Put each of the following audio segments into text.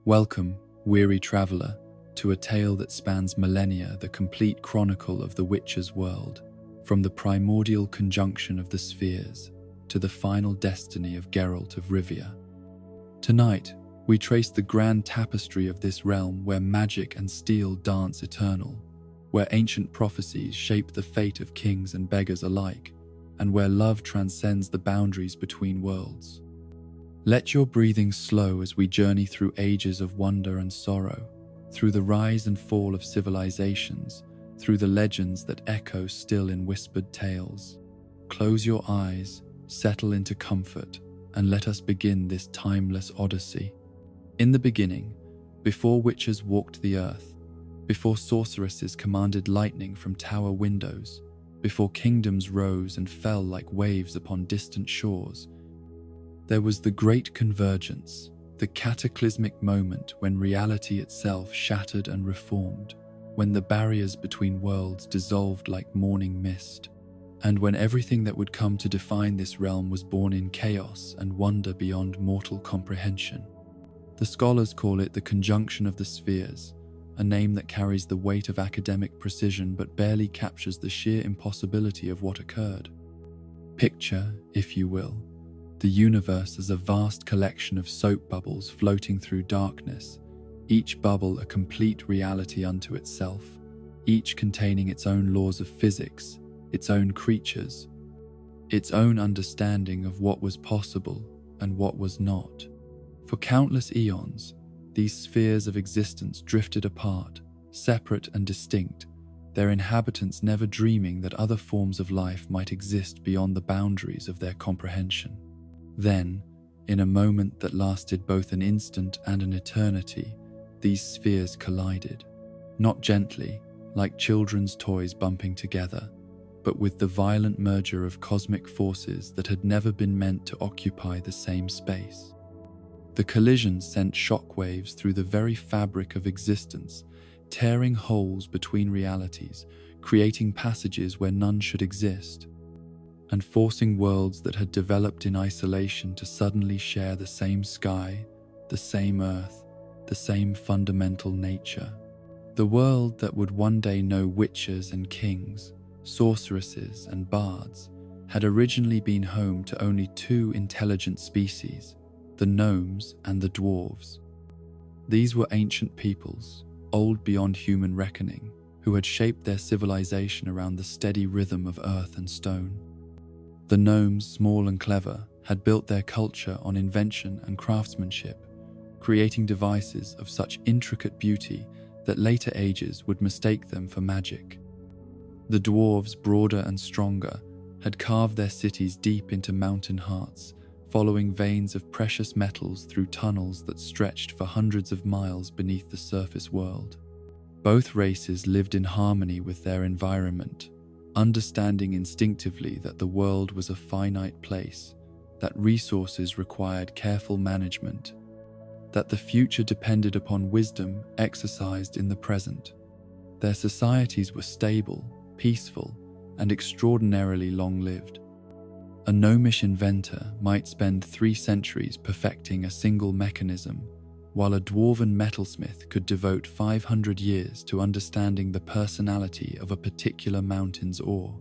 Welcome, weary traveller, to a tale that spans millennia, the complete chronicle of the Witcher's world, from the primordial conjunction of the spheres to the final destiny of Geralt of Rivia. Tonight, we trace the grand tapestry of this realm where magic and steel dance eternal, where ancient prophecies shape the fate of kings and beggars alike, and where love transcends the boundaries between worlds. Let your breathing slow as we journey through ages of wonder and sorrow, through the rise and fall of civilizations, through the legends that echo still in whispered tales. Close your eyes, settle into comfort, and let us begin this timeless odyssey. In the beginning, before witchers walked the earth, before sorceresses commanded lightning from tower windows, before kingdoms rose and fell like waves upon distant shores, there was the Great Convergence, the cataclysmic moment when reality itself shattered and reformed, when the barriers between worlds dissolved like morning mist, and when everything that would come to define this realm was born in chaos and wonder beyond mortal comprehension. The scholars call it the conjunction of the spheres, a name that carries the weight of academic precision but barely captures the sheer impossibility of what occurred. Picture, if you will, the universe as a vast collection of soap bubbles floating through darkness, each bubble a complete reality unto itself, each containing its own laws of physics, its own creatures, its own understanding of what was possible and what was not. For countless eons, these spheres of existence drifted apart, separate and distinct, their inhabitants never dreaming that other forms of life might exist beyond the boundaries of their comprehension. Then, in a moment that lasted both an instant and an eternity, these spheres collided, not gently, like children's toys bumping together, but with the violent merger of cosmic forces that had never been meant to occupy the same space. The collision sent shockwaves through the very fabric of existence, tearing holes between realities, creating passages where none should exist, and forcing worlds that had developed in isolation to suddenly share the same sky, the same earth, the same fundamental nature. The world that would one day know witchers and kings, sorceresses and bards, had originally been home to only two intelligent species, the gnomes and the dwarves. These were ancient peoples, old beyond human reckoning, who had shaped their civilization around the steady rhythm of earth and stone. The gnomes, small and clever, had built their culture on invention and craftsmanship, creating devices of such intricate beauty that later ages would mistake them for magic. The dwarves, broader and stronger, had carved their cities deep into mountain hearts, following veins of precious metals through tunnels that stretched for hundreds of miles beneath the surface world. Both races lived in harmony with their environment, understanding instinctively that the world was a finite place, that resources required careful management, that the future depended upon wisdom exercised in the present. Their societies were stable, peaceful, and extraordinarily long-lived. A gnomish inventor might spend 3 centuries perfecting a single mechanism, while a dwarven metalsmith could devote 500 years to understanding the personality of a particular mountain's ore.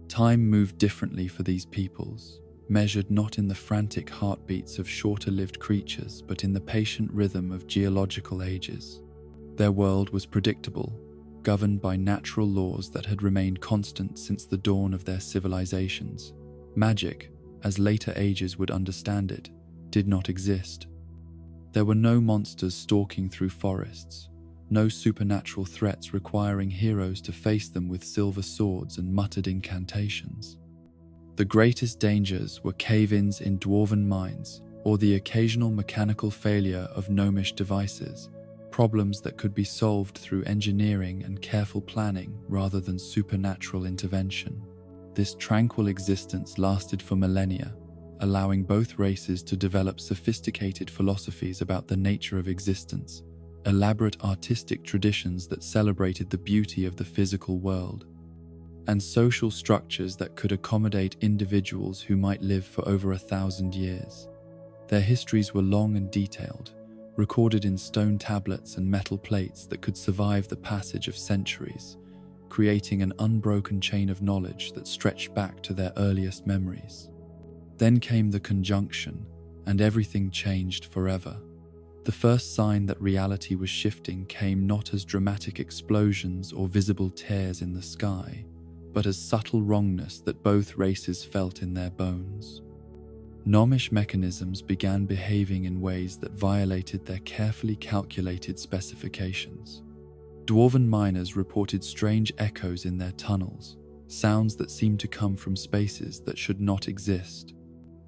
Time moved differently for these peoples, measured not in the frantic heartbeats of shorter-lived creatures but in the patient rhythm of geological ages. Their world was predictable, governed by natural laws that had remained constant since the dawn of their civilizations. Magic, as later ages would understand it, did not exist. There were no monsters stalking through forests, no supernatural threats requiring heroes to face them with silver swords and muttered incantations. The greatest dangers were cave-ins in dwarven mines or the occasional mechanical failure of gnomish devices, problems that could be solved through engineering and careful planning rather than supernatural intervention. This tranquil existence lasted for millennia, allowing both races to develop sophisticated philosophies about the nature of existence, elaborate artistic traditions that celebrated the beauty of the physical world, and social structures that could accommodate individuals who might live for over 1,000 years. Their histories were long and detailed, recorded in stone tablets and metal plates that could survive the passage of centuries, creating an unbroken chain of knowledge that stretched back to their earliest memories. Then came the conjunction, and everything changed forever. The first sign that reality was shifting came not as dramatic explosions or visible tears in the sky, but as subtle wrongness that both races felt in their bones. Gnomish mechanisms began behaving in ways that violated their carefully calculated specifications. Dwarven miners reported strange echoes in their tunnels, sounds that seemed to come from spaces that should not exist.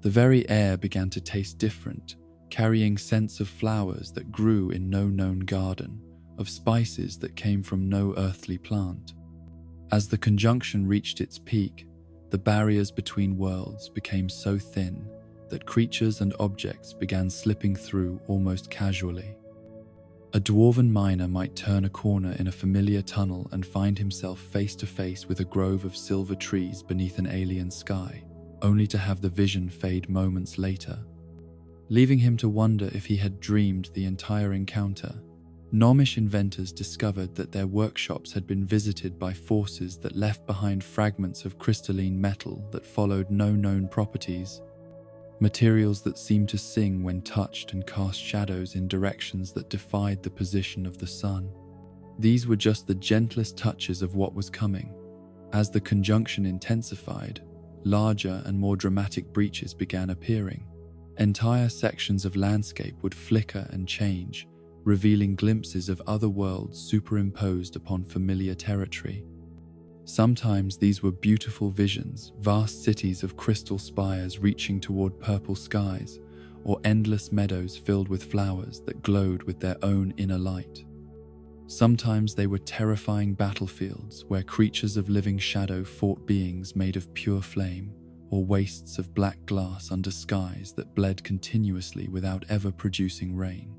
The very air began to taste different, carrying scents of flowers that grew in no known garden, of spices that came from no earthly plant. As the conjunction reached its peak, the barriers between worlds became so thin that creatures and objects began slipping through almost casually. A dwarven miner might turn a corner in a familiar tunnel and find himself face to face with a grove of silver trees beneath an alien sky, only to have the vision fade moments later, leaving him to wonder if he had dreamed the entire encounter. Gnomish inventors discovered that their workshops had been visited by forces that left behind fragments of crystalline metal that followed no known properties, materials that seemed to sing when touched and cast shadows in directions that defied the position of the sun. These were just the gentlest touches of what was coming. As the conjunction intensified, larger and more dramatic breaches began appearing. Entire sections of landscape would flicker and change, revealing glimpses of other worlds superimposed upon familiar territory. Sometimes these were beautiful visions, vast cities of crystal spires reaching toward purple skies, or endless meadows filled with flowers that glowed with their own inner light. Sometimes they were terrifying battlefields where creatures of living shadow fought beings made of pure flame, or wastes of black glass under skies that bled continuously without ever producing rain.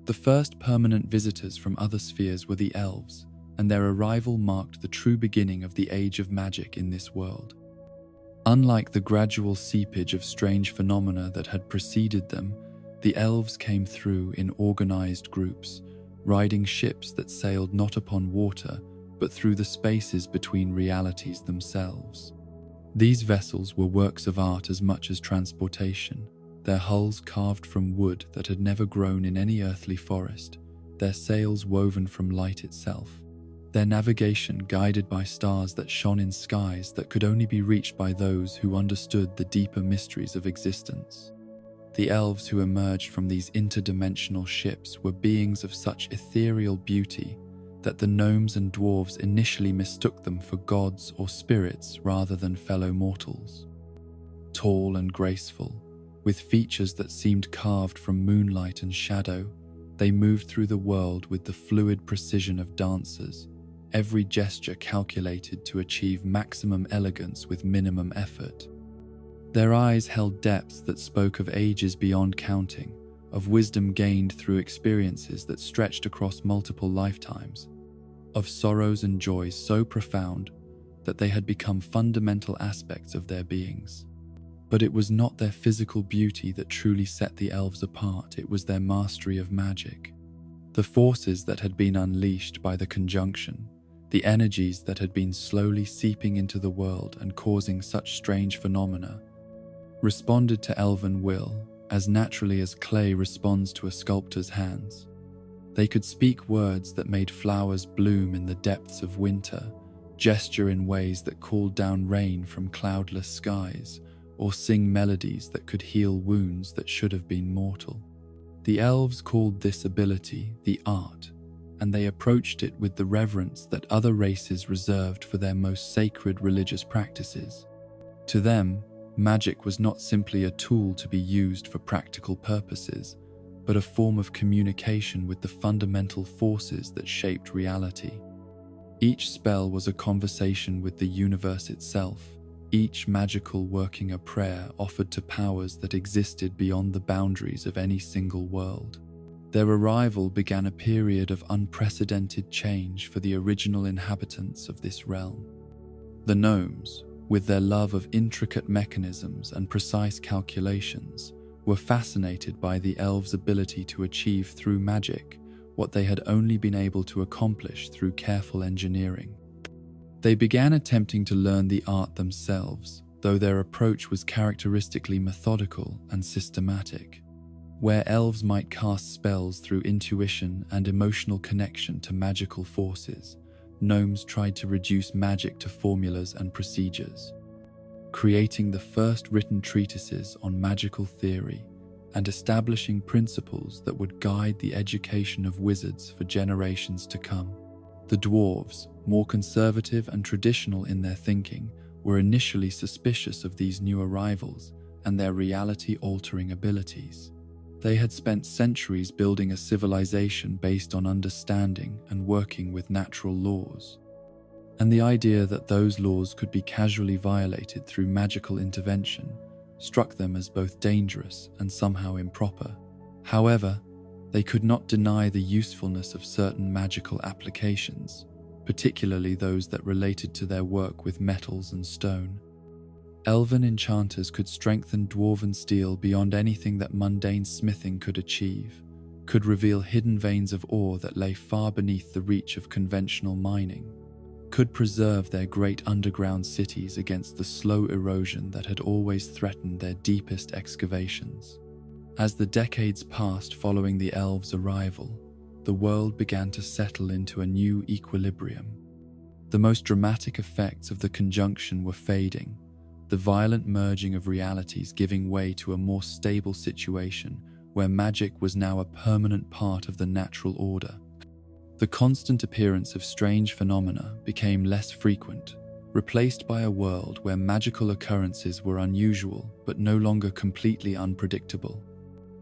The first permanent visitors from other spheres were the elves, and their arrival marked the true beginning of the age of magic in this world. Unlike the gradual seepage of strange phenomena that had preceded them, the elves came through in organized groups, riding ships that sailed not upon water, but through the spaces between realities themselves. These vessels were works of art as much as transportation, their hulls carved from wood that had never grown in any earthly forest, their sails woven from light itself, their navigation guided by stars that shone in skies that could only be reached by those who understood the deeper mysteries of existence. The elves who emerged from these interdimensional ships were beings of such ethereal beauty that the gnomes and dwarves initially mistook them for gods or spirits rather than fellow mortals. Tall and graceful, with features that seemed carved from moonlight and shadow, they moved through the world with the fluid precision of dancers, every gesture calculated to achieve maximum elegance with minimum effort. Their eyes held depths that spoke of ages beyond counting, of wisdom gained through experiences that stretched across multiple lifetimes, of sorrows and joys so profound that they had become fundamental aspects of their beings. But it was not their physical beauty that truly set the elves apart, it was their mastery of magic. The forces that had been unleashed by the conjunction, the energies that had been slowly seeping into the world and causing such strange phenomena, responded to elven will as naturally as clay responds to a sculptor's hands. They could speak words that made flowers bloom in the depths of winter, gesture in ways that called down rain from cloudless skies, or sing melodies that could heal wounds that should have been mortal. The elves called this ability the art, and they approached it with the reverence that other races reserved for their most sacred religious practices. To them, magic was not simply a tool to be used for practical purposes, but a form of communication with the fundamental forces that shaped reality. Each spell was a conversation with the universe itself, each magical working a prayer offered to powers that existed beyond the boundaries of any single world. Their arrival began a period of unprecedented change for the original inhabitants of this realm. The gnomes, with their love of intricate mechanisms and precise calculations, were fascinated by the elves' ability to achieve through magic what they had only been able to accomplish through careful engineering. They began attempting to learn the art themselves, though their approach was characteristically methodical and systematic. Where elves might cast spells through intuition and emotional connection to magical forces, gnomes tried to reduce magic to formulas and procedures, creating the first written treatises on magical theory and establishing principles that would guide the education of wizards for generations to come. The dwarves, more conservative and traditional in their thinking, were initially suspicious of these new arrivals and their reality-altering abilities. They had spent centuries building a civilization based on understanding and working with natural laws, and the idea that those laws could be casually violated through magical intervention struck them as both dangerous and somehow improper. However, they could not deny the usefulness of certain magical applications, particularly those that related to their work with metals and stone. Elven enchanters could strengthen dwarven steel beyond anything that mundane smithing could achieve, could reveal hidden veins of ore that lay far beneath the reach of conventional mining, could preserve their great underground cities against the slow erosion that had always threatened their deepest excavations. As the decades passed following the elves' arrival, the world began to settle into a new equilibrium. The most dramatic effects of the conjunction were fading, the violent merging of realities giving way to a more stable situation where magic was now a permanent part of the natural order. The constant appearance of strange phenomena became less frequent, replaced by a world where magical occurrences were unusual but no longer completely unpredictable.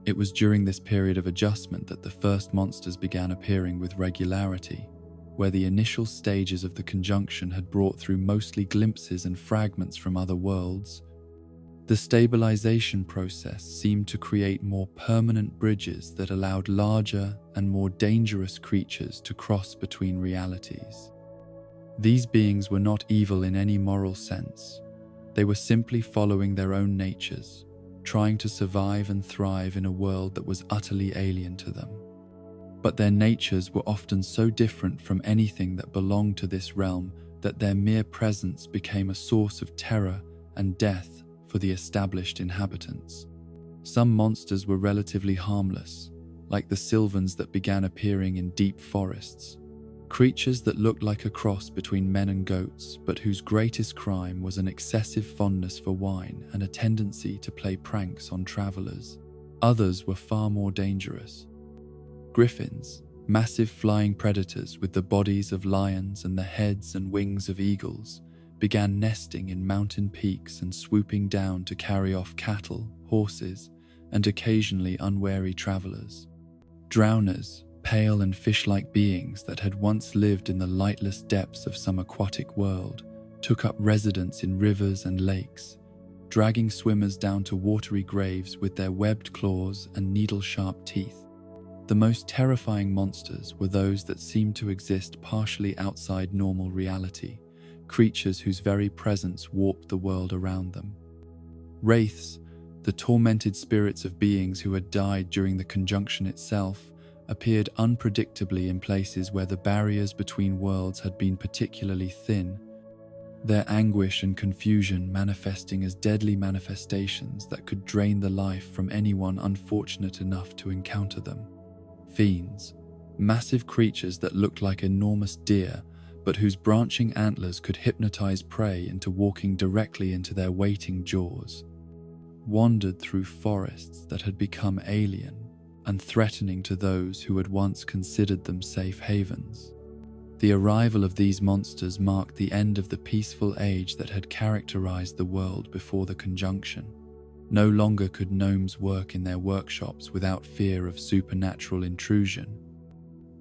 It was during this period of adjustment that the first monsters began appearing with regularity, where the initial stages of the conjunction had brought through mostly glimpses and fragments from other worlds. The stabilization process seemed to create more permanent bridges that allowed larger and more dangerous creatures to cross between realities. These beings were not evil in any moral sense. They were simply following their own natures, trying to survive and thrive in a world that was utterly alien to them. But their natures were often so different from anything that belonged to this realm that their mere presence became a source of terror and death for the established inhabitants. Some monsters were relatively harmless, like the sylvans that began appearing in deep forests, creatures that looked like a cross between men and goats, but whose greatest crime was an excessive fondness for wine and a tendency to play pranks on travelers. Others were far more dangerous. Griffins, massive flying predators with the bodies of lions and the heads and wings of eagles, began nesting in mountain peaks and swooping down to carry off cattle, horses, and occasionally unwary travelers. Drowners, pale and fish-like beings that had once lived in the lightless depths of some aquatic world, took up residence in rivers and lakes, dragging swimmers down to watery graves with their webbed claws and needle-sharp teeth. The most terrifying monsters were those that seemed to exist partially outside normal reality, creatures whose very presence warped the world around them. Wraiths, the tormented spirits of beings who had died during the conjunction itself, appeared unpredictably in places where the barriers between worlds had been particularly thin, their anguish and confusion manifesting as deadly manifestations that could drain the life from anyone unfortunate enough to encounter them. Fiends, massive creatures that looked like enormous deer, but whose branching antlers could hypnotize prey into walking directly into their waiting jaws, wandered through forests that had become alien and threatening to those who had once considered them safe havens. The arrival of these monsters marked the end of the peaceful age that had characterized the world before the conjunction. No longer could gnomes work in their workshops without fear of supernatural intrusion.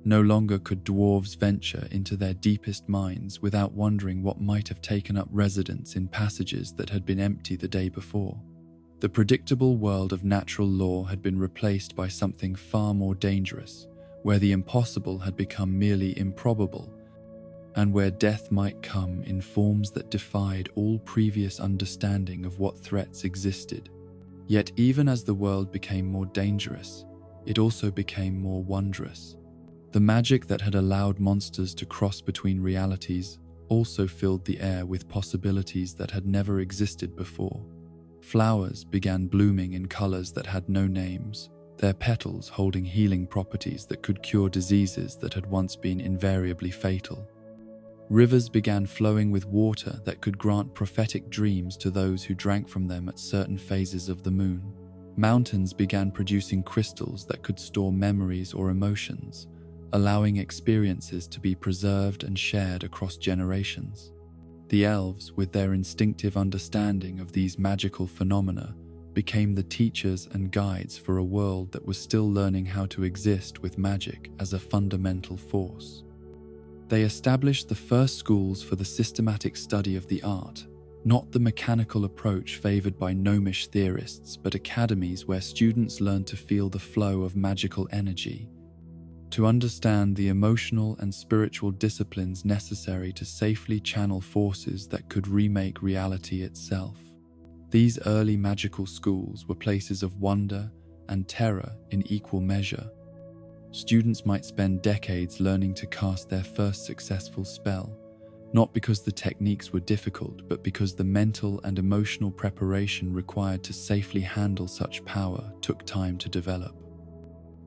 No longer could dwarves venture into their deepest mines without wondering what might have taken up residence in passages that had been empty the day before. The predictable world of natural law had been replaced by something far more dangerous, where the impossible had become merely improbable, and where death might come in forms that defied all previous understanding of what threats existed. Yet even as the world became more dangerous, it also became more wondrous. The magic that had allowed monsters to cross between realities also filled the air with possibilities that had never existed before. Flowers began blooming in colors that had no names, their petals holding healing properties that could cure diseases that had once been invariably fatal. Rivers began flowing with water that could grant prophetic dreams to those who drank from them at certain phases of the moon. Mountains began producing crystals that could store memories or emotions, allowing experiences to be preserved and shared across generations. The elves, with their instinctive understanding of these magical phenomena, became the teachers and guides for a world that was still learning how to exist with magic as a fundamental force. They established the first schools for the systematic study of the art, not the mechanical approach favored by gnomish theorists, but academies where students learned to feel the flow of magical energy, to understand the emotional and spiritual disciplines necessary to safely channel forces that could remake reality itself. These early magical schools were places of wonder and terror in equal measure. Students might spend decades learning to cast their first successful spell, not because the techniques were difficult, but because the mental and emotional preparation required to safely handle such power took time to develop.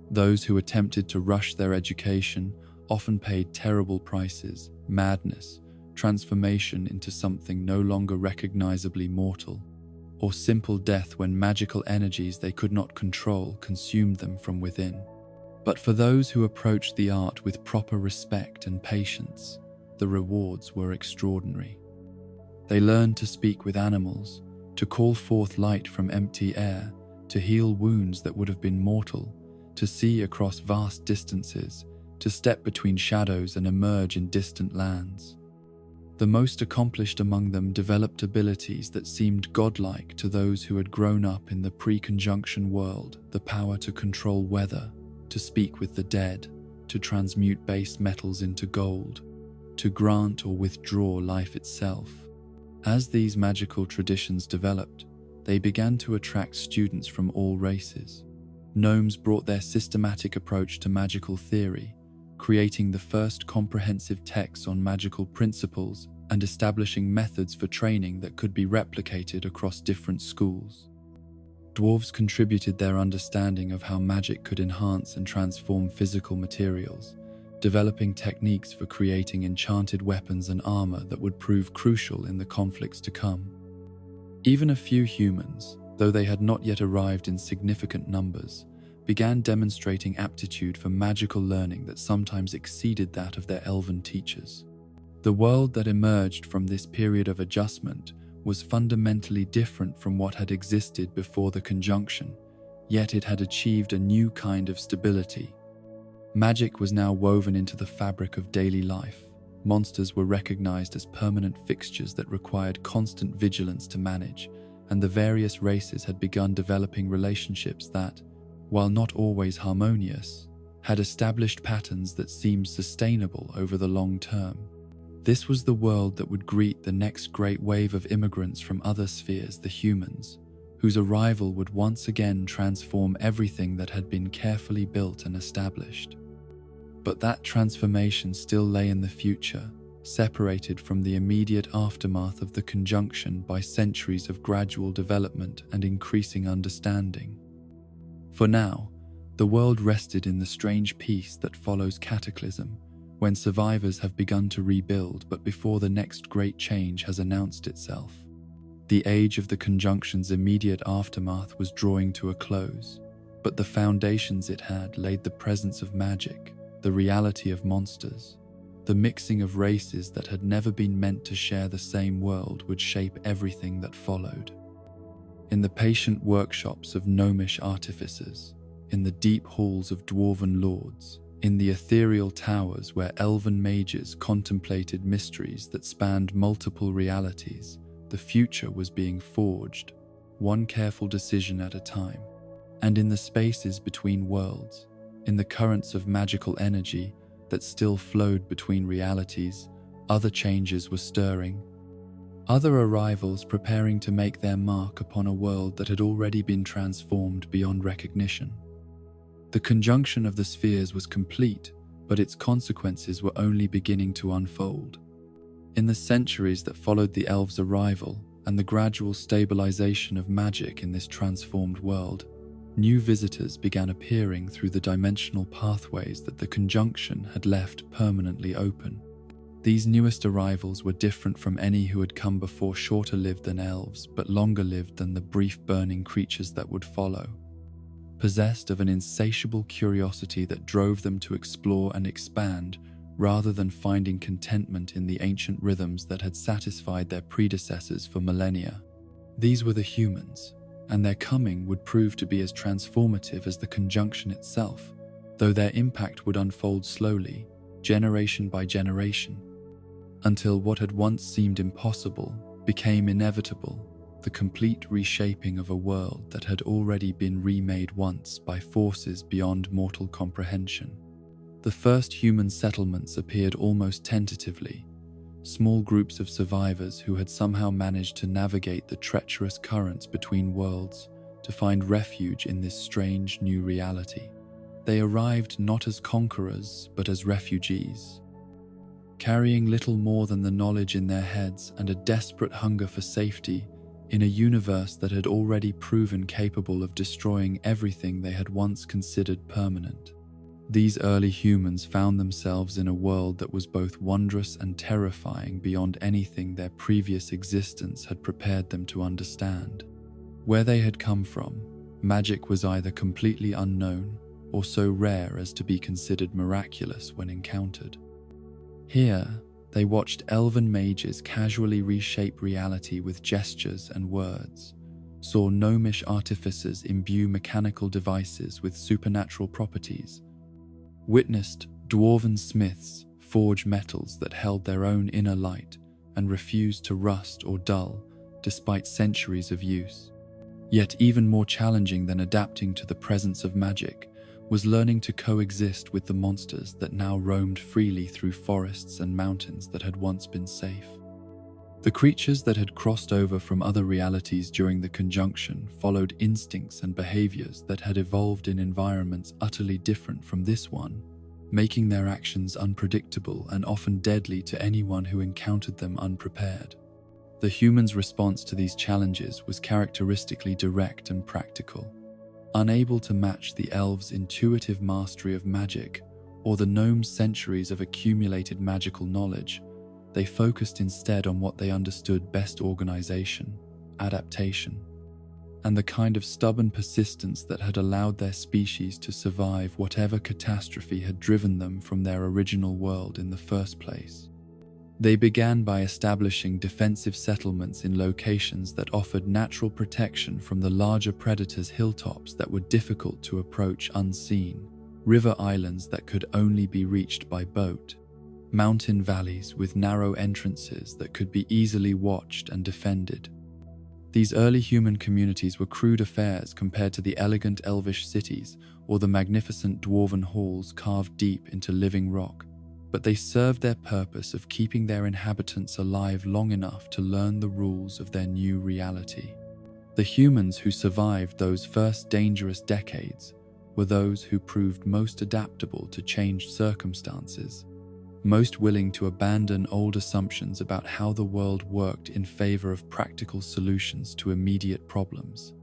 Those who attempted to rush their education often paid terrible prices: madness, transformation into something no longer recognizably mortal, or simple death when magical energies they could not control consumed them from within. But for those who approached the art with proper respect and patience, the rewards were extraordinary. They learned to speak with animals, to call forth light from empty air, to heal wounds that would have been mortal, to see across vast distances, to step between shadows and emerge in distant lands. The most accomplished among them developed abilities that seemed godlike to those who had grown up in the pre-conjunction world: the power to control weather, to speak with the dead, to transmute base metals into gold, to grant or withdraw life itself. As these magical traditions developed, they began to attract students from all races. Gnomes brought their systematic approach to magical theory, creating the first comprehensive texts on magical principles and establishing methods for training that could be replicated across different schools. Dwarves contributed their understanding of how magic could enhance and transform physical materials, developing techniques for creating enchanted weapons and armor that would prove crucial in the conflicts to come. Even a few humans, though they had not yet arrived in significant numbers, began demonstrating aptitude for magical learning that sometimes exceeded that of their elven teachers. The world that emerged from this period of adjustment was fundamentally different from what had existed before the conjunction, yet it had achieved a new kind of stability. Magic was now woven into the fabric of daily life. Monsters were recognized as permanent fixtures that required constant vigilance to manage, and the various races had begun developing relationships that, while not always harmonious, had established patterns that seemed sustainable over the long term. This was the world that would greet the next great wave of immigrants from other spheres, the humans, whose arrival would once again transform everything that had been carefully built and established. But that transformation still lay in the future, separated from the immediate aftermath of the conjunction by centuries of gradual development and increasing understanding. For now, the world rested in the strange peace that follows cataclysm, when survivors have begun to rebuild but before the next great change has announced itself. The age of the conjunction's immediate aftermath was drawing to a close, but the foundations it had laid the presence of magic, the reality of monsters. The mixing of races that had never been meant to share the same world would shape everything that followed. In the patient workshops of gnomish artificers, in the deep halls of dwarven lords, in the ethereal towers where elven mages contemplated mysteries that spanned multiple realities, the future was being forged, one careful decision at a time. And in the spaces between worlds, in the currents of magical energy that still flowed between realities, other changes were stirring. Other arrivals preparing to make their mark upon a world that had already been transformed beyond recognition. The conjunction of the spheres was complete, but its consequences were only beginning to unfold. In the centuries that followed the elves' arrival and the gradual stabilization of magic in this transformed world, new visitors began appearing through the dimensional pathways that the conjunction had left permanently open. These newest arrivals were different from any who had come before, shorter lived than elves, but longer lived than the brief burning creatures that would follow. Possessed of an insatiable curiosity that drove them to explore and expand, rather than finding contentment in the ancient rhythms that had satisfied their predecessors for millennia. These were the humans, and their coming would prove to be as transformative as the conjunction itself, though their impact would unfold slowly, generation by generation, until what had once seemed impossible became inevitable, the complete reshaping of a world that had already been remade once by forces beyond mortal comprehension. The first human settlements appeared almost tentatively, small groups of survivors who had somehow managed to navigate the treacherous currents between worlds to find refuge in this strange new reality. They arrived not as conquerors, but as refugees, carrying little more than the knowledge in their heads and a desperate hunger for safety in a universe that had already proven capable of destroying everything they had once considered permanent. These early humans found themselves in a world that was both wondrous and terrifying beyond anything their previous existence had prepared them to understand. Where they had come from, magic was either completely unknown or so rare as to be considered miraculous when encountered. Here, they watched elven mages casually reshape reality with gestures and words, saw gnomish artificers imbue mechanical devices with supernatural properties, witnessed dwarven smiths forge metals that held their own inner light and refused to rust or dull despite centuries of use. Yet even more challenging than adapting to the presence of magic was learning to coexist with the monsters that now roamed freely through forests and mountains that had once been safe. The creatures that had crossed over from other realities during the conjunction followed instincts and behaviors that had evolved in environments utterly different from this one, making their actions unpredictable and often deadly to anyone who encountered them unprepared. The humans' response to these challenges was characteristically direct and practical. Unable to match the elves' intuitive mastery of magic or the gnomes' centuries of accumulated magical knowledge, they focused instead on what they understood best: organization, adaptation, and the kind of stubborn persistence that had allowed their species to survive whatever catastrophe had driven them from their original world in the first place. They began by establishing defensive settlements in locations that offered natural protection from the larger predators' hilltops that were difficult to approach unseen, river islands that could only be reached by boat, mountain valleys with narrow entrances that could be easily watched and defended. These early human communities were crude affairs compared to the elegant elvish cities or the magnificent dwarven halls carved deep into living rock, but they served their purpose of keeping their inhabitants alive long enough to learn the rules of their new reality. The humans who survived those first dangerous decades were those who proved most adaptable to changed circumstances, most willing to abandon old assumptions about how the world worked in favor of practical solutions to immediate problems.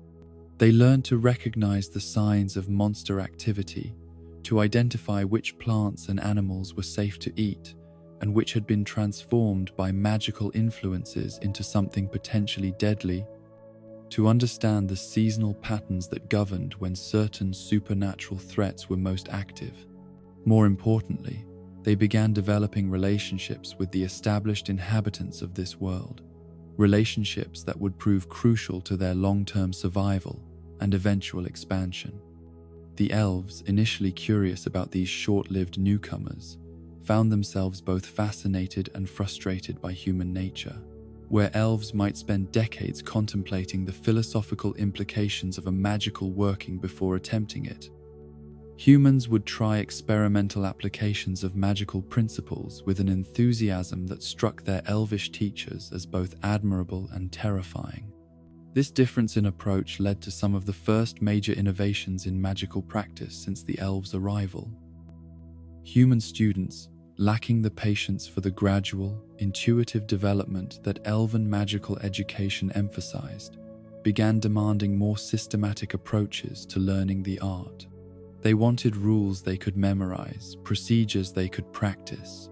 They learned to recognize the signs of monster activity, to identify which plants and animals were safe to eat and which had been transformed by magical influences into something potentially deadly, to understand the seasonal patterns that governed when certain supernatural threats were most active. More importantly, they began developing relationships with the established inhabitants of this world, relationships that would prove crucial to their long-term survival and eventual expansion. The elves, initially curious about these short-lived newcomers, found themselves both fascinated and frustrated by human nature. Where elves might spend decades contemplating the philosophical implications of a magical working before attempting it, Humans would try experimental applications of magical principles with an enthusiasm that struck their elvish teachers as both admirable and terrifying. This difference in approach led to some of the first major innovations in magical practice since the elves' arrival. Human students, lacking the patience for the gradual, intuitive development that elven magical education emphasized, began demanding more systematic approaches to learning the art. They wanted rules they could memorize, procedures they could practice,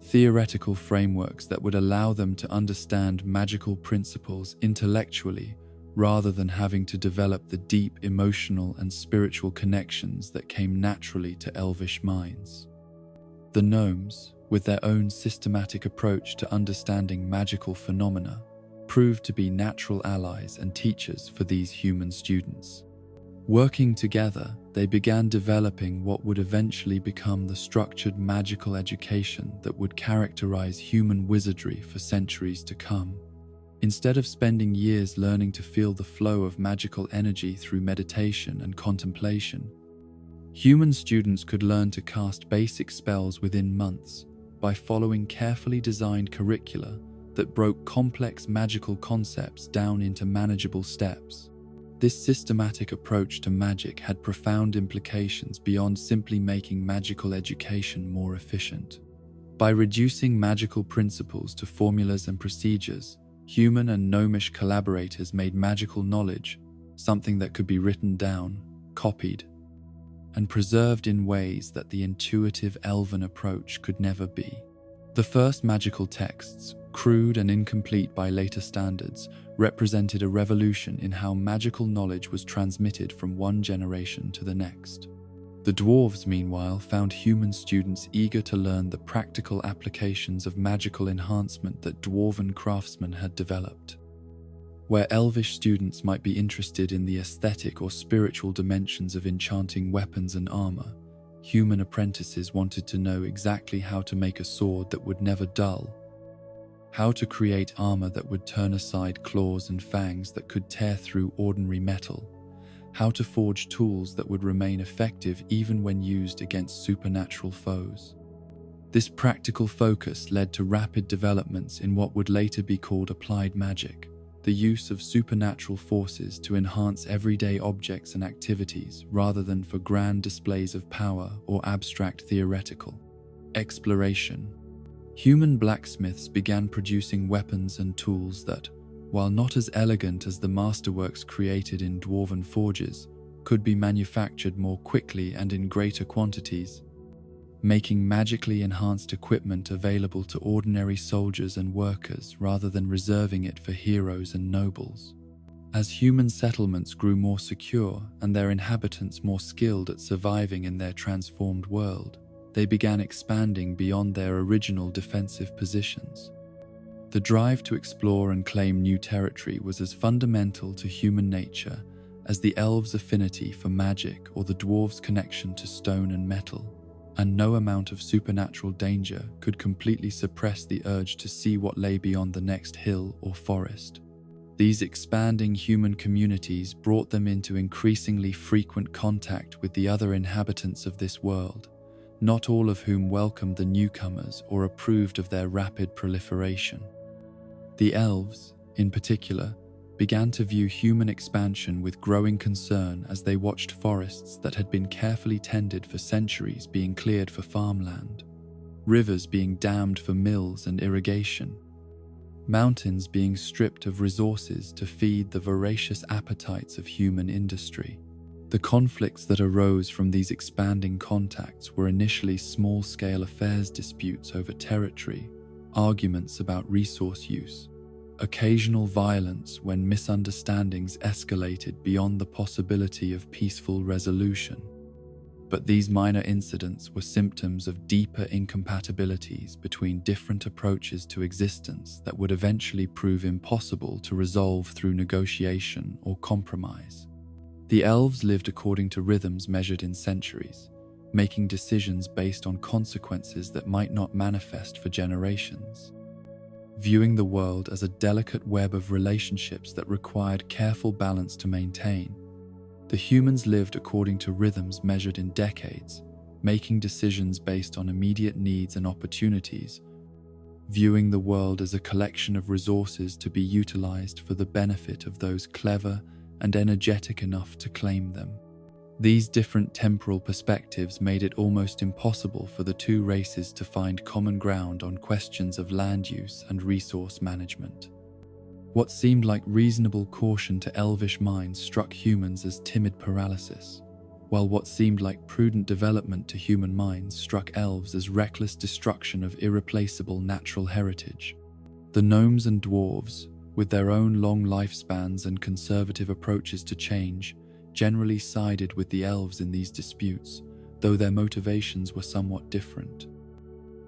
theoretical frameworks that would allow them to understand magical principles intellectually rather than having to develop the deep emotional and spiritual connections that came naturally to elvish minds. The gnomes, with their own systematic approach to understanding magical phenomena, proved to be natural allies and teachers for these human students. Working together, they began developing what would eventually become the structured magical education that would characterize human wizardry for centuries to come. Instead of spending years learning to feel the flow of magical energy through meditation and contemplation, human students could learn to cast basic spells within months by following carefully designed curricula that broke complex magical concepts down into manageable steps. This systematic approach to magic had profound implications beyond simply making magical education more efficient. By reducing magical principles to formulas and procedures, human and gnomish collaborators made magical knowledge something that could be written down, copied, and preserved in ways that the intuitive elven approach could never be. The first magical texts, crude and incomplete by later standards, represented a revolution in how magical knowledge was transmitted from one generation to the next. The dwarves, meanwhile, found human students eager to learn the practical applications of magical enhancement that dwarven craftsmen had developed. Where elvish students might be interested in the aesthetic or spiritual dimensions of enchanting weapons and armor, human apprentices wanted to know exactly how to make a sword that would never dull, how to create armor that would turn aside claws and fangs that could tear through ordinary metal, how to forge tools that would remain effective even when used against supernatural foes. This practical focus led to rapid developments in what would later be called applied magic, the use of supernatural forces to enhance everyday objects and activities rather than for grand displays of power or abstract theoretical exploration. Human blacksmiths began producing weapons and tools that, while not as elegant as the masterworks created in dwarven forges, could be manufactured more quickly and in greater quantities, making magically enhanced equipment available to ordinary soldiers and workers rather than reserving it for heroes and nobles. As human settlements grew more secure and their inhabitants more skilled at surviving in their transformed world, they began expanding beyond their original defensive positions. The drive to explore and claim new territory was as fundamental to human nature as the elves' affinity for magic or the dwarves' connection to stone and metal, and no amount of supernatural danger could completely suppress the urge to see what lay beyond the next hill or forest. These expanding human communities brought them into increasingly frequent contact with the other inhabitants of this world, not all of whom welcomed the newcomers or approved of their rapid proliferation. The elves, in particular, began to view human expansion with growing concern as they watched forests that had been carefully tended for centuries being cleared for farmland, rivers being dammed for mills and irrigation, mountains being stripped of resources to feed the voracious appetites of human industry. The conflicts that arose from these expanding contacts were initially small-scale affairs disputes over territory, arguments about resource use, occasional violence when misunderstandings escalated beyond the possibility of peaceful resolution. But these minor incidents were symptoms of deeper incompatibilities between different approaches to existence that would eventually prove impossible to resolve through negotiation or compromise. The elves lived according to rhythms measured in centuries, making decisions based on consequences that might not manifest for generations. Viewing the world as a delicate web of relationships that required careful balance to maintain, The humans lived according to rhythms measured in decades, making decisions based on immediate needs and opportunities, viewing the world as a collection of resources to be utilized for the benefit of those clever and energetic enough to claim them. These different temporal perspectives made it almost impossible for the two races to find common ground on questions of land use and resource management. What seemed like reasonable caution to elvish minds struck humans as timid paralysis, while what seemed like prudent development to human minds struck elves as reckless destruction of irreplaceable natural heritage. The gnomes and dwarves, with their own long lifespans and conservative approaches to change, generally sided with the elves in these disputes, though their motivations were somewhat different.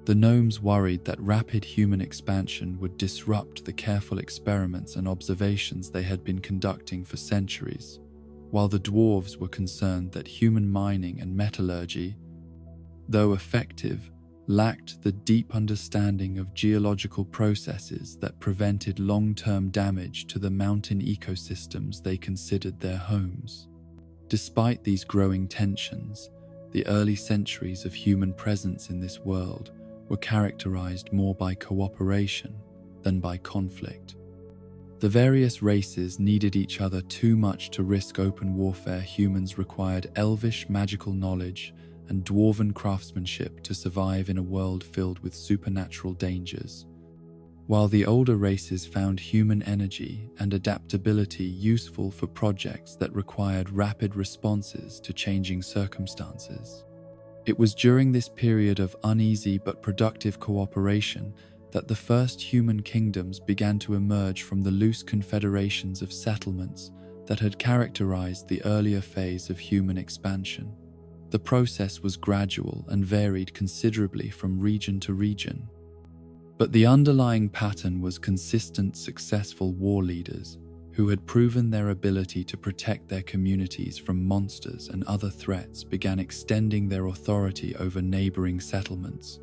The gnomes worried that rapid human expansion would disrupt the careful experiments and observations they had been conducting for centuries, while the dwarves were concerned that human mining and metallurgy, though effective, lacked the deep understanding of geological processes that prevented long-term damage to the mountain ecosystems they considered their homes. Despite these growing tensions, the early centuries of human presence in this world were characterized more by cooperation than by conflict. The various races needed each other too much to risk open warfare. Humans required elvish magical knowledge and dwarven craftsmanship to survive in a world filled with supernatural dangers, while the older races found human energy and adaptability useful for projects that required rapid responses to changing circumstances. It was during this period of uneasy but productive cooperation that the first human kingdoms began to emerge from the loose confederations of settlements that had characterized the earlier phase of human expansion. The process was gradual and varied considerably from region to region, but the underlying pattern was consistent, successful war leaders who had proven their ability to protect their communities from monsters and other threats began extending their authority over neighboring settlements,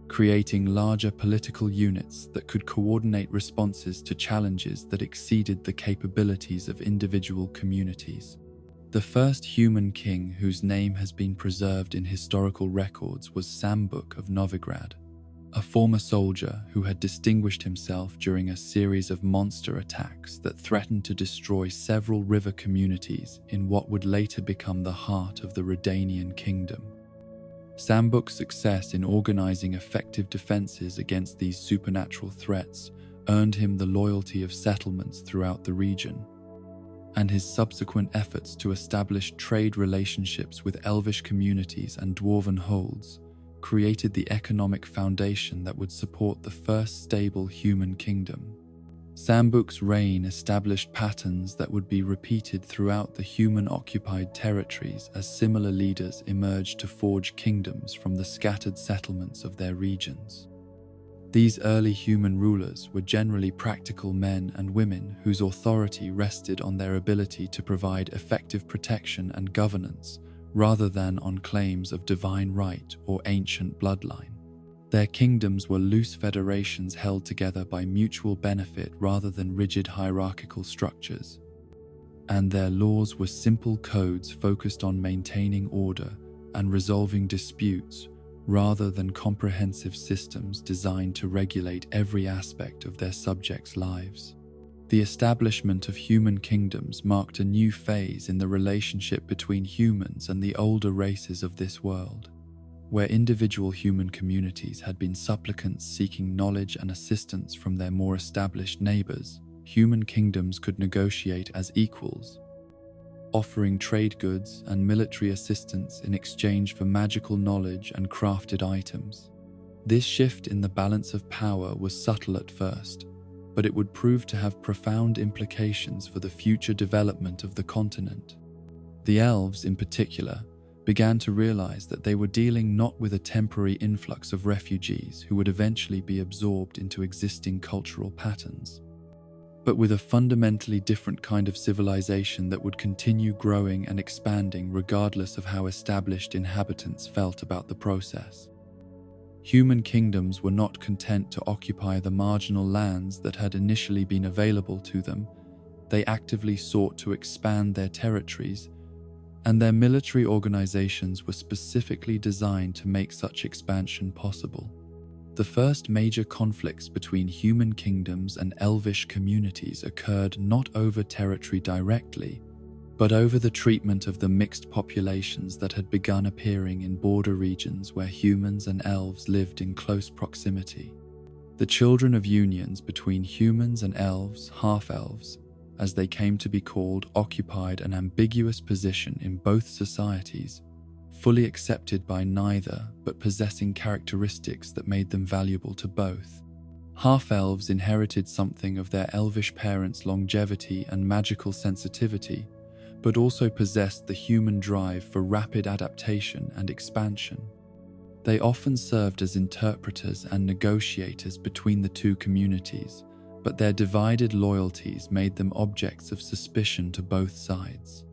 creating larger political units that could coordinate responses to challenges that exceeded the capabilities of individual communities. The first human king whose name has been preserved in historical records was Sambuk of Novigrad, a former soldier who had distinguished himself during a series of monster attacks that threatened to destroy several river communities in what would later become the heart of the Redanian kingdom. Sambuk's success in organizing effective defenses against these supernatural threats earned him the loyalty of settlements throughout the region, and his subsequent efforts to establish trade relationships with elvish communities and dwarven holds created the economic foundation that would support the first stable human kingdom. Sambuk's reign established patterns that would be repeated throughout the human-occupied territories as similar leaders emerged to forge kingdoms from the scattered settlements of their regions. These early human rulers were generally practical men and women whose authority rested on their ability to provide effective protection and governance, rather than on claims of divine right or ancient bloodline. Their kingdoms were loose federations held together by mutual benefit rather than rigid hierarchical structures, and their laws were simple codes focused on maintaining order and resolving disputes rather than comprehensive systems designed to regulate every aspect of their subjects' lives. The establishment of human kingdoms marked a new phase in the relationship between humans and the older races of this world. Where individual human communities had been supplicants seeking knowledge and assistance from their more established neighbors, human kingdoms could negotiate as equals, offering trade goods and military assistance in exchange for magical knowledge and crafted items. This shift in the balance of power was subtle at first, but it would prove to have profound implications for the future development of the continent. The elves, in particular, began to realize that they were dealing not with a temporary influx of refugees who would eventually be absorbed into existing cultural patterns, but with a fundamentally different kind of civilization that would continue growing and expanding regardless of how established inhabitants felt about the process. Human kingdoms were not content to occupy the marginal lands that had initially been available to them. They actively sought to expand their territories, and their military organizations were specifically designed to make such expansion possible. The first major conflicts between human kingdoms and elvish communities occurred not over territory directly, but over the treatment of the mixed populations that had begun appearing in border regions where humans and elves lived in close proximity. The children of unions between humans and elves, half-elves, as they came to be called, occupied an ambiguous position in both societies, fully accepted by neither but possessing characteristics that made them valuable to both. Half-elves inherited something of their elvish parents' longevity and magical sensitivity, but also possessed the human drive for rapid adaptation and expansion. They often served as interpreters and negotiators between the two communities, but their divided loyalties made them objects of suspicion to both sides.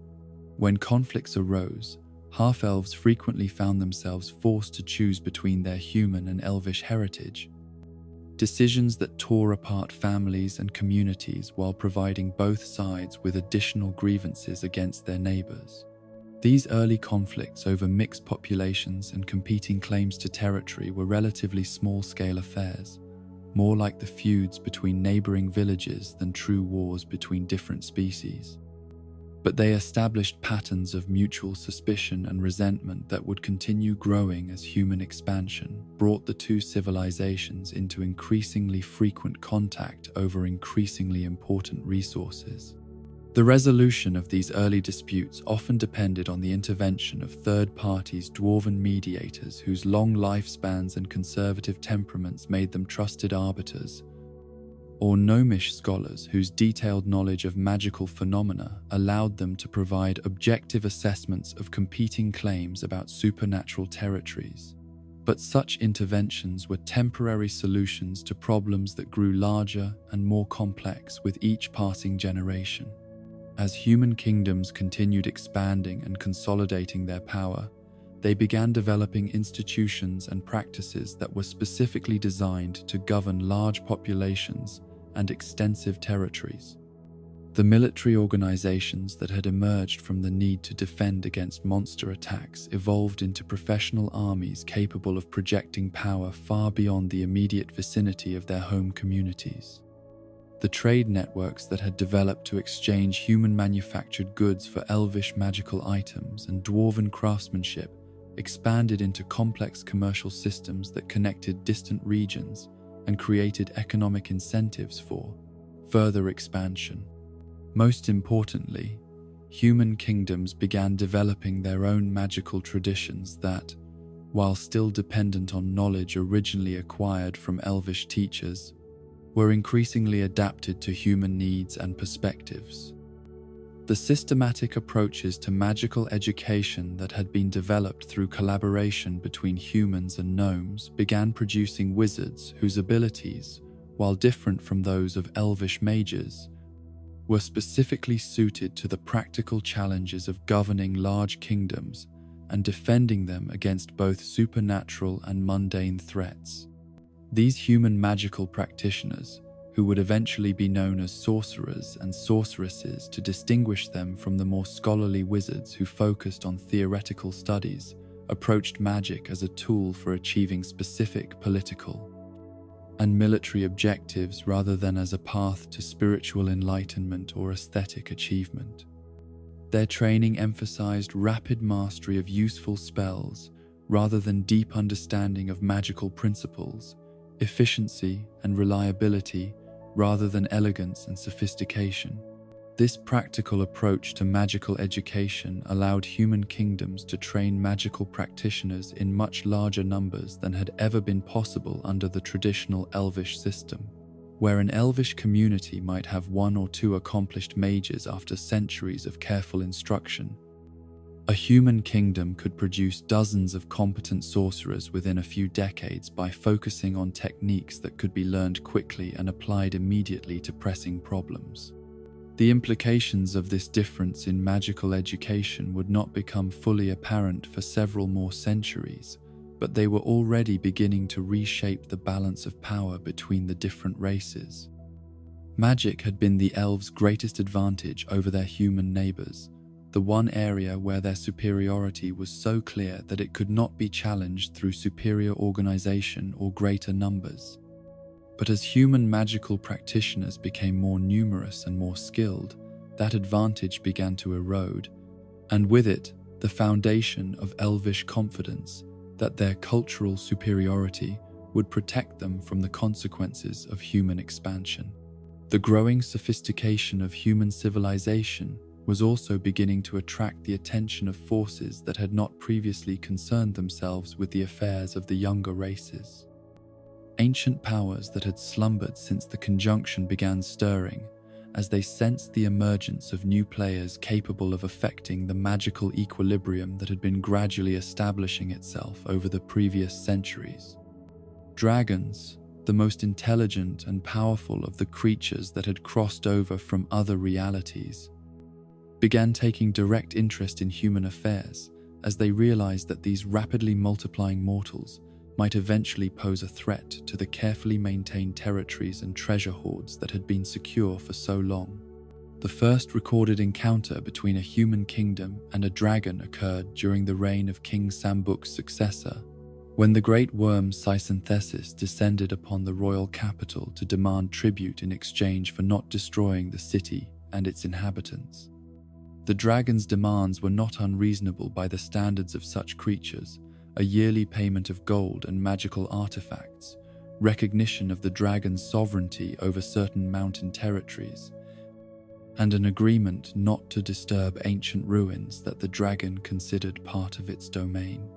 When conflicts arose, half-elves frequently found themselves forced to choose between their human and elvish heritage, decisions that tore apart families and communities while providing both sides with additional grievances against their neighbors. These early conflicts over mixed populations and competing claims to territory were relatively small-scale affairs, more like the feuds between neighboring villages than true wars between different species. But they established patterns of mutual suspicion and resentment that would continue growing as human expansion brought the two civilizations into increasingly frequent contact over increasingly important resources. The resolution of these early disputes often depended on the intervention of third parties, dwarven mediators whose long lifespans and conservative temperaments made them trusted arbiters, or gnomish scholars whose detailed knowledge of magical phenomena allowed them to provide objective assessments of competing claims about supernatural territories. But such interventions were temporary solutions to problems that grew larger and more complex with each passing generation. As human kingdoms continued expanding and consolidating their power, they began developing institutions and practices that were specifically designed to govern large populations and extensive territories. The military organizations that had emerged from the need to defend against monster attacks evolved into professional armies capable of projecting power far beyond the immediate vicinity of their home communities. The trade networks that had developed to exchange human-manufactured goods for elvish magical items and dwarven craftsmanship expanded into complex commercial systems that connected distant regions and created economic incentives for further expansion. Most importantly, human kingdoms began developing their own magical traditions that, while still dependent on knowledge originally acquired from elvish teachers, were increasingly adapted to human needs and perspectives. The systematic approaches to magical education that had been developed through collaboration between humans and gnomes began producing wizards whose abilities, while different from those of elvish mages, were specifically suited to the practical challenges of governing large kingdoms and defending them against both supernatural and mundane threats. These human magical practitioners, who would eventually be known as sorcerers and sorceresses to distinguish them from the more scholarly wizards who focused on theoretical studies, approached magic as a tool for achieving specific political and military objectives rather than as a path to spiritual enlightenment or aesthetic achievement. Their training emphasized rapid mastery of useful spells rather than deep understanding of magical principles, efficiency and reliability rather than elegance and sophistication. This practical approach to magical education allowed human kingdoms to train magical practitioners in much larger numbers than had ever been possible under the traditional elvish system, where an elvish community might have one or two accomplished mages after centuries of careful instruction. A human kingdom could produce dozens of competent sorcerers within a few decades by focusing on techniques that could be learned quickly and applied immediately to pressing problems. The implications of this difference in magical education would not become fully apparent for several more centuries, but they were already beginning to reshape the balance of power between the different races. Magic had been the elves' greatest advantage over their human neighbors, the one area where their superiority was so clear that it could not be challenged through superior organization or greater numbers. But as human magical practitioners became more numerous and more skilled, that advantage began to erode, and with it, the foundation of elvish confidence that their cultural superiority would protect them from the consequences of human expansion. The growing sophistication of human civilization was also beginning to attract the attention of forces that had not previously concerned themselves with the affairs of the younger races. Ancient powers that had slumbered since the conjunction began stirring, as they sensed the emergence of new players capable of affecting the magical equilibrium that had been gradually establishing itself over the previous centuries. Dragons, the most intelligent and powerful of the creatures that had crossed over from other realities, began taking direct interest in human affairs as they realized that these rapidly multiplying mortals might eventually pose a threat to the carefully maintained territories and treasure hoards that had been secure for so long. The first recorded encounter between a human kingdom and a dragon occurred during the reign of King Sambuk's successor, when the great worm Sysynthesis descended upon the royal capital to demand tribute in exchange for not destroying the city and its inhabitants. The dragon's demands were not unreasonable by the standards of such creatures: a yearly payment of gold and magical artifacts, recognition of the dragon's sovereignty over certain mountain territories, and an agreement not to disturb ancient ruins that the dragon considered part of its domain.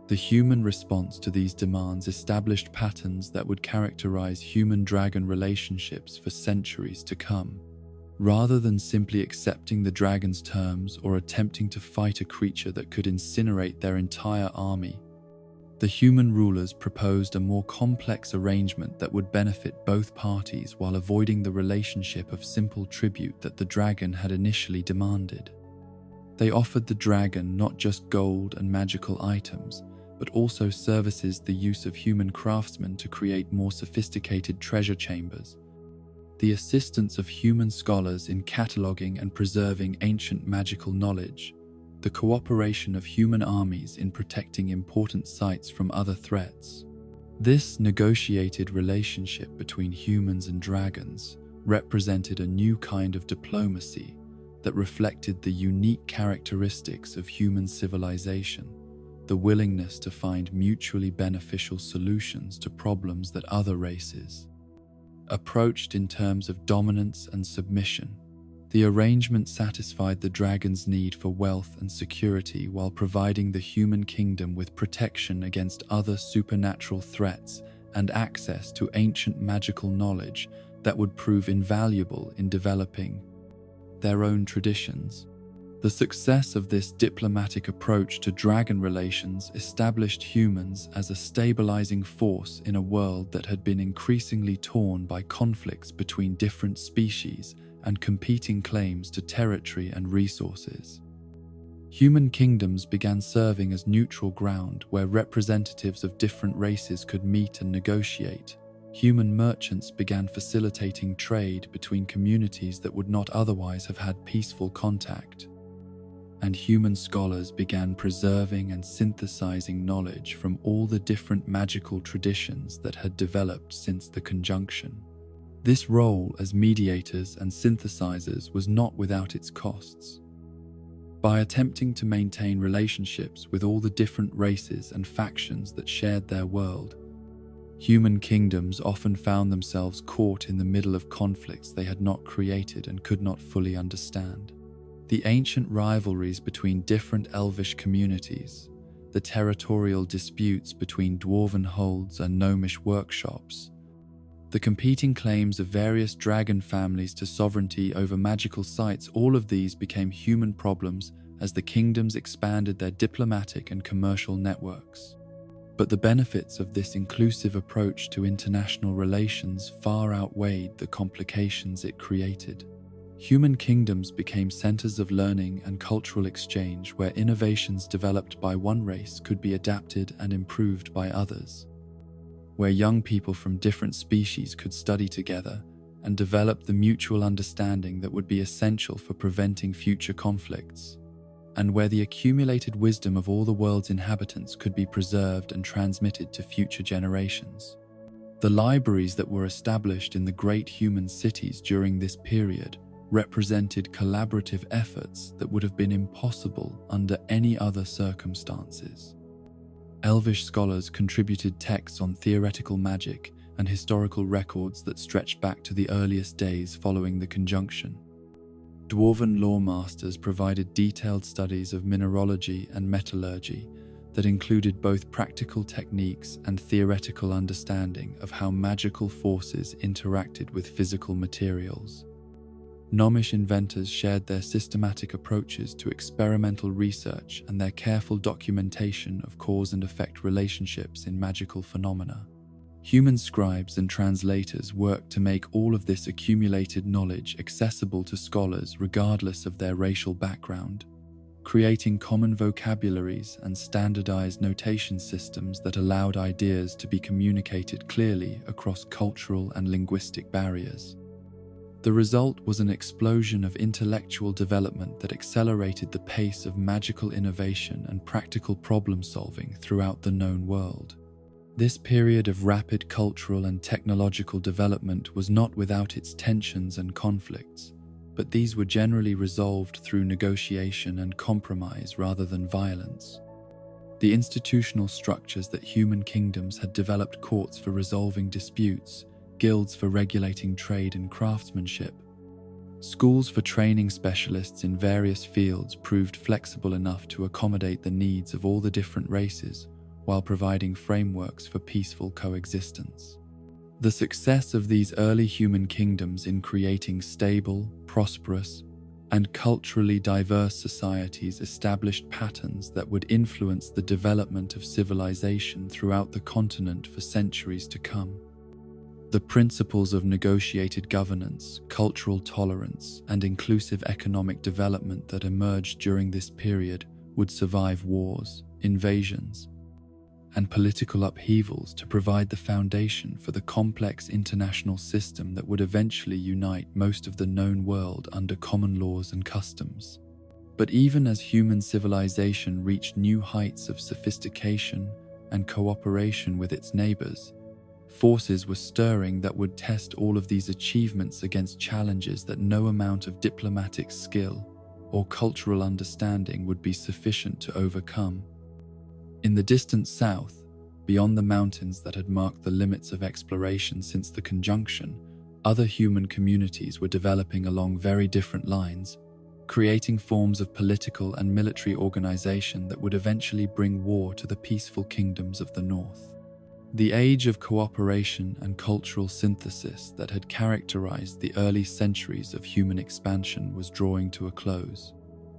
The human response to these demands established patterns that would characterize human-dragon relationships for centuries to come. Rather than simply accepting the dragon's terms or attempting to fight a creature that could incinerate their entire army, the human rulers proposed a more complex arrangement that would benefit both parties while avoiding the relationship of simple tribute that the dragon had initially demanded. They offered the dragon not just gold and magical items, but also services the use of human craftsmen to create more sophisticated treasure chambers, the assistance of human scholars in cataloging and preserving ancient magical knowledge, the cooperation of human armies in protecting important sites from other threats. This negotiated relationship between humans and dragons represented a new kind of diplomacy that reflected the unique characteristics of human civilization: the willingness to find mutually beneficial solutions to problems that other races approached in terms of dominance and submission. The arrangement satisfied the dragon's need for wealth and security while providing the human kingdom with protection against other supernatural threats and access to ancient magical knowledge that would prove invaluable in developing their own traditions. The success of this diplomatic approach to dragon relations established humans as a stabilizing force in a world that had been increasingly torn by conflicts between different species and competing claims to territory and resources. Human kingdoms began serving as neutral ground where representatives of different races could meet and negotiate. Human merchants began facilitating trade between communities that would not otherwise have had peaceful contact. And human scholars began preserving and synthesizing knowledge from all the different magical traditions that had developed since the conjunction. This role as mediators and synthesizers was not without its costs. By attempting to maintain relationships with all the different races and factions that shared their world, human kingdoms often found themselves caught in the middle of conflicts they had not created and could not fully understand. The ancient rivalries between different elvish communities, the territorial disputes between dwarven holds and gnomish workshops, the competing claims of various dragon families to sovereignty over magical sites, all of these became human problems as the kingdoms expanded their diplomatic and commercial networks. But the benefits of this inclusive approach to international relations far outweighed the complications it created. Human kingdoms became centers of learning and cultural exchange where innovations developed by one race could be adapted and improved by others, where young people from different species could study together and develop the mutual understanding that would be essential for preventing future conflicts, and where the accumulated wisdom of all the world's inhabitants could be preserved and transmitted to future generations. The libraries that were established in the great human cities during this period represented collaborative efforts that would have been impossible under any other circumstances. Elvish scholars contributed texts on theoretical magic and historical records that stretched back to the earliest days following the conjunction. Dwarven lawmasters provided detailed studies of mineralogy and metallurgy that included both practical techniques and theoretical understanding of how magical forces interacted with physical materials. Gnomish inventors shared their systematic approaches to experimental research and their careful documentation of cause and effect relationships in magical phenomena. Human scribes and translators worked to make all of this accumulated knowledge accessible to scholars regardless of their racial background, creating common vocabularies and standardized notation systems that allowed ideas to be communicated clearly across cultural and linguistic barriers. The result was an explosion of intellectual development that accelerated the pace of magical innovation and practical problem-solving throughout the known world. This period of rapid cultural and technological development was not without its tensions and conflicts, but these were generally resolved through negotiation and compromise rather than violence. The institutional structures that human kingdoms had developed: courts for resolving disputes, guilds for regulating trade and craftsmanship, schools for training specialists in various fields, proved flexible enough to accommodate the needs of all the different races while providing frameworks for peaceful coexistence. The success of these early human kingdoms in creating stable, prosperous, and culturally diverse societies established patterns that would influence the development of civilization throughout the continent for centuries to come. The principles of negotiated governance, cultural tolerance, and inclusive economic development that emerged during this period would survive wars, invasions, and political upheavals to provide the foundation for the complex international system that would eventually unite most of the known world under common laws and customs. But even as human civilization reached new heights of sophistication and cooperation with its neighbors, forces were stirring that would test all of these achievements against challenges that no amount of diplomatic skill or cultural understanding would be sufficient to overcome. In the distant south, beyond the mountains that had marked the limits of exploration since the conjunction, other human communities were developing along very different lines, creating forms of political and military organization that would eventually bring war to the peaceful kingdoms of the north. The age of cooperation and cultural synthesis that had characterized the early centuries of human expansion was drawing to a close,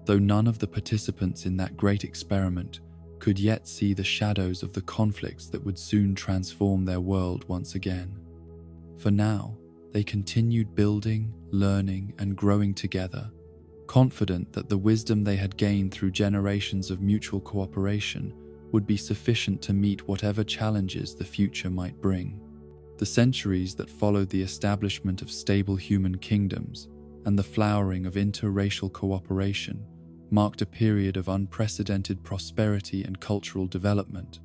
though none of the participants in that great experiment could yet see the shadows of the conflicts that would soon transform their world once again. For now, they continued building, learning, and growing together, confident that the wisdom they had gained through generations of mutual cooperation would be sufficient to meet whatever challenges the future might bring. The centuries that followed the establishment of stable human kingdoms and the flowering of interracial cooperation marked a period of unprecedented prosperity and cultural development.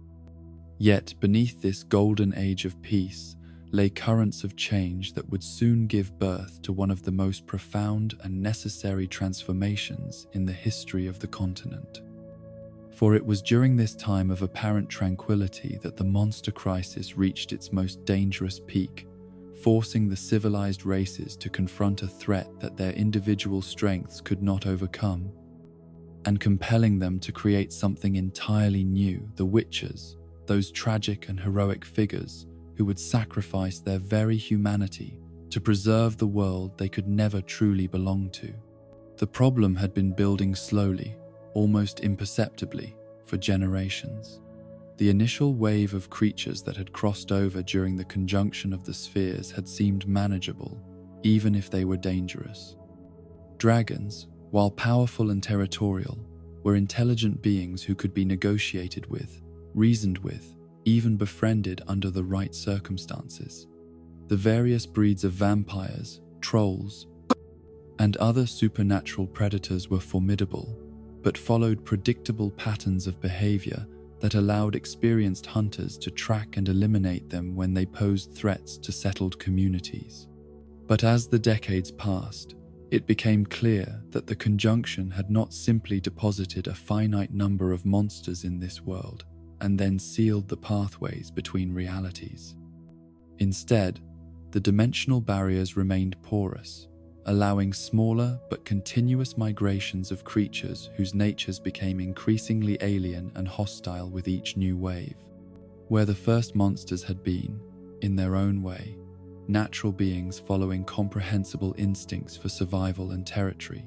Yet beneath this golden age of peace lay currents of change that would soon give birth to one of the most profound and necessary transformations in the history of the continent. For it was during this time of apparent tranquility that the monster crisis reached its most dangerous peak, forcing the civilized races to confront a threat that their individual strengths could not overcome, and compelling them to create something entirely new: the Witchers, those tragic and heroic figures who would sacrifice their very humanity to preserve the world they could never truly belong to. The problem had been building slowly, almost imperceptibly, for generations. The initial wave of creatures that had crossed over during the conjunction of the spheres had seemed manageable, even if they were dangerous. Dragons, while powerful and territorial, were intelligent beings who could be negotiated with, reasoned with, even befriended under the right circumstances. The various breeds of vampires, trolls, and other supernatural predators were formidable, but followed predictable patterns of behavior that allowed experienced hunters to track and eliminate them when they posed threats to settled communities. But as the decades passed, it became clear that the conjunction had not simply deposited a finite number of monsters in this world and then sealed the pathways between realities. Instead, the dimensional barriers remained porous, allowing smaller but continuous migrations of creatures whose natures became increasingly alien and hostile with each new wave. Where the first monsters had been, in their own way, natural beings following comprehensible instincts for survival and territory,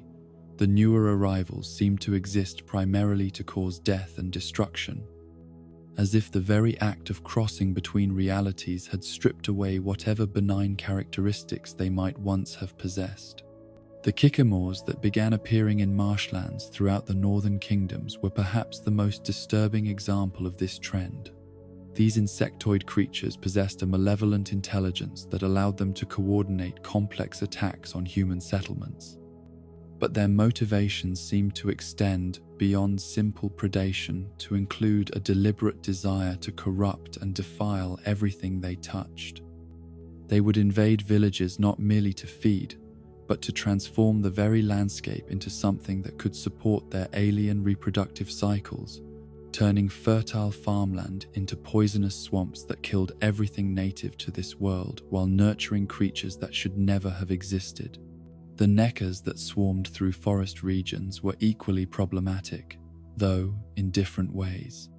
the newer arrivals seemed to exist primarily to cause death and destruction, as if the very act of crossing between realities had stripped away whatever benign characteristics they might once have possessed. The Kikimors that began appearing in marshlands throughout the northern kingdoms were perhaps the most disturbing example of this trend. These insectoid creatures possessed a malevolent intelligence that allowed them to coordinate complex attacks on human settlements. But their motivations seemed to extend beyond simple predation to include a deliberate desire to corrupt and defile everything they touched. They would invade villages not merely to feed, but to transform the very landscape into something that could support their alien reproductive cycles, turning fertile farmland into poisonous swamps that killed everything native to this world while nurturing creatures that should never have existed. The neckers that swarmed through forest regions were equally problematic, though in different ways.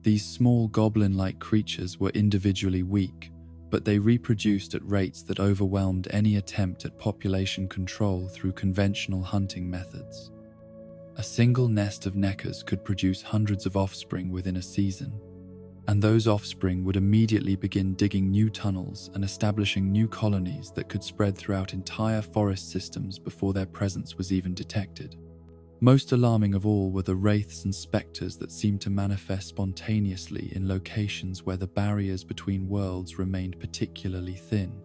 These small goblin-like creatures were individually weak, but they reproduced at rates that overwhelmed any attempt at population control through conventional hunting methods. A single nest of neckers could produce hundreds of offspring within a season, and those offspring would immediately begin digging new tunnels and establishing new colonies that could spread throughout entire forest systems before their presence was even detected. Most alarming of all were the wraiths and spectres that seemed to manifest spontaneously in locations where the barriers between worlds remained particularly thin.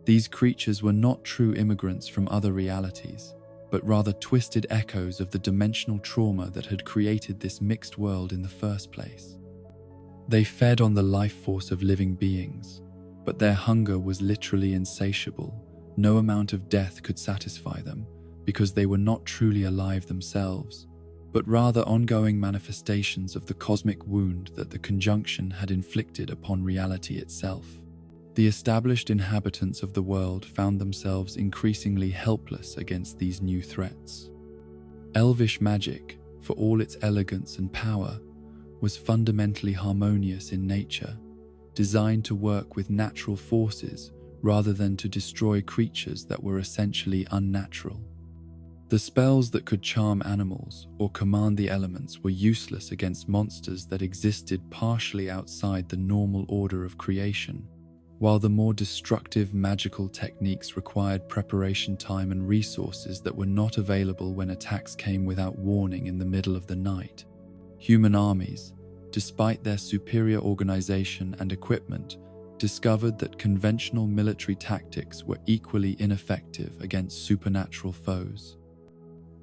These creatures were not true immigrants from other realities, but rather twisted echoes of the dimensional trauma that had created this mixed world in the first place. They fed on the life force of living beings, but their hunger was literally insatiable. No amount of death could satisfy them, because they were not truly alive themselves, but rather ongoing manifestations of the cosmic wound that the conjunction had inflicted upon reality itself. The established inhabitants of the world found themselves increasingly helpless against these new threats. Elvish magic, for all its elegance and power, was fundamentally harmonious in nature, designed to work with natural forces rather than to destroy creatures that were essentially unnatural. The spells that could charm animals or command the elements were useless against monsters that existed partially outside the normal order of creation, while the more destructive magical techniques required preparation time and resources that were not available when attacks came without warning in the middle of the night. Human armies, despite their superior organization and equipment, discovered that conventional military tactics were equally ineffective against supernatural foes.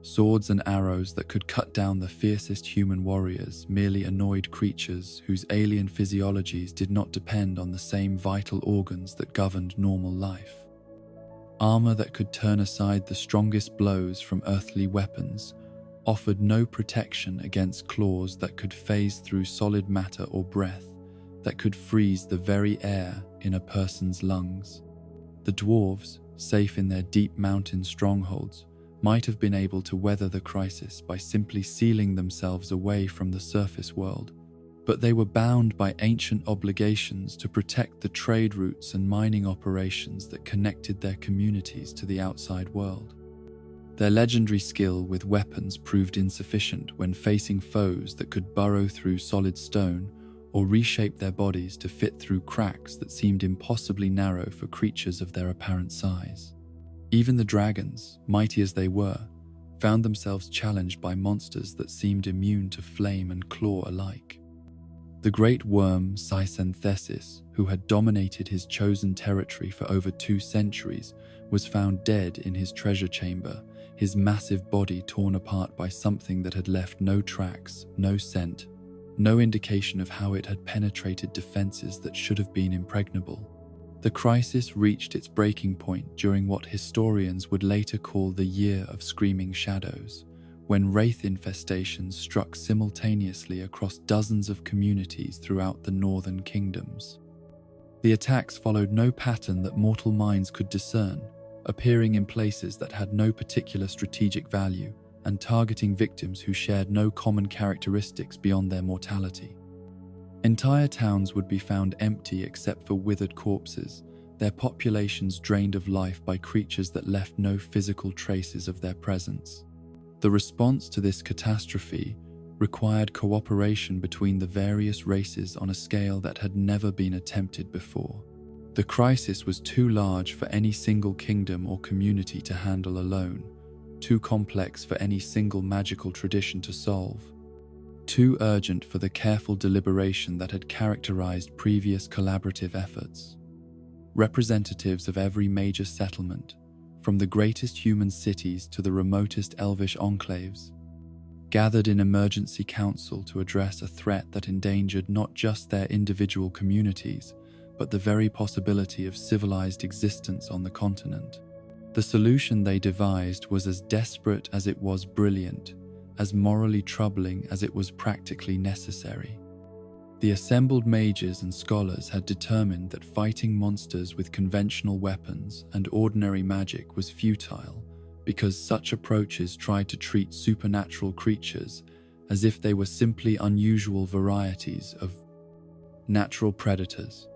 Swords and arrows that could cut down the fiercest human warriors merely annoyed creatures whose alien physiologies did not depend on the same vital organs that governed normal life. Armor that could turn aside the strongest blows from earthly weapons offered no protection against claws that could phase through solid matter or breath that could freeze the very air in a person's lungs. The dwarves, safe in their deep mountain strongholds, might have been able to weather the crisis by simply sealing themselves away from the surface world, but they were bound by ancient obligations to protect the trade routes and mining operations that connected their communities to the outside world. Their legendary skill with weapons proved insufficient when facing foes that could burrow through solid stone or reshape their bodies to fit through cracks that seemed impossibly narrow for creatures of their apparent size. Even the dragons, mighty as they were, found themselves challenged by monsters that seemed immune to flame and claw alike. The great worm Sicenthesis, who had dominated his chosen territory for over 2 centuries, was found dead in his treasure chamber, his massive body torn apart by something that had left no tracks, no scent, no indication of how it had penetrated defenses that should have been impregnable. The crisis reached its breaking point during what historians would later call the Year of Screaming Shadows, when wraith infestations struck simultaneously across dozens of communities throughout the northern kingdoms. The attacks followed no pattern that mortal minds could discern, appearing in places that had no particular strategic value and targeting victims who shared no common characteristics beyond their mortality. Entire towns would be found empty except for withered corpses, their populations drained of life by creatures that left no physical traces of their presence. The response to this catastrophe required cooperation between the various races on a scale that had never been attempted before. The crisis was too large for any single kingdom or community to handle alone, too complex for any single magical tradition to solve, too urgent for the careful deliberation that had characterized previous collaborative efforts. Representatives of every major settlement, from the greatest human cities to the remotest elvish enclaves, gathered in emergency council to address a threat that endangered not just their individual communities, but the very possibility of civilized existence on the continent. The solution they devised was as desperate as it was brilliant, as morally troubling as it was practically necessary. The assembled mages and scholars had determined that fighting monsters with conventional weapons and ordinary magic was futile, because such approaches tried to treat supernatural creatures as if they were simply unusual varieties of natural predators.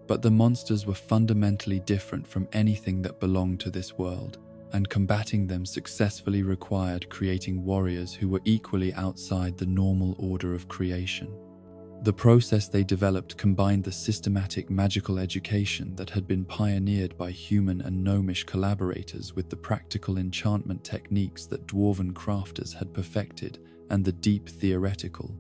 But the monsters were fundamentally different from anything that belonged to this world, and combating them successfully required creating warriors who were equally outside the normal order of creation. The process they developed combined the systematic magical education that had been pioneered by human and gnomish collaborators with the practical enchantment techniques that dwarven crafters had perfected and the deep theoretical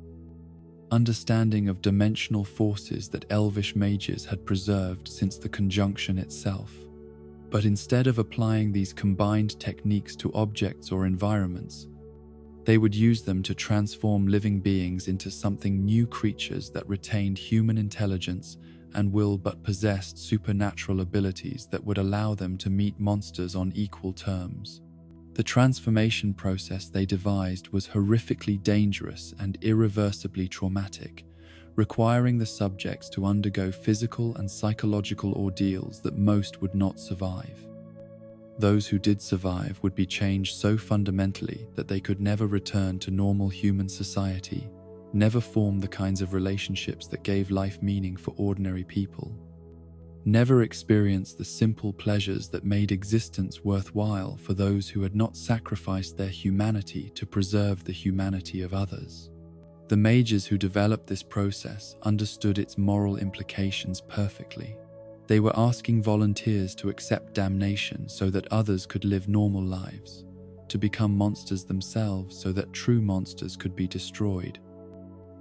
understanding of dimensional forces that elvish mages had preserved since the conjunction itself. But instead of applying these combined techniques to objects or environments, they would use them to transform living beings into something new, creatures that retained human intelligence and will but possessed supernatural abilities that would allow them to meet monsters on equal terms. The transformation process they devised was horrifically dangerous and irreversibly traumatic, requiring the subjects to undergo physical and psychological ordeals that most would not survive. Those who did survive would be changed so fundamentally that they could never return to normal human society, never form the kinds of relationships that gave life meaning for ordinary people, never experience the simple pleasures that made existence worthwhile for those who had not sacrificed their humanity to preserve the humanity of others. The mages who developed this process understood its moral implications perfectly. They were asking volunteers to accept damnation so that others could live normal lives, to become monsters themselves so that true monsters could be destroyed,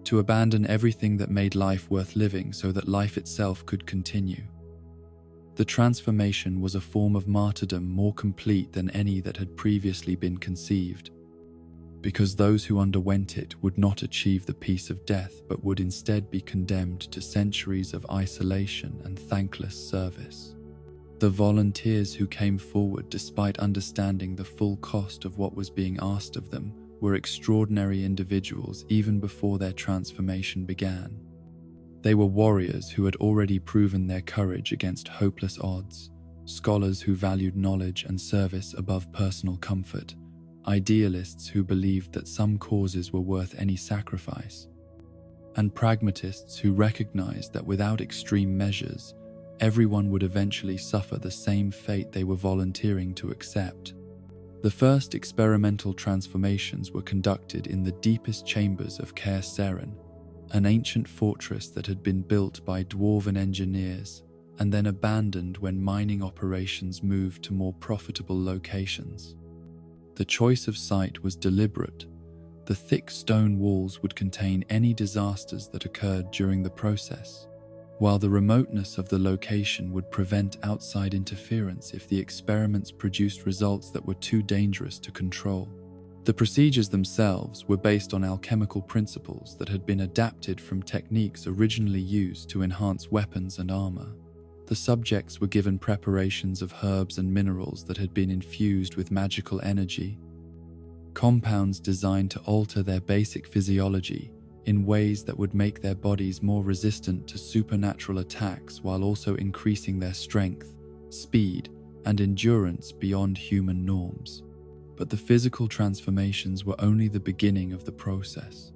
to abandon everything that made life worth living so that life itself could continue. The transformation was a form of martyrdom more complete than any that had previously been conceived, because those who underwent it would not achieve the peace of death but would instead be condemned to centuries of isolation and thankless service. The volunteers who came forward despite understanding the full cost of what was being asked of them were extraordinary individuals even before their transformation began. They were warriors who had already proven their courage against hopeless odds, scholars who valued knowledge and service above personal comfort, idealists who believed that some causes were worth any sacrifice, and pragmatists who recognized that without extreme measures, everyone would eventually suffer the same fate they were volunteering to accept. The first experimental transformations were conducted in the deepest chambers of Caer Seren, an ancient fortress that had been built by dwarven engineers and then abandoned when mining operations moved to more profitable locations. The choice of site was deliberate, The thick stone walls would contain any disasters that occurred during the process, while the remoteness of the location would prevent outside interference if the experiments produced results that were too dangerous to control. The procedures themselves were based on alchemical principles that had been adapted from techniques originally used to enhance weapons and armor. The subjects were given preparations of herbs and minerals that had been infused with magical energy, compounds designed to alter their basic physiology in ways that would make their bodies more resistant to supernatural attacks while also increasing their strength, speed, and endurance beyond human norms. But the physical transformations were only the beginning of the process.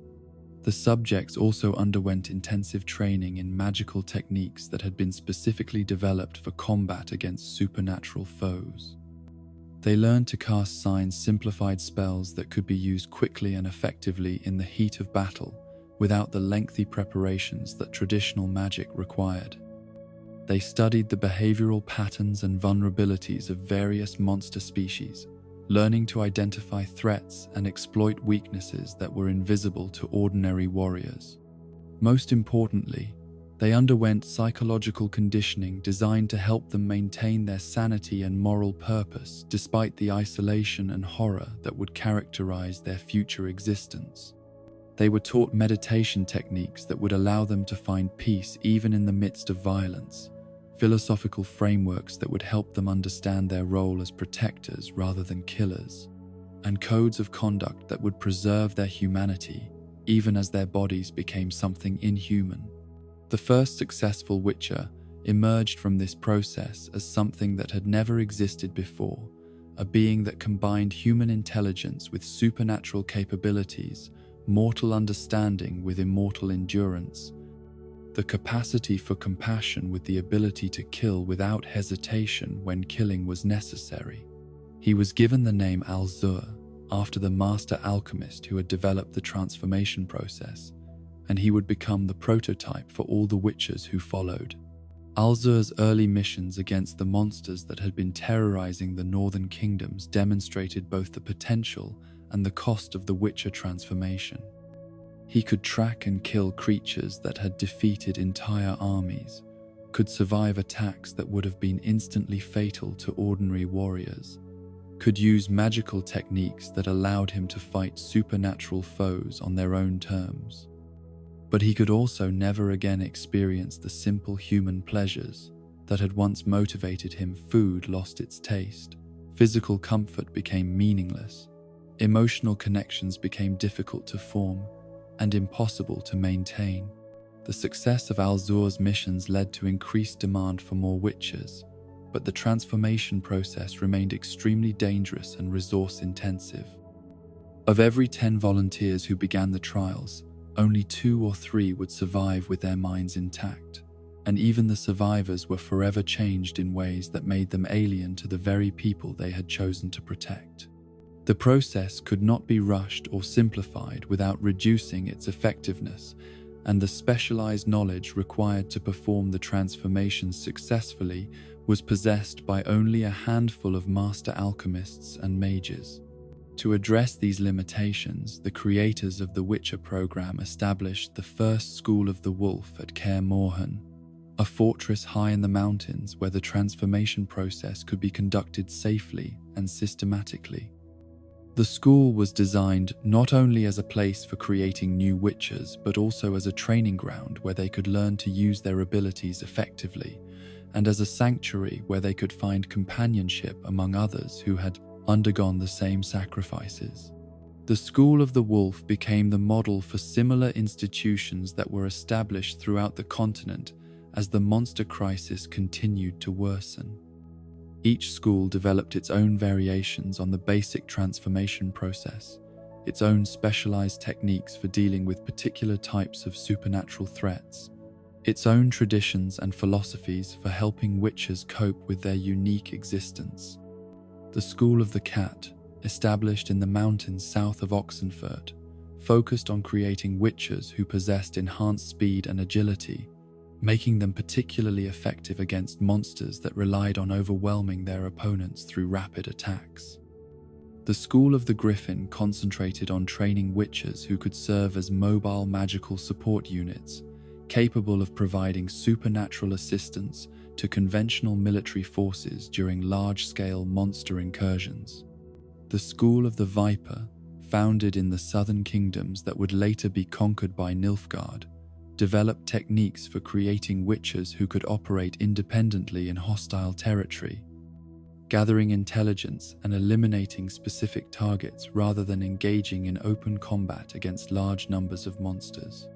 The subjects also underwent intensive training in magical techniques that had been specifically developed for combat against supernatural foes. They learned to cast simplified spells that could be used quickly and effectively in the heat of battle, without the lengthy preparations that traditional magic required. They studied the behavioral patterns and vulnerabilities of various monster species, learning to identify threats and exploit weaknesses that were invisible to ordinary warriors. Most importantly, they underwent psychological conditioning designed to help them maintain their sanity and moral purpose despite the isolation and horror that would characterize their future existence. They were taught meditation techniques that would allow them to find peace even in the midst of violence, philosophical frameworks that would help them understand their role as protectors rather than killers, and codes of conduct that would preserve their humanity even as their bodies became something inhuman. The first successful Witcher emerged from this process as something that had never existed before, a being that combined human intelligence with supernatural capabilities, mortal understanding with immortal endurance, the capacity for compassion with the ability to kill without hesitation when killing was necessary. He was given the name Al-Zur after the master alchemist who had developed the transformation process, and he would become the prototype for all the witchers who followed. Al-Zur's early missions against the monsters that had been terrorizing the northern kingdoms demonstrated both the potential and the cost of the witcher transformation. He could track and kill creatures that had defeated entire armies, could survive attacks that would have been instantly fatal to ordinary warriors, could use magical techniques that allowed him to fight supernatural foes on their own terms. But he could also never again experience the simple human pleasures that had once motivated him. Food lost its taste, physical comfort became meaningless, emotional connections became difficult to form and impossible to maintain. The success of Al-Zur's missions led to increased demand for more witchers, but the transformation process remained extremely dangerous and resource-intensive. Of every 10 volunteers who began the trials, only 2 or 3 would survive with their minds intact, and even the survivors were forever changed in ways that made them alien to the very people they had chosen to protect. The process could not be rushed or simplified without reducing its effectiveness, and the specialized knowledge required to perform the transformations successfully was possessed by only a handful of master alchemists and mages. To address these limitations, the creators of the Witcher program established the first School of the Wolf at Kaer Morhen, a fortress high in the mountains where the transformation process could be conducted safely and systematically. The school was designed not only as a place for creating new witchers, but also as a training ground where they could learn to use their abilities effectively, and as a sanctuary where they could find companionship among others who had undergone the same sacrifices. The School of the Wolf became the model for similar institutions that were established throughout the continent as the monster crisis continued to worsen. Each school developed its own variations on the basic transformation process, its own specialized techniques for dealing with particular types of supernatural threats, its own traditions and philosophies for helping witchers cope with their unique existence. The School of the Cat, established in the mountains south of Oxenfurt, focused on creating witchers who possessed enhanced speed and agility, making them particularly effective against monsters that relied on overwhelming their opponents through rapid attacks. The School of the Griffin concentrated on training witches who could serve as mobile magical support units, capable of providing supernatural assistance to conventional military forces during large-scale monster incursions. The School of the Viper, founded in the southern kingdoms that would later be conquered by Nilfgaard, developed techniques for creating witches who could operate independently in hostile territory, gathering intelligence and eliminating specific targets rather than engaging in open combat against large numbers of monsters.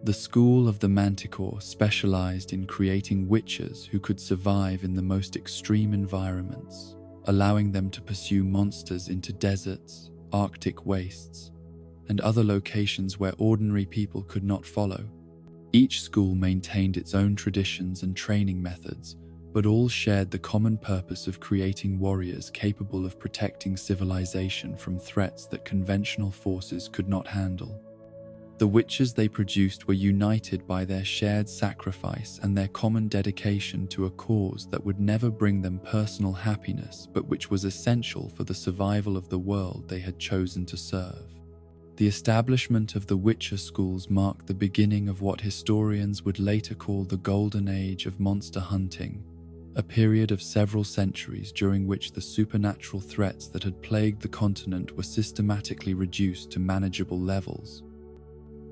The School of the Manticore specialized in creating witches who could survive in the most extreme environments, allowing them to pursue monsters into deserts, Arctic wastes, and other locations where ordinary people could not follow. Each school maintained its own traditions and training methods, but all shared the common purpose of creating warriors capable of protecting civilization from threats that conventional forces could not handle. The witches they produced were united by their shared sacrifice and their common dedication to a cause that would never bring them personal happiness, but which was essential for the survival of the world they had chosen to serve. The establishment of the Witcher schools marked the beginning of what historians would later call the Golden Age of monster hunting, a period of several centuries during which the supernatural threats that had plagued the continent were systematically reduced to manageable levels.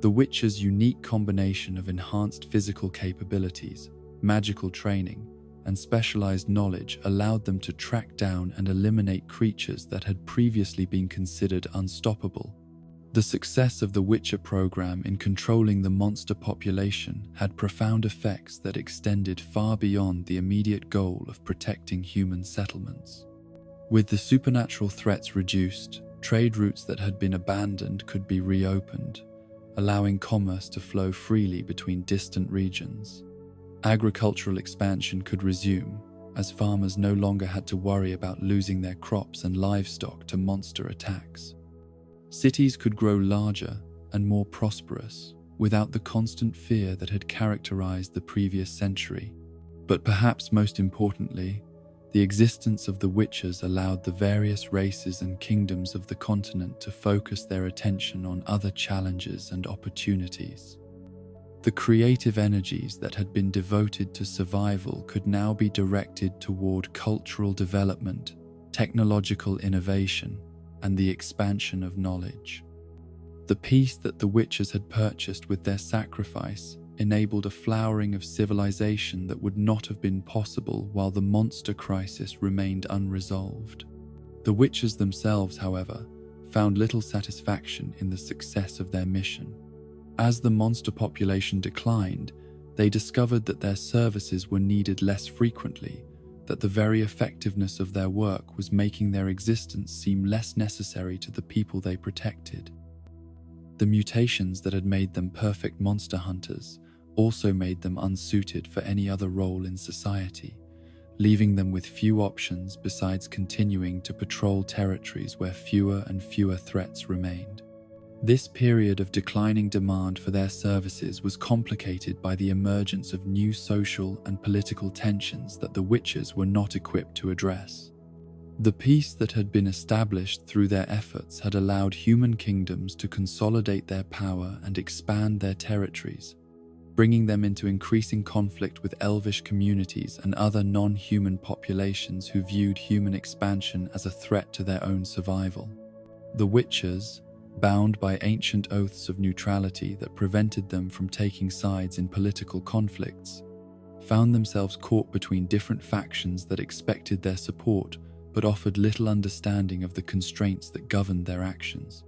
The Witcher's unique combination of enhanced physical capabilities, magical training, and specialized knowledge allowed them to track down and eliminate creatures that had previously been considered unstoppable. The success of the Witcher program in controlling the monster population had profound effects that extended far beyond the immediate goal of protecting human settlements. With the supernatural threats reduced, trade routes that had been abandoned could be reopened, allowing commerce to flow freely between distant regions. Agricultural expansion could resume, as farmers no longer had to worry about losing their crops and livestock to monster attacks. Cities could grow larger and more prosperous without the constant fear that had characterized the previous century. But perhaps most importantly, the existence of the Witchers allowed the various races and kingdoms of the continent to focus their attention on other challenges and opportunities. The creative energies that had been devoted to survival could now be directed toward cultural development, technological innovation, and the expansion of knowledge. The peace that the Witchers had purchased with their sacrifice enabled a flowering of civilization that would not have been possible while the monster crisis remained unresolved. The Witchers themselves, however, found little satisfaction in the success of their mission. As the monster population declined, they discovered that their services were needed less frequently, that the very effectiveness of their work was making their existence seem less necessary to the people they protected. The mutations that had made them perfect monster hunters also made them unsuited for any other role in society, leaving them with few options besides continuing to patrol territories where fewer and fewer threats remained. This period of declining demand for their services was complicated by the emergence of new social and political tensions that the Witchers were not equipped to address. The peace that had been established through their efforts had allowed human kingdoms to consolidate their power and expand their territories, bringing them into increasing conflict with elvish communities and other non-human populations who viewed human expansion as a threat to their own survival. The Witchers, bound by ancient oaths of neutrality that prevented them from taking sides in political conflicts, found themselves caught between different factions that expected their support but offered little understanding of the constraints that governed their actions.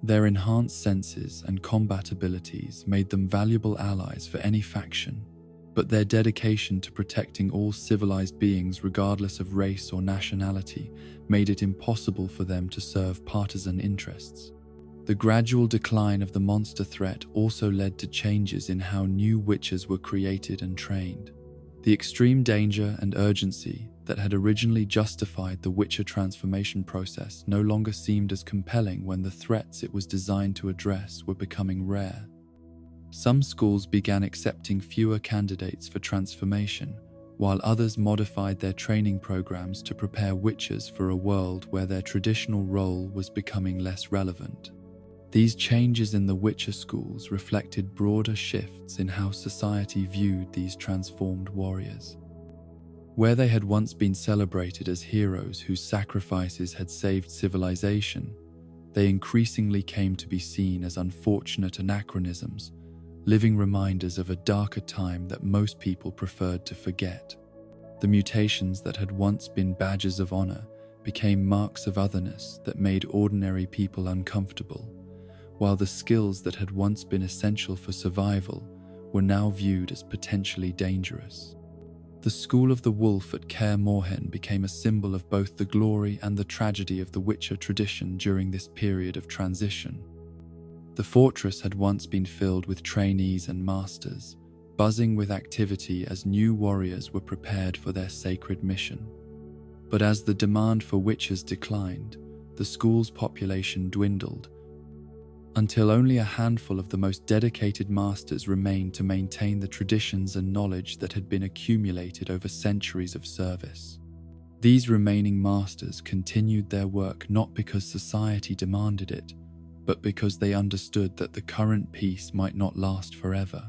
Their enhanced senses and combat abilities made them valuable allies for any faction, but their dedication to protecting all civilized beings regardless of race or nationality made it impossible for them to serve partisan interests. The gradual decline of the monster threat also led to changes in how new witches were created and trained. The extreme danger and urgency that had originally justified the Witcher transformation process no longer seemed as compelling when the threats it was designed to address were becoming rare. Some schools began accepting fewer candidates for transformation, while others modified their training programs to prepare witches for a world where their traditional role was becoming less relevant. These changes in the Witcher schools reflected broader shifts in how society viewed these transformed warriors. Where they had once been celebrated as heroes whose sacrifices had saved civilization, they increasingly came to be seen as unfortunate anachronisms, living reminders of a darker time that most people preferred to forget. The mutations that had once been badges of honor became marks of otherness that made ordinary people uncomfortable, while the skills that had once been essential for survival were now viewed as potentially dangerous. The School of the Wolf at Kaer Morhen became a symbol of both the glory and the tragedy of the Witcher tradition during this period of transition. The fortress had once been filled with trainees and masters, buzzing with activity as new warriors were prepared for their sacred mission. But as the demand for witches declined, the school's population dwindled, until only a handful of the most dedicated masters remained to maintain the traditions and knowledge that had been accumulated over centuries of service. These remaining masters continued their work not because society demanded it, but because they understood that the current peace might not last forever.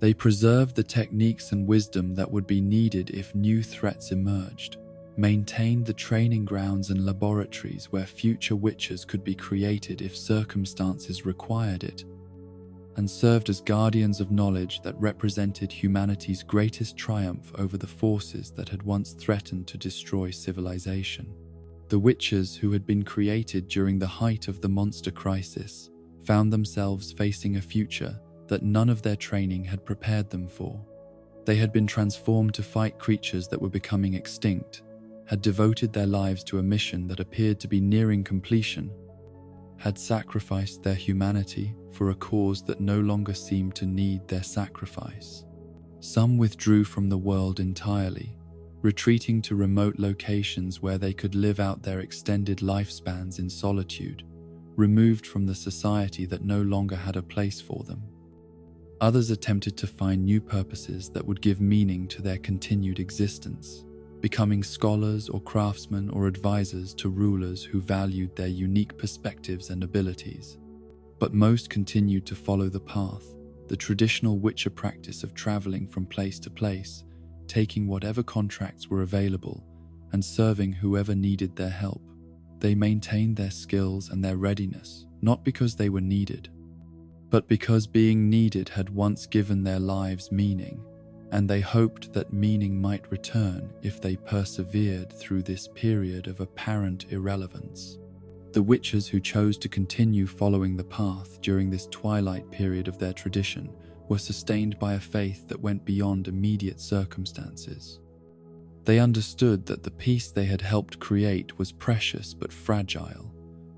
They preserved the techniques and wisdom that would be needed if new threats emerged, maintained the training grounds and laboratories where future witches could be created if circumstances required it, and served as guardians of knowledge that represented humanity's greatest triumph over the forces that had once threatened to destroy civilization. The witches who had been created during the height of the monster crisis found themselves facing a future that none of their training had prepared them for. They had been transformed to fight creatures that were becoming extinct, had devoted their lives to a mission that appeared to be nearing completion, had sacrificed their humanity for a cause that no longer seemed to need their sacrifice. Some withdrew from the world entirely, retreating to remote locations where they could live out their extended lifespans in solitude, removed from the society that no longer had a place for them. Others attempted to find new purposes that would give meaning to their continued existence, becoming scholars or craftsmen or advisors to rulers who valued their unique perspectives and abilities. But most continued to follow the path, the traditional Witcher practice of traveling from place to place, taking whatever contracts were available, and serving whoever needed their help. They maintained their skills and their readiness, not because they were needed, but because being needed had once given their lives meaning, and they hoped that meaning might return if they persevered through this period of apparent irrelevance. The witches who chose to continue following the path during this twilight period of their tradition were sustained by a faith that went beyond immediate circumstances. They understood that the peace they had helped create was precious but fragile,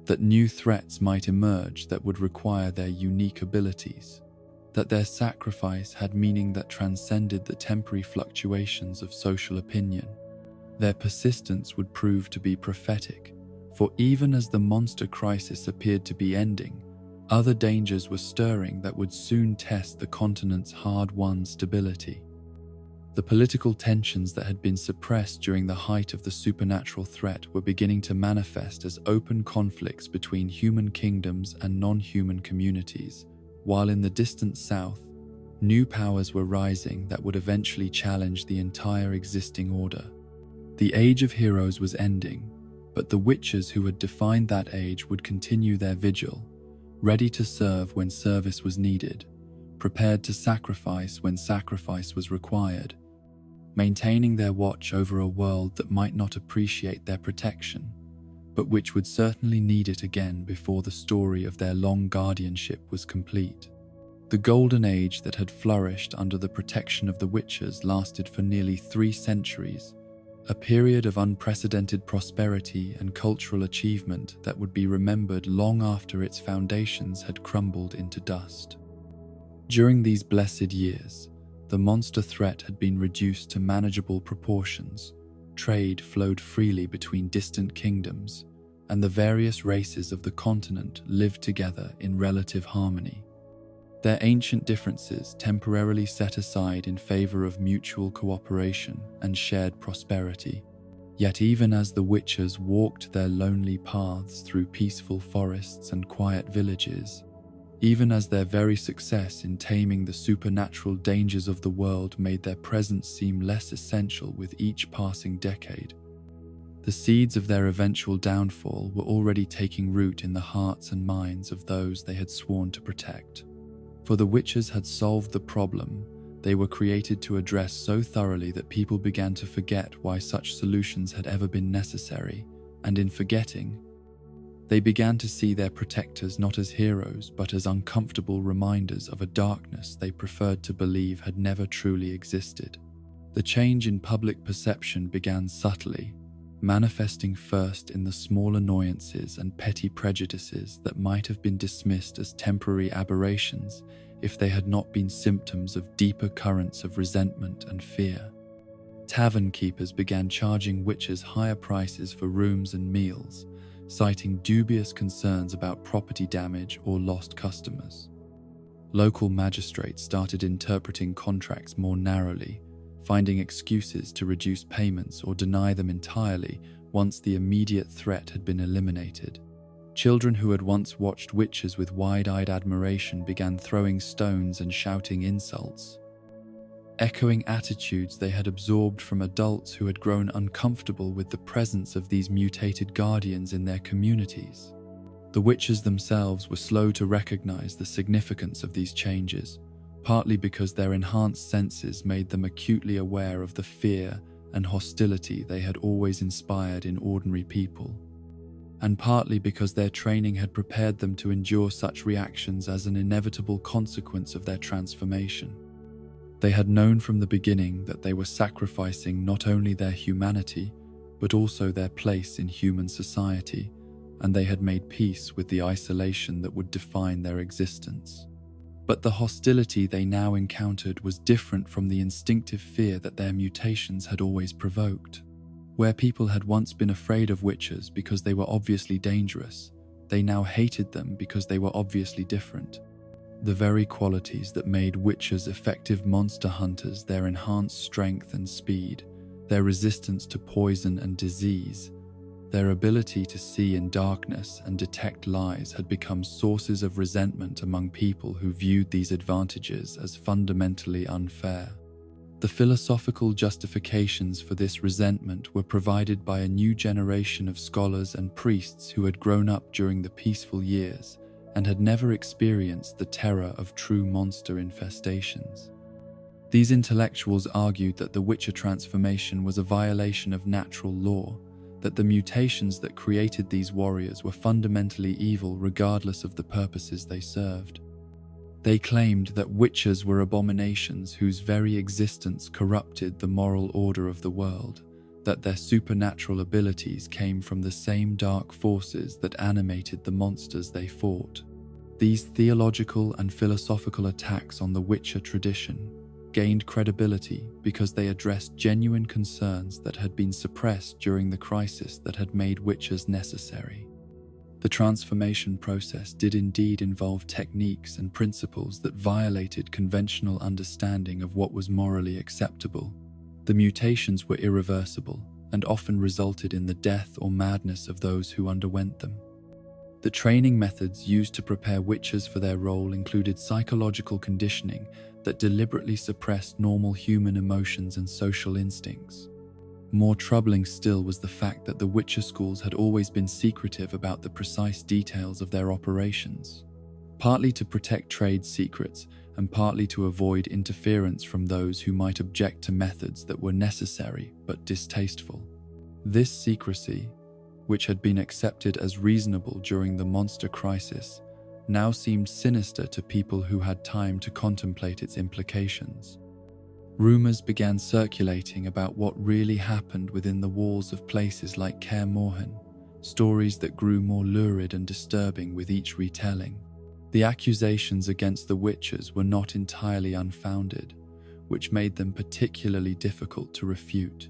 that new threats might emerge that would require their unique abilities, that their sacrifice had meaning that transcended the temporary fluctuations of social opinion. Their persistence would prove to be prophetic, for even as the monster crisis appeared to be ending, other dangers were stirring that would soon test the continent's hard-won stability. The political tensions that had been suppressed during the height of the supernatural threat were beginning to manifest as open conflicts between human kingdoms and non-human communities, while in the distant south, new powers were rising that would eventually challenge the entire existing order. The Age of Heroes was ending, but the witches who had defined that age would continue their vigil, ready to serve when service was needed, prepared to sacrifice when sacrifice was required, maintaining their watch over a world that might not appreciate their protection, but which would certainly need it again before the story of their long guardianship was complete. The golden age that had flourished under the protection of the witches lasted for nearly 3 centuries, a period of unprecedented prosperity and cultural achievement that would be remembered long after its foundations had crumbled into dust. During these blessed years, the monster threat had been reduced to manageable proportions, trade flowed freely between distant kingdoms, and the various races of the continent lived together in relative harmony. their ancient differences temporarily set aside in favor of mutual cooperation and shared prosperity. Yet even as the witches walked their lonely paths through peaceful forests and quiet villages, even as their very success in taming the supernatural dangers of the world made their presence seem less essential with each passing decade, the seeds of their eventual downfall were already taking root in the hearts and minds of those they had sworn to protect. For the witches had solved the problem they were created to address so thoroughly that people began to forget why such solutions had ever been necessary, and in forgetting, they began to see their protectors not as heroes but as uncomfortable reminders of a darkness they preferred to believe had never truly existed. The change in public perception began subtly, manifesting first in the small annoyances and petty prejudices that might have been dismissed as temporary aberrations if they had not been symptoms of deeper currents of resentment and fear. Tavern keepers began charging witches higher prices for rooms and meals, citing dubious concerns about property damage or lost customers. Local magistrates started interpreting contracts more narrowly, finding excuses to reduce payments or deny them entirely once the immediate threat had been eliminated. Children who had once watched witches with wide-eyed admiration began throwing stones and shouting insults, echoing attitudes they had absorbed from adults who had grown uncomfortable with the presence of these mutated guardians in their communities. The witches themselves were slow to recognize the significance of these changes, partly because their enhanced senses made them acutely aware of the fear and hostility they had always inspired in ordinary people, and partly because their training had prepared them to endure such reactions as an inevitable consequence of their transformation. They had known from the beginning that they were sacrificing not only their humanity, but also their place in human society, and they had made peace with the isolation that would define their existence. But the hostility they now encountered was different from the instinctive fear that their mutations had always provoked. Where people had once been afraid of witches because they were obviously dangerous, they now hated them because they were obviously different. The very qualities that made witches effective monster hunters, their enhanced strength and speed, their resistance to poison and disease, their ability to see in darkness and detect lies, had become sources of resentment among people who viewed these advantages as fundamentally unfair. The philosophical justifications for this resentment were provided by a new generation of scholars and priests who had grown up during the peaceful years and had never experienced the terror of true monster infestations. These intellectuals argued that the Witcher transformation was a violation of natural law, that the mutations that created these warriors were fundamentally evil regardless of the purposes they served. They claimed that witches were abominations whose very existence corrupted the moral order of the world, that their supernatural abilities came from the same dark forces that animated the monsters they fought. These theological and philosophical attacks on the Witcher tradition gained credibility because they addressed genuine concerns that had been suppressed during the crisis that had made witches necessary. The transformation process did indeed involve techniques and principles that violated conventional understanding of what was morally acceptable. The mutations were irreversible and often resulted in the death or madness of those who underwent them. The training methods used to prepare witches for their role included psychological conditioning that deliberately suppressed normal human emotions and social instincts. More troubling still was the fact that the Witcher schools had always been secretive about the precise details of their operations, partly to protect trade secrets and partly to avoid interference from those who might object to methods that were necessary but distasteful. This secrecy, which had been accepted as reasonable during the monster crisis, now seemed sinister to people who had time to contemplate its implications. Rumors began circulating about what really happened within the walls of places like Kaer Morhen, stories that grew more lurid and disturbing with each retelling. The accusations against the witches were not entirely unfounded, which made them particularly difficult to refute.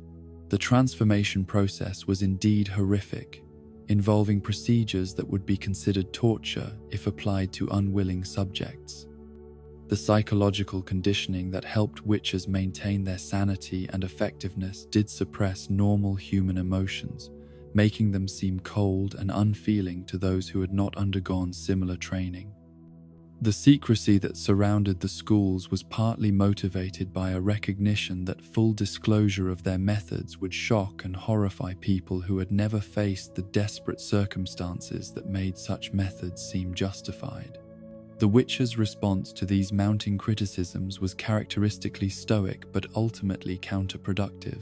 The transformation process was indeed horrific, involving procedures that would be considered torture if applied to unwilling subjects. The psychological conditioning that helped witches maintain their sanity and effectiveness did suppress normal human emotions, making them seem cold and unfeeling to those who had not undergone similar training. The secrecy that surrounded the schools was partly motivated by a recognition that full disclosure of their methods would shock and horrify people who had never faced the desperate circumstances that made such methods seem justified. The witches' response to these mounting criticisms was characteristically stoic but ultimately counterproductive.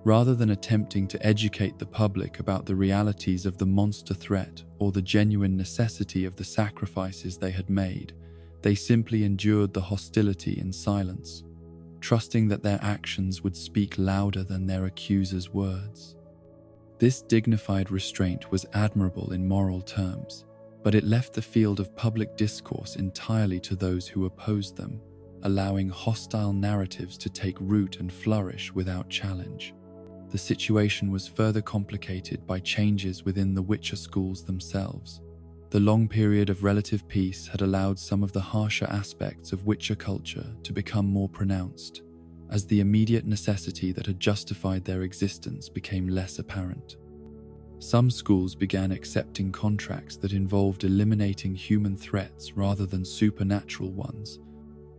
Rather than attempting to educate the public about the realities of the monster threat or the genuine necessity of the sacrifices they had made, they simply endured the hostility in silence, trusting that their actions would speak louder than their accusers' words. This dignified restraint was admirable in moral terms, but it left the field of public discourse entirely to those who opposed them, allowing hostile narratives to take root and flourish without challenge. The situation was further complicated by changes within the Witcher schools themselves. The long period of relative peace had allowed some of the harsher aspects of Witcher culture to become more pronounced, as the immediate necessity that had justified their existence became less apparent. Some schools began accepting contracts that involved eliminating human threats rather than supernatural ones,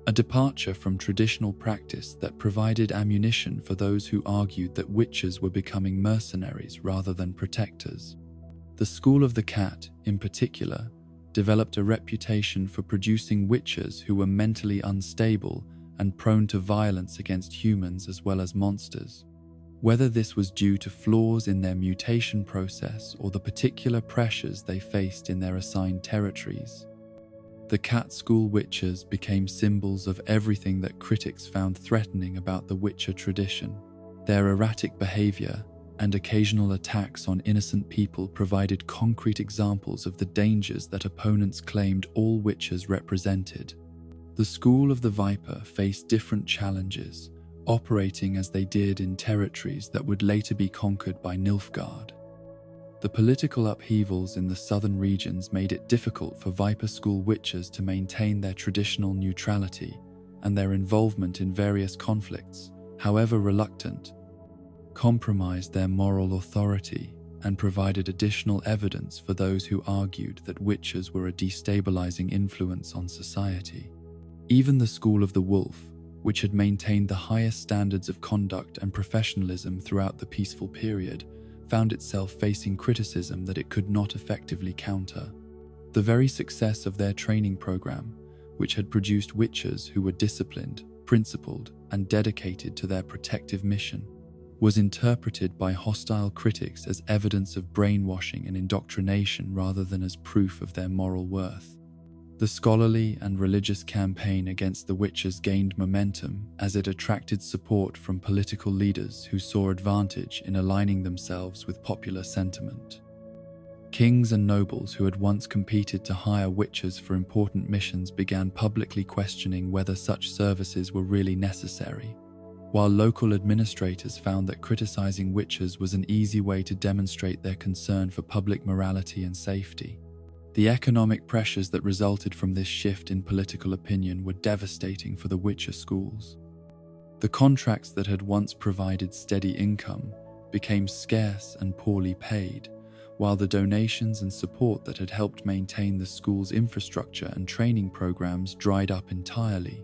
a departure from traditional practice that provided ammunition for those who argued that witches were becoming mercenaries rather than protectors. The School of the Cat, in particular, developed a reputation for producing witches who were mentally unstable and prone to violence against humans as well as monsters. Whether this was due to flaws in their mutation process or the particular pressures they faced in their assigned territories, the Cat School witches became symbols of everything that critics found threatening about the Witcher tradition. Their erratic behavior and occasional attacks on innocent people provided concrete examples of the dangers that opponents claimed all witches represented. The School of the Viper faced different challenges, operating as they did in territories that would later be conquered by Nilfgaard. The political upheavals in the southern regions made it difficult for Viper School witches to maintain their traditional neutrality, and their involvement in various conflicts, however reluctant, compromised their moral authority and provided additional evidence for those who argued that witches were a destabilizing influence on society. Even the School of the Wolf, which had maintained the highest standards of conduct and professionalism throughout the peaceful period, found itself facing criticism that it could not effectively counter. The very success of their training program, which had produced witches who were disciplined, principled, and dedicated to their protective mission, was interpreted by hostile critics as evidence of brainwashing and indoctrination rather than as proof of their moral worth. The scholarly and religious campaign against the witches gained momentum as it attracted support from political leaders who saw advantage in aligning themselves with popular sentiment. Kings and nobles who had once competed to hire witches for important missions began publicly questioning whether such services were really necessary, while local administrators found that criticizing witches was an easy way to demonstrate their concern for public morality and safety. The economic pressures that resulted from this shift in political opinion were devastating for the Witcher schools. The contracts that had once provided steady income became scarce and poorly paid, while the donations and support that had helped maintain the school's infrastructure and training programs dried up entirely.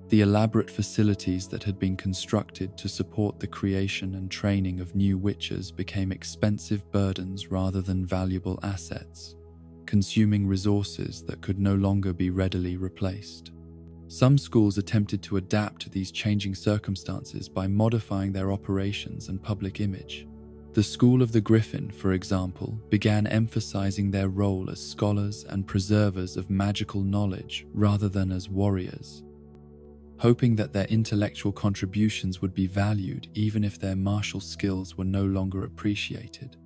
The elaborate facilities that had been constructed to support the creation and training of new witches became expensive burdens rather than valuable assets, consuming resources that could no longer be readily replaced. Some schools attempted to adapt to these changing circumstances by modifying their operations and public image. The School of the Griffin, for example, began emphasizing their role as scholars and preservers of magical knowledge rather than as warriors, hoping that their intellectual contributions would be valued even if their martial skills were no longer appreciated.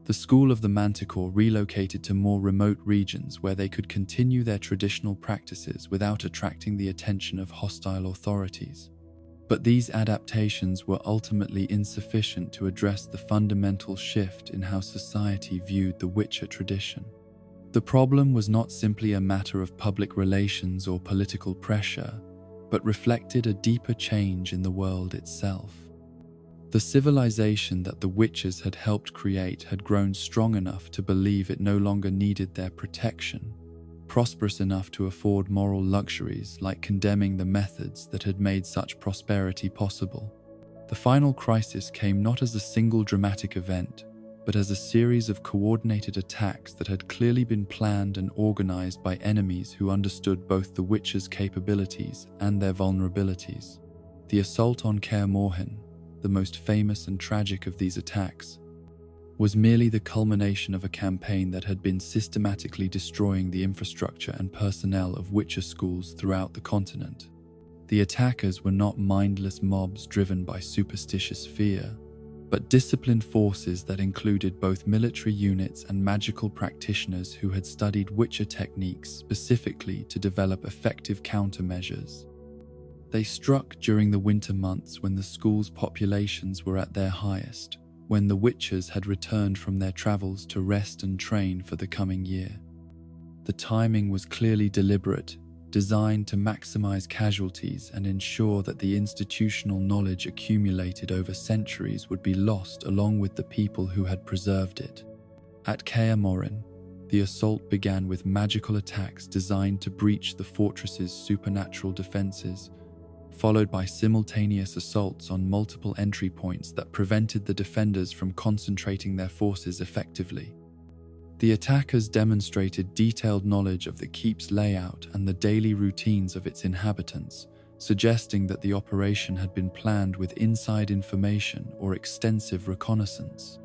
The School of the Manticore relocated to more remote regions where they could continue their traditional practices without attracting the attention of hostile authorities. But these adaptations were ultimately insufficient to address the fundamental shift in how society viewed the Witcher tradition. The problem was not simply a matter of public relations or political pressure, but reflected a deeper change in the world itself. The civilization that the witches had helped create had grown strong enough to believe it no longer needed their protection, prosperous enough to afford moral luxuries like condemning the methods that had made such prosperity possible. The final crisis came not as a single dramatic event, but as a series of coordinated attacks that had clearly been planned and organized by enemies who understood both the witches' capabilities and their vulnerabilities. The assault on Kaer Morhen, the most famous and tragic of these attacks, was merely the culmination of a campaign that had been systematically destroying the infrastructure and personnel of witcher schools throughout the continent. The attackers were not mindless mobs driven by superstitious fear, but disciplined forces that included both military units and magical practitioners who had studied witcher techniques specifically to develop effective countermeasures. They struck during the winter months when the school's populations were at their highest, when the witchers had returned from their travels to rest and train for the coming year. The timing was clearly deliberate, designed to maximize casualties and ensure that the institutional knowledge accumulated over centuries would be lost along with the people who had preserved it. At Kaer Morhen, the assault began with magical attacks designed to breach the fortress's supernatural defenses, followed by simultaneous assaults on multiple entry points that prevented the defenders from concentrating their forces effectively. The attackers demonstrated detailed knowledge of the keep's layout and the daily routines of its inhabitants, suggesting that the operation had been planned with inside information or extensive reconnaissance.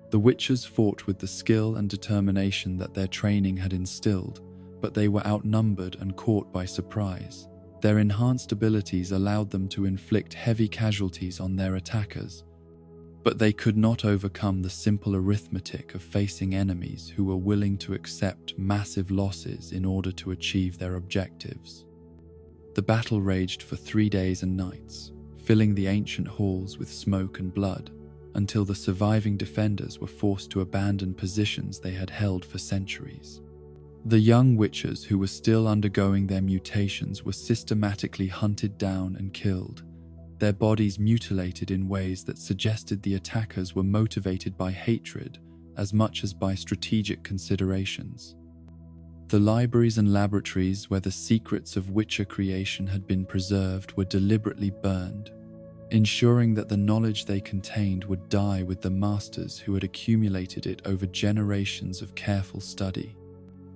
The witchers fought with the skill and determination that their training had instilled, but they were outnumbered and caught by surprise. Their enhanced abilities allowed them to inflict heavy casualties on their attackers, but they could not overcome the simple arithmetic of facing enemies who were willing to accept massive losses in order to achieve their objectives. The battle raged for 3 days and nights, filling the ancient halls with smoke and blood, until the surviving defenders were forced to abandon positions they had held for centuries. The young witchers who were still undergoing their mutations were systematically hunted down and killed, their bodies mutilated in ways that suggested the attackers were motivated by hatred as much as by strategic considerations. The libraries and laboratories where the secrets of witcher creation had been preserved were deliberately burned, ensuring that the knowledge they contained would die with the masters who had accumulated it over generations of careful study.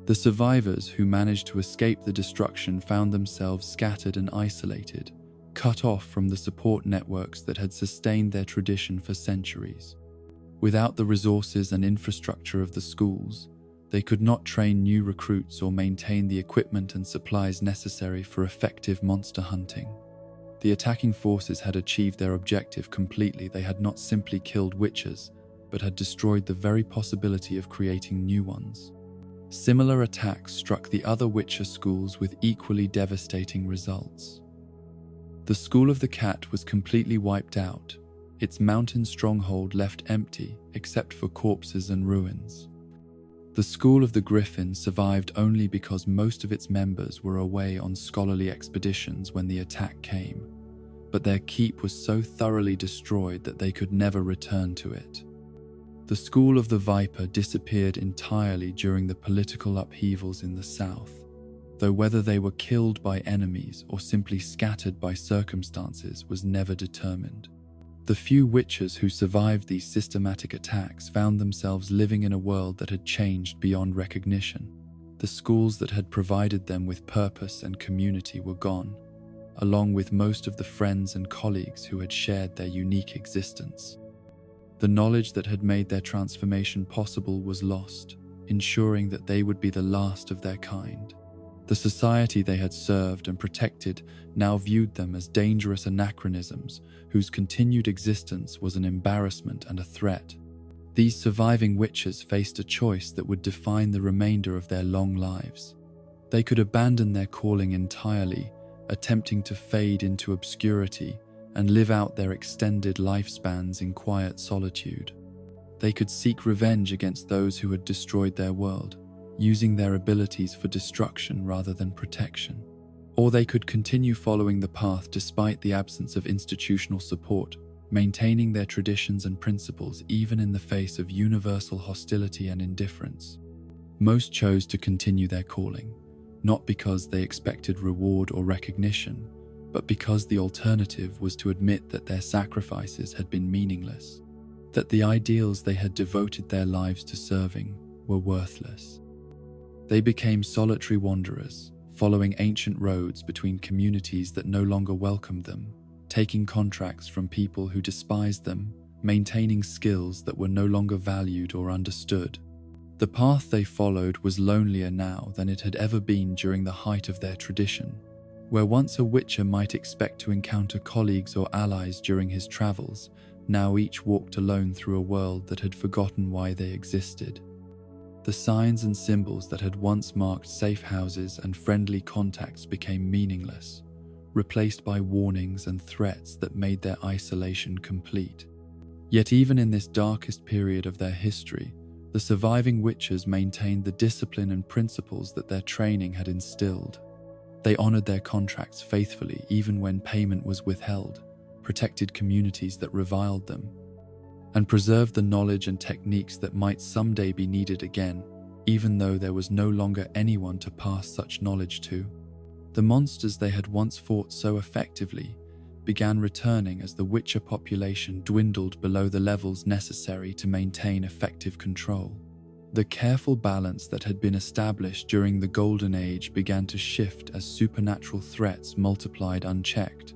The survivors who managed to escape the destruction found themselves scattered and isolated, cut off from the support networks that had sustained their tradition for centuries. Without the resources and infrastructure of the schools, they could not train new recruits or maintain the equipment and supplies necessary for effective monster hunting. The attacking forces had achieved their objective completely. They had not simply killed witchers, but had destroyed the very possibility of creating new ones. Similar attacks struck the other witcher schools with equally devastating results. The School of the Cat was completely wiped out, its mountain stronghold left empty except for corpses and ruins. The School of the Griffin survived only because most of its members were away on scholarly expeditions when the attack came, but their keep was so thoroughly destroyed that they could never return to it. The School of the Viper disappeared entirely during the political upheavals in the south, though whether they were killed by enemies or simply scattered by circumstances was never determined. The few witchers who survived these systematic attacks found themselves living in a world that had changed beyond recognition. The schools that had provided them with purpose and community were gone, along with most of the friends and colleagues who had shared their unique existence. The knowledge that had made their transformation possible was lost, ensuring that they would be the last of their kind. The society they had served and protected now viewed them as dangerous anachronisms whose continued existence was an embarrassment and a threat. These surviving witches faced a choice that would define the remainder of their long lives. They could abandon their calling entirely, attempting to fade into obscurity and live out their extended lifespans in quiet solitude. They could seek revenge against those who had destroyed their world, using their abilities for destruction rather than protection. Or they could continue following the path despite the absence of institutional support, maintaining their traditions and principles even in the face of universal hostility and indifference. Most chose to continue their calling, not because they expected reward or recognition, but because the alternative was to admit that their sacrifices had been meaningless, that the ideals they had devoted their lives to serving were worthless. They became solitary wanderers, following ancient roads between communities that no longer welcomed them, taking contracts from people who despised them, maintaining skills that were no longer valued or understood. The path they followed was lonelier now than it had ever been during the height of their tradition. Where once a witcher might expect to encounter colleagues or allies during his travels, now each walked alone through a world that had forgotten why they existed. The signs and symbols that had once marked safe houses and friendly contacts became meaningless, replaced by warnings and threats that made their isolation complete. Yet even in this darkest period of their history, the surviving witchers maintained the discipline and principles that their training had instilled. They honored their contracts faithfully even when payment was withheld, protected communities that reviled them, and preserved the knowledge and techniques that might someday be needed again, even though there was no longer anyone to pass such knowledge to. The monsters they had once fought so effectively began returning as the witcher population dwindled below the levels necessary to maintain effective control. The careful balance that had been established during the Golden Age began to shift as supernatural threats multiplied unchecked.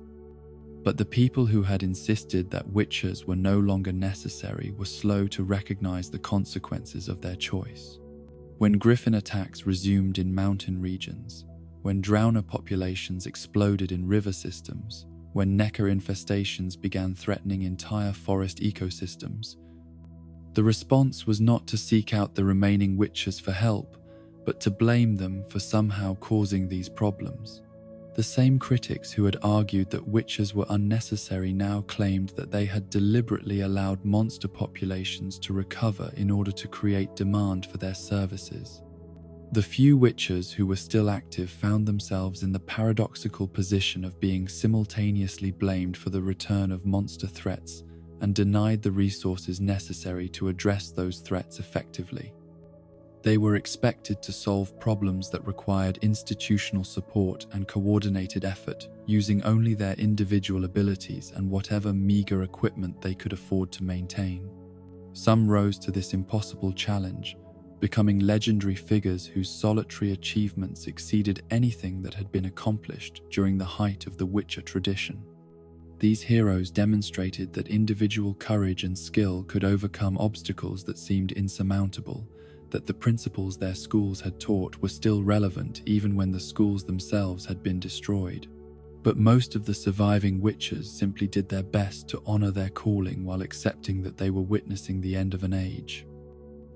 But the people who had insisted that witchers were no longer necessary were slow to recognize the consequences of their choice. When griffin attacks resumed in mountain regions, when drowner populations exploded in river systems, when necker infestations began threatening entire forest ecosystems, the response was not to seek out the remaining witchers for help, but to blame them for somehow causing these problems. The same critics who had argued that witchers were unnecessary now claimed that they had deliberately allowed monster populations to recover in order to create demand for their services. The few witchers who were still active found themselves in the paradoxical position of being simultaneously blamed for the return of monster threats and denied the resources necessary to address those threats effectively. They were expected to solve problems that required institutional support and coordinated effort, using only their individual abilities and whatever meager equipment they could afford to maintain. Some rose to this impossible challenge, becoming legendary figures whose solitary achievements exceeded anything that had been accomplished during the height of the Witcher tradition. These heroes demonstrated that individual courage and skill could overcome obstacles that seemed insurmountable, that the principles their schools had taught were still relevant even when the schools themselves had been destroyed. But most of the surviving witchers simply did their best to honor their calling while accepting that they were witnessing the end of an age.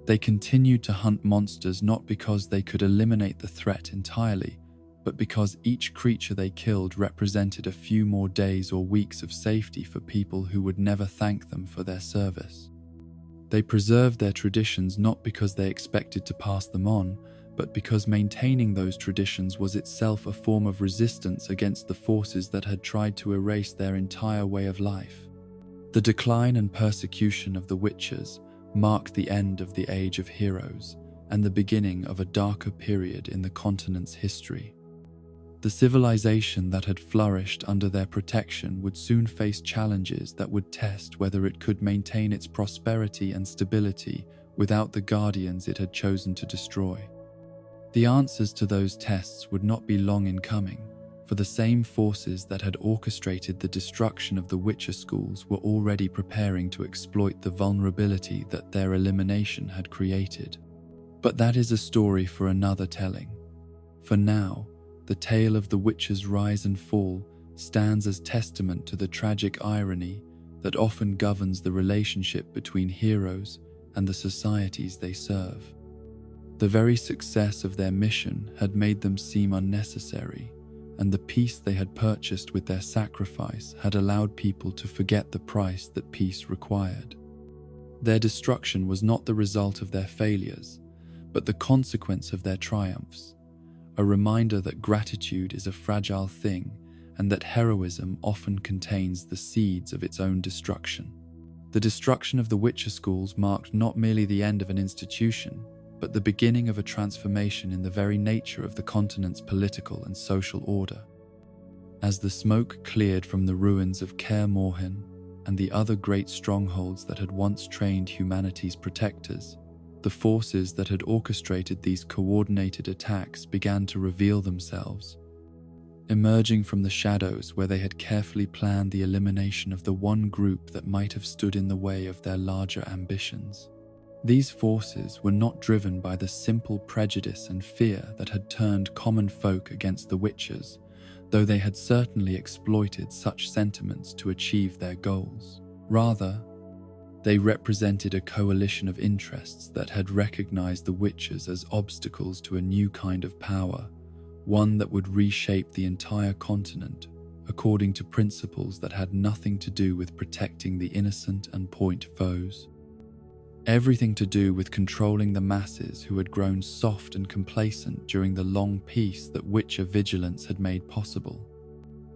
They continued to hunt monsters not because they could eliminate the threat entirely, but because each creature they killed represented a few more days or weeks of safety for people who would never thank them for their service. They preserved their traditions not because they expected to pass them on, but because maintaining those traditions was itself a form of resistance against the forces that had tried to erase their entire way of life. The decline and persecution of the Witchers marked the end of the Age of Heroes and the beginning of a darker period in the continent's history. The civilization that had flourished under their protection would soon face challenges that would test whether it could maintain its prosperity and stability without the guardians it had chosen to destroy. The answers to those tests would not be long in coming, for the same forces that had orchestrated the destruction of the Witcher schools were already preparing to exploit the vulnerability that their elimination had created. But that is a story for another telling. For now, the tale of the Witcher's rise and fall stands as testament to the tragic irony that often governs the relationship between heroes and the societies they serve. The very success of their mission had made them seem unnecessary, and the peace they had purchased with their sacrifice had allowed people to forget the price that peace required. Their destruction was not the result of their failures, but the consequence of their triumphs, a reminder that gratitude is a fragile thing and that heroism often contains the seeds of its own destruction. The destruction of the Witcher schools marked not merely the end of an institution, but the beginning of a transformation in the very nature of the continent's political and social order. As the smoke cleared from the ruins of Kaer Morhen and the other great strongholds that had once trained humanity's protectors, the forces that had orchestrated these coordinated attacks began to reveal themselves, emerging from the shadows where they had carefully planned the elimination of the one group that might have stood in the way of their larger ambitions. These forces were not driven by the simple prejudice and fear that had turned common folk against the Witchers, though they had certainly exploited such sentiments to achieve their goals. Rather, they represented a coalition of interests that had recognized the Witchers as obstacles to a new kind of power, one that would reshape the entire continent according to principles that had nothing to do with protecting the innocent and point foes. Everything to do with controlling the masses who had grown soft and complacent during the long peace that Witcher vigilance had made possible.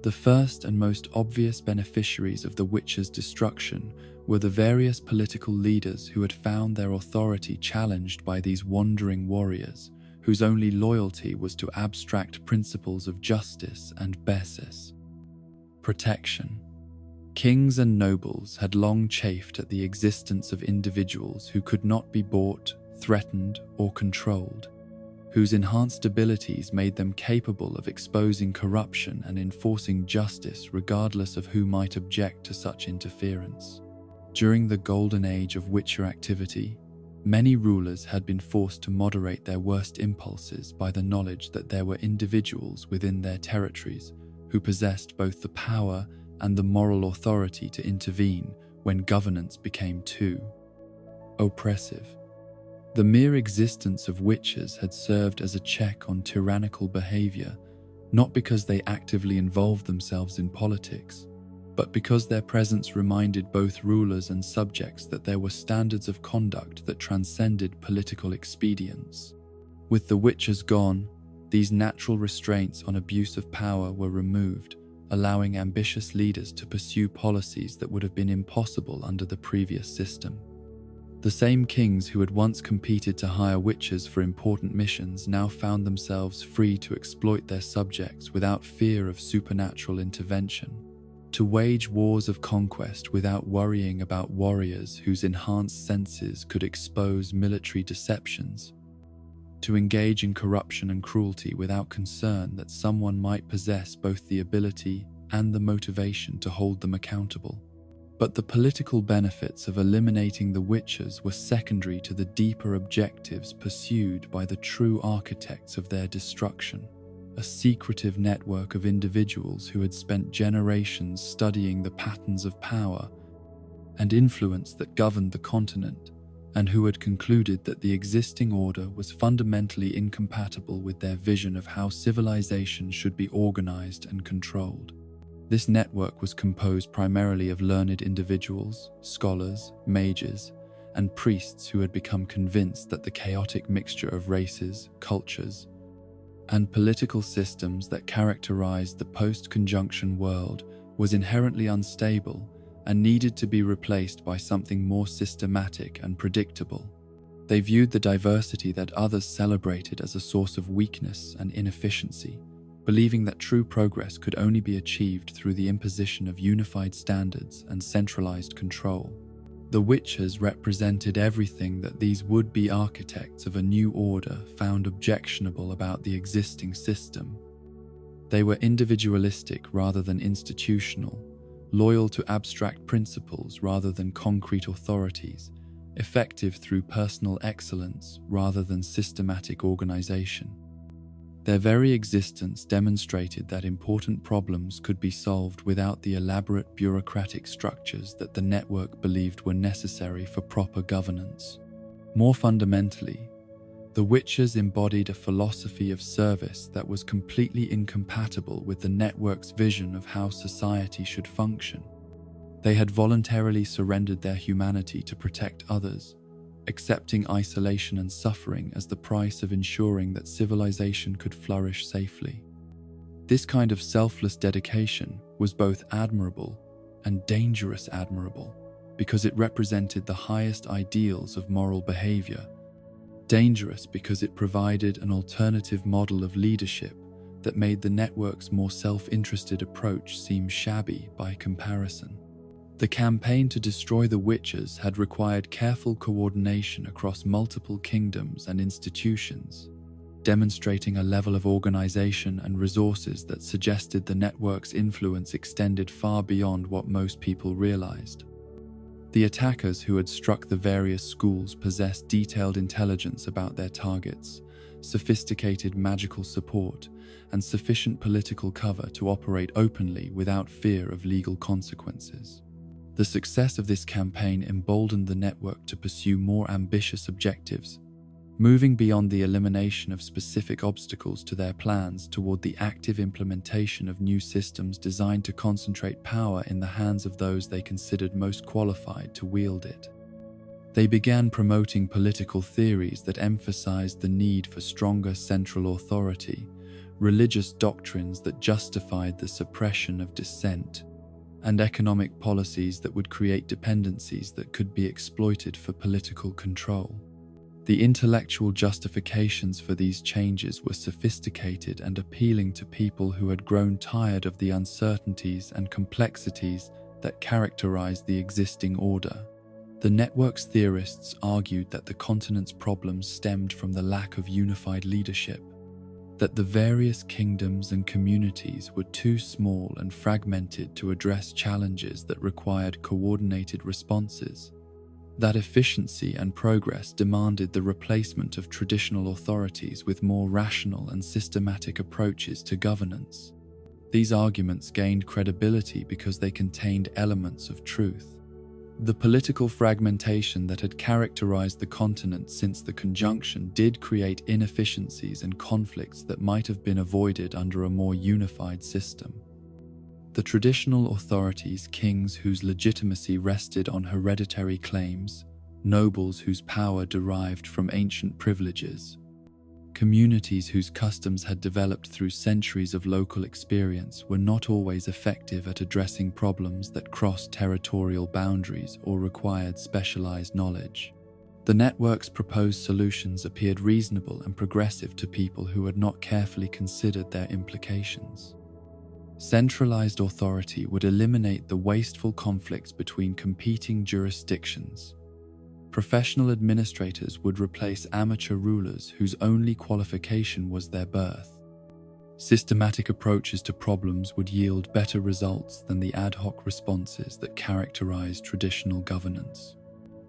The first and most obvious beneficiaries of the Witcher's destruction were the various political leaders who had found their authority challenged by these wandering warriors, whose only loyalty was to abstract principles of justice and basis. Protection. Kings and nobles had long chafed at the existence of individuals who could not be bought, threatened, or controlled, whose enhanced abilities made them capable of exposing corruption and enforcing justice regardless of who might object to such interference. During the golden age of Witcher activity, many rulers had been forced to moderate their worst impulses by the knowledge that there were individuals within their territories who possessed both the power and the moral authority to intervene when governance became too oppressive. The mere existence of witches had served as a check on tyrannical behavior, not because they actively involved themselves in politics, but because their presence reminded both rulers and subjects that there were standards of conduct that transcended political expedience. With the witches gone, these natural restraints on abuse of power were removed, allowing ambitious leaders to pursue policies that would have been impossible under the previous system. The same kings who had once competed to hire witches for important missions now found themselves free to exploit their subjects without fear of supernatural intervention, to wage wars of conquest without worrying about warriors whose enhanced senses could expose military deceptions, to engage in corruption and cruelty without concern that someone might possess both the ability and the motivation to hold them accountable. But the political benefits of eliminating the witches were secondary to the deeper objectives pursued by the true architects of their destruction, a secretive network of individuals who had spent generations studying the patterns of power and influence that governed the continent, and who had concluded that the existing order was fundamentally incompatible with their vision of how civilization should be organized and controlled. This network was composed primarily of learned individuals, scholars, mages, and priests who had become convinced that the chaotic mixture of races, cultures, and political systems that characterized the post-conjunction world was inherently unstable and needed to be replaced by something more systematic and predictable. They viewed the diversity that others celebrated as a source of weakness and inefficiency, believing that true progress could only be achieved through the imposition of unified standards and centralized control. The witches represented everything that these would-be architects of a new order found objectionable about the existing system. They were individualistic rather than institutional, loyal to abstract principles rather than concrete authorities, effective through personal excellence rather than systematic organization. Their very existence demonstrated that important problems could be solved without the elaborate bureaucratic structures that the network believed were necessary for proper governance. More fundamentally, the witches embodied a philosophy of service that was completely incompatible with the network's vision of how society should function. They had voluntarily surrendered their humanity to protect others, accepting isolation and suffering as the price of ensuring that civilization could flourish safely. This kind of selfless dedication was both admirable and dangerous admirable, because it represented the highest ideals of moral behavior. Dangerous because it provided an alternative model of leadership that made the network's more self-interested approach seem shabby by comparison. The campaign to destroy the Witches had required careful coordination across multiple kingdoms and institutions, demonstrating a level of organization and resources that suggested the network's influence extended far beyond what most people realized. The attackers who had struck the various schools possessed detailed intelligence about their targets, sophisticated magical support, and sufficient political cover to operate openly without fear of legal consequences. The success of this campaign emboldened the network to pursue more ambitious objectives, moving beyond the elimination of specific obstacles to their plans toward the active implementation of new systems designed to concentrate power in the hands of those they considered most qualified to wield it. They began promoting political theories that emphasized the need for stronger central authority, religious doctrines that justified the suppression of dissent, and economic policies that would create dependencies that could be exploited for political control. The intellectual justifications for these changes were sophisticated and appealing to people who had grown tired of the uncertainties and complexities that characterized the existing order. The network's theorists argued that the continent's problems stemmed from the lack of unified leadership, that the various kingdoms and communities were too small and fragmented to address challenges that required coordinated responses, that efficiency and progress demanded the replacement of traditional authorities with more rational and systematic approaches to governance. These arguments gained credibility because they contained elements of truth. The political fragmentation that had characterized the continent since the conjunction did create inefficiencies and conflicts that might have been avoided under a more unified system. The traditional authorities, kings whose legitimacy rested on hereditary claims, nobles whose power derived from ancient privileges, communities whose customs had developed through centuries of local experience were not always effective at addressing problems that crossed territorial boundaries or required specialized knowledge. The network's proposed solutions appeared reasonable and progressive to people who had not carefully considered their implications. Centralized authority would eliminate the wasteful conflicts between competing jurisdictions. Professional administrators would replace amateur rulers whose only qualification was their birth. Systematic approaches to problems would yield better results than the ad hoc responses that characterized traditional governance.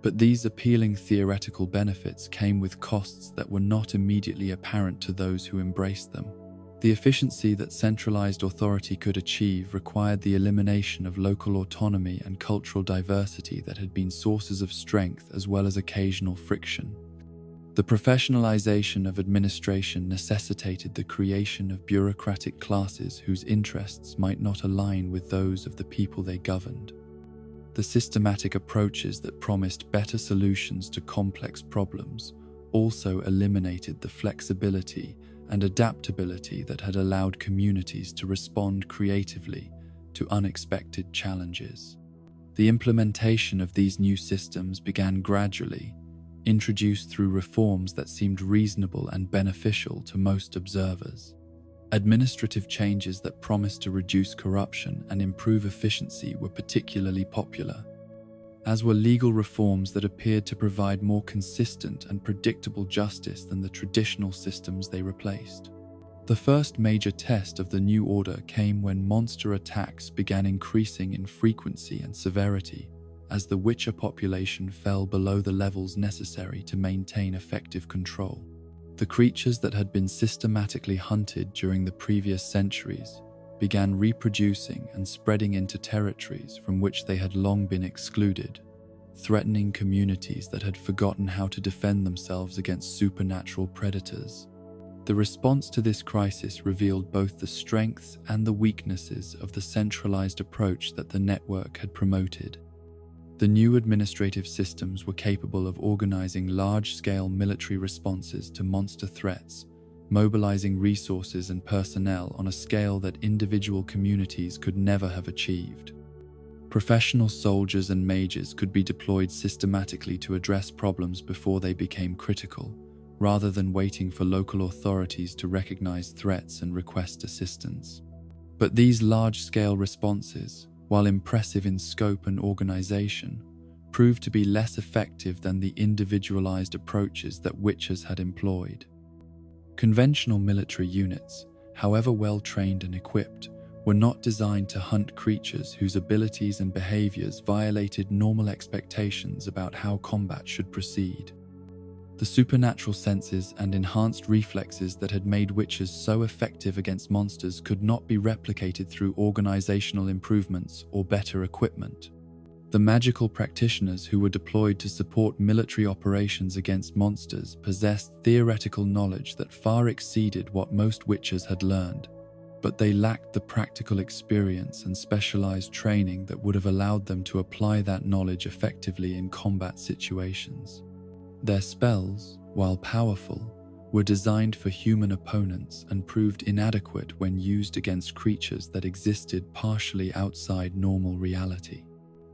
But these appealing theoretical benefits came with costs that were not immediately apparent to those who embraced them. The efficiency that centralized authority could achieve required the elimination of local autonomy and cultural diversity that had been sources of strength as well as occasional friction. The professionalization of administration necessitated the creation of bureaucratic classes whose interests might not align with those of the people they governed. The systematic approaches that promised better solutions to complex problems also eliminated the flexibility and adaptability that had allowed communities to respond creatively to unexpected challenges. The implementation of these new systems began gradually, introduced through reforms that seemed reasonable and beneficial to most observers. Administrative changes that promised to reduce corruption and improve efficiency were particularly popular, as were legal reforms that appeared to provide more consistent and predictable justice than the traditional systems they replaced. The first major test of the new order came when monster attacks began increasing in frequency and severity, as the Witcher population fell below the levels necessary to maintain effective control. The creatures that had been systematically hunted during the previous centuries began reproducing and spreading into territories from which they had long been excluded, threatening communities that had forgotten how to defend themselves against supernatural predators. The response to this crisis revealed both the strengths and the weaknesses of the centralized approach that the network had promoted. The new administrative systems were capable of organizing large-scale military responses to monster threats, mobilizing resources and personnel on a scale that individual communities could never have achieved. Professional soldiers and mages could be deployed systematically to address problems before they became critical, rather than waiting for local authorities to recognize threats and request assistance. But these large-scale responses, while impressive in scope and organization, proved to be less effective than the individualized approaches that witches had employed. Conventional military units, however well trained and equipped, were not designed to hunt creatures whose abilities and behaviors violated normal expectations about how combat should proceed. The supernatural senses and enhanced reflexes that had made witches so effective against monsters could not be replicated through organizational improvements or better equipment. The magical practitioners who were deployed to support military operations against monsters possessed theoretical knowledge that far exceeded what most witches had learned, but they lacked the practical experience and specialized training that would have allowed them to apply that knowledge effectively in combat situations. Their spells, while powerful, were designed for human opponents and proved inadequate when used against creatures that existed partially outside normal reality.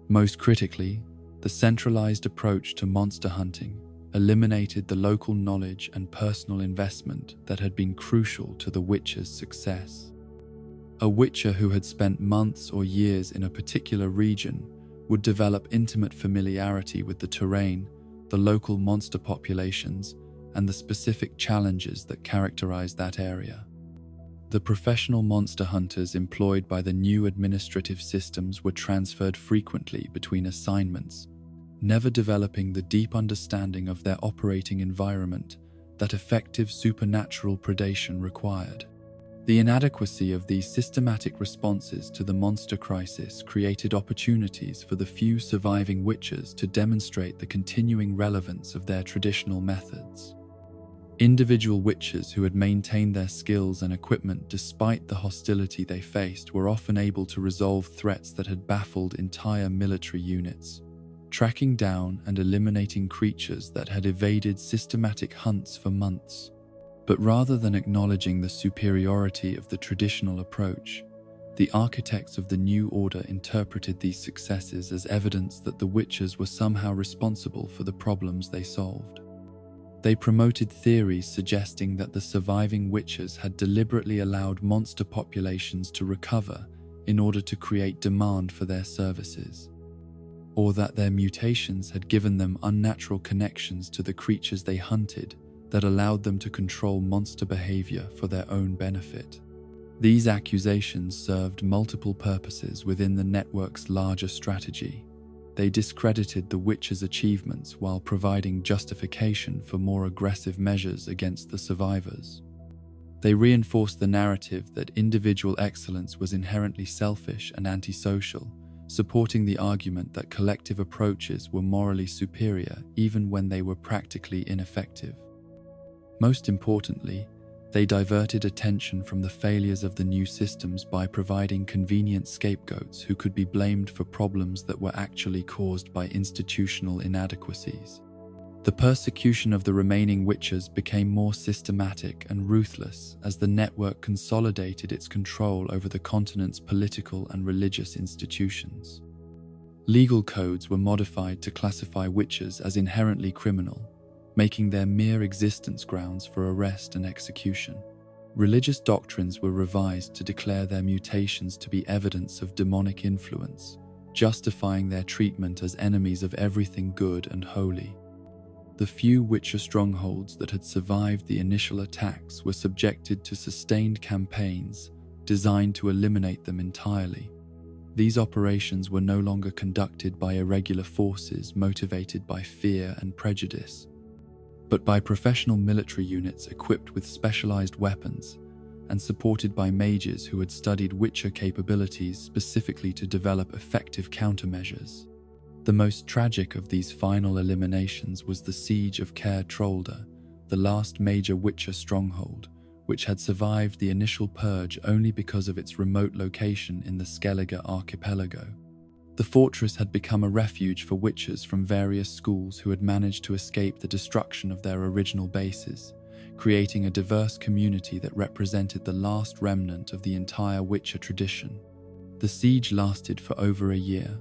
Most critically, the centralized approach to monster hunting eliminated the local knowledge and personal investment that had been crucial to the witcher's success. A witcher who had spent months or years in a particular region would develop intimate familiarity with the terrain, the local monster populations, and the specific challenges that characterize that area. The professional monster hunters employed by the new administrative systems were transferred frequently between assignments, never developing the deep understanding of their operating environment that effective supernatural predation required. The inadequacy of these systematic responses to the monster crisis created opportunities for the few surviving witches to demonstrate the continuing relevance of their traditional methods. Individual witches who had maintained their skills and equipment despite the hostility they faced were often able to resolve threats that had baffled entire military units, tracking down and eliminating creatures that had evaded systematic hunts for months. But rather than acknowledging the superiority of the traditional approach, the architects of the new order interpreted these successes as evidence that the witches were somehow responsible for the problems they solved. They promoted theories suggesting that the surviving witches had deliberately allowed monster populations to recover in order to create demand for their services, or that their mutations had given them unnatural connections to the creatures they hunted that allowed them to control monster behavior for their own benefit. These accusations served multiple purposes within the network's larger strategy. They discredited the witches' achievements while providing justification for more aggressive measures against the survivors. They reinforced the narrative that individual excellence was inherently selfish and antisocial, supporting the argument that collective approaches were morally superior even when they were practically ineffective. Most importantly, they diverted attention from the failures of the new systems by providing convenient scapegoats who could be blamed for problems that were actually caused by institutional inadequacies. The persecution of the remaining witches became more systematic and ruthless as the network consolidated its control over the continent's political and religious institutions. Legal codes were modified to classify witches as inherently criminal, making their mere existence grounds for arrest and execution. Religious doctrines were revised to declare their mutations to be evidence of demonic influence, justifying their treatment as enemies of everything good and holy. The few witcher strongholds that had survived the initial attacks were subjected to sustained campaigns designed to eliminate them entirely. These operations were no longer conducted by irregular forces motivated by fear and prejudice, but by professional military units equipped with specialized weapons and supported by mages who had studied witcher capabilities specifically to develop effective countermeasures. The most tragic of these final eliminations was the siege of Geralt, the last major witcher stronghold, which had survived the initial purge only because of its remote location in the Skellige archipelago. The fortress had become a refuge for witches from various schools who had managed to escape the destruction of their original bases, creating a diverse community that represented the last remnant of the entire Witcher tradition. The siege lasted for over a year,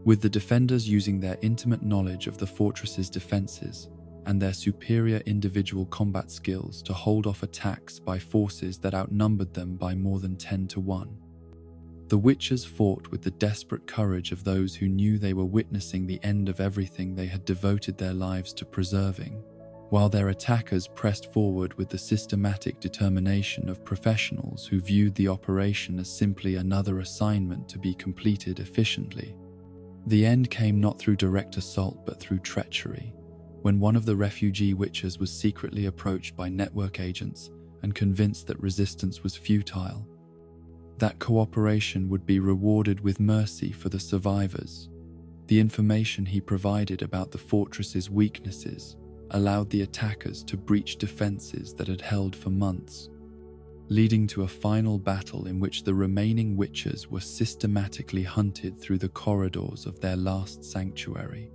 with the defenders using their intimate knowledge of the fortress's defenses and their superior individual combat skills to hold off attacks by forces that outnumbered them by more than 10 to 1. The Witchers fought with the desperate courage of those who knew they were witnessing the end of everything they had devoted their lives to preserving, while their attackers pressed forward with the systematic determination of professionals who viewed the operation as simply another assignment to be completed efficiently. The end came not through direct assault but through treachery, when one of the refugee witches was secretly approached by network agents and convinced that resistance was futile. That cooperation would be rewarded with mercy for the survivors. The information he provided about the fortress's weaknesses allowed the attackers to breach defenses that had held for months, leading to a final battle in which the remaining witches were systematically hunted through the corridors of their last sanctuary.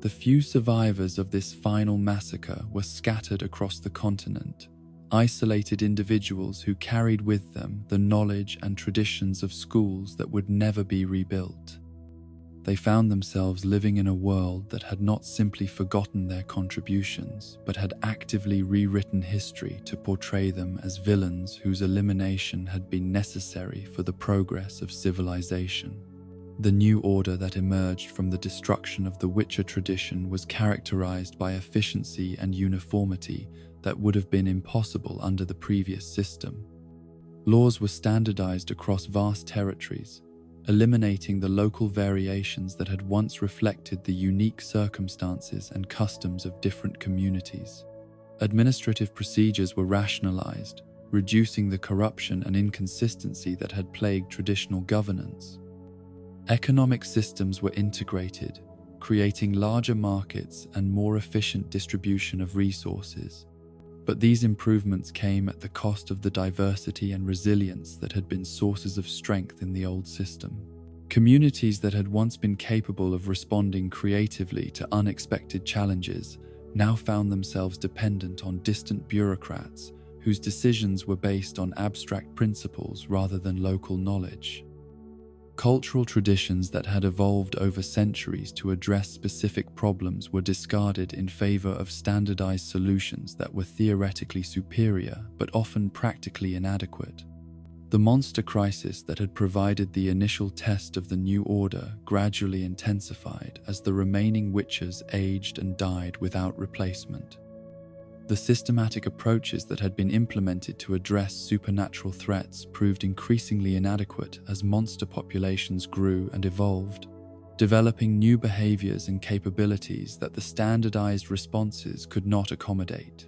The few survivors of this final massacre were scattered across the continent, isolated individuals who carried with them the knowledge and traditions of schools that would never be rebuilt. They found themselves living in a world that had not simply forgotten their contributions, but had actively rewritten history to portray them as villains whose elimination had been necessary for the progress of civilization. The new order that emerged from the destruction of the Witcher tradition was characterized by efficiency and uniformity that would have been impossible under the previous system. Laws were standardized across vast territories, eliminating the local variations that had once reflected the unique circumstances and customs of different communities. Administrative procedures were rationalized, reducing the corruption and inconsistency that had plagued traditional governance. Economic systems were integrated, creating larger markets and more efficient distribution of resources. But these improvements came at the cost of the diversity and resilience that had been sources of strength in the old system. Communities that had once been capable of responding creatively to unexpected challenges now found themselves dependent on distant bureaucrats whose decisions were based on abstract principles rather than local knowledge. Cultural traditions that had evolved over centuries to address specific problems were discarded in favor of standardized solutions that were theoretically superior but often practically inadequate. The monster crisis that had provided the initial test of the new order gradually intensified as the remaining witches aged and died without replacement. The systematic approaches that had been implemented to address supernatural threats proved increasingly inadequate as monster populations grew and evolved, developing new behaviors and capabilities that the standardized responses could not accommodate.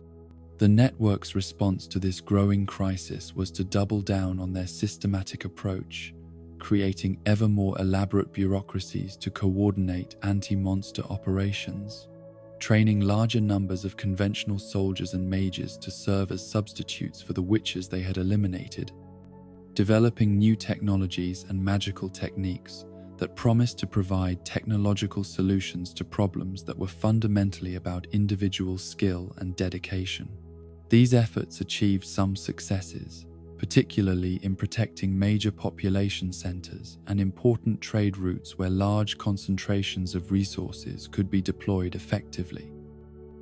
The network's response to this growing crisis was to double down on their systematic approach, creating ever more elaborate bureaucracies to coordinate anti-monster operations, training larger numbers of conventional soldiers and mages to serve as substitutes for the witches they had eliminated, developing new technologies and magical techniques that promised to provide technological solutions to problems that were fundamentally about individual skill and dedication. These efforts achieved some successes, particularly in protecting major population centers and important trade routes where large concentrations of resources could be deployed effectively.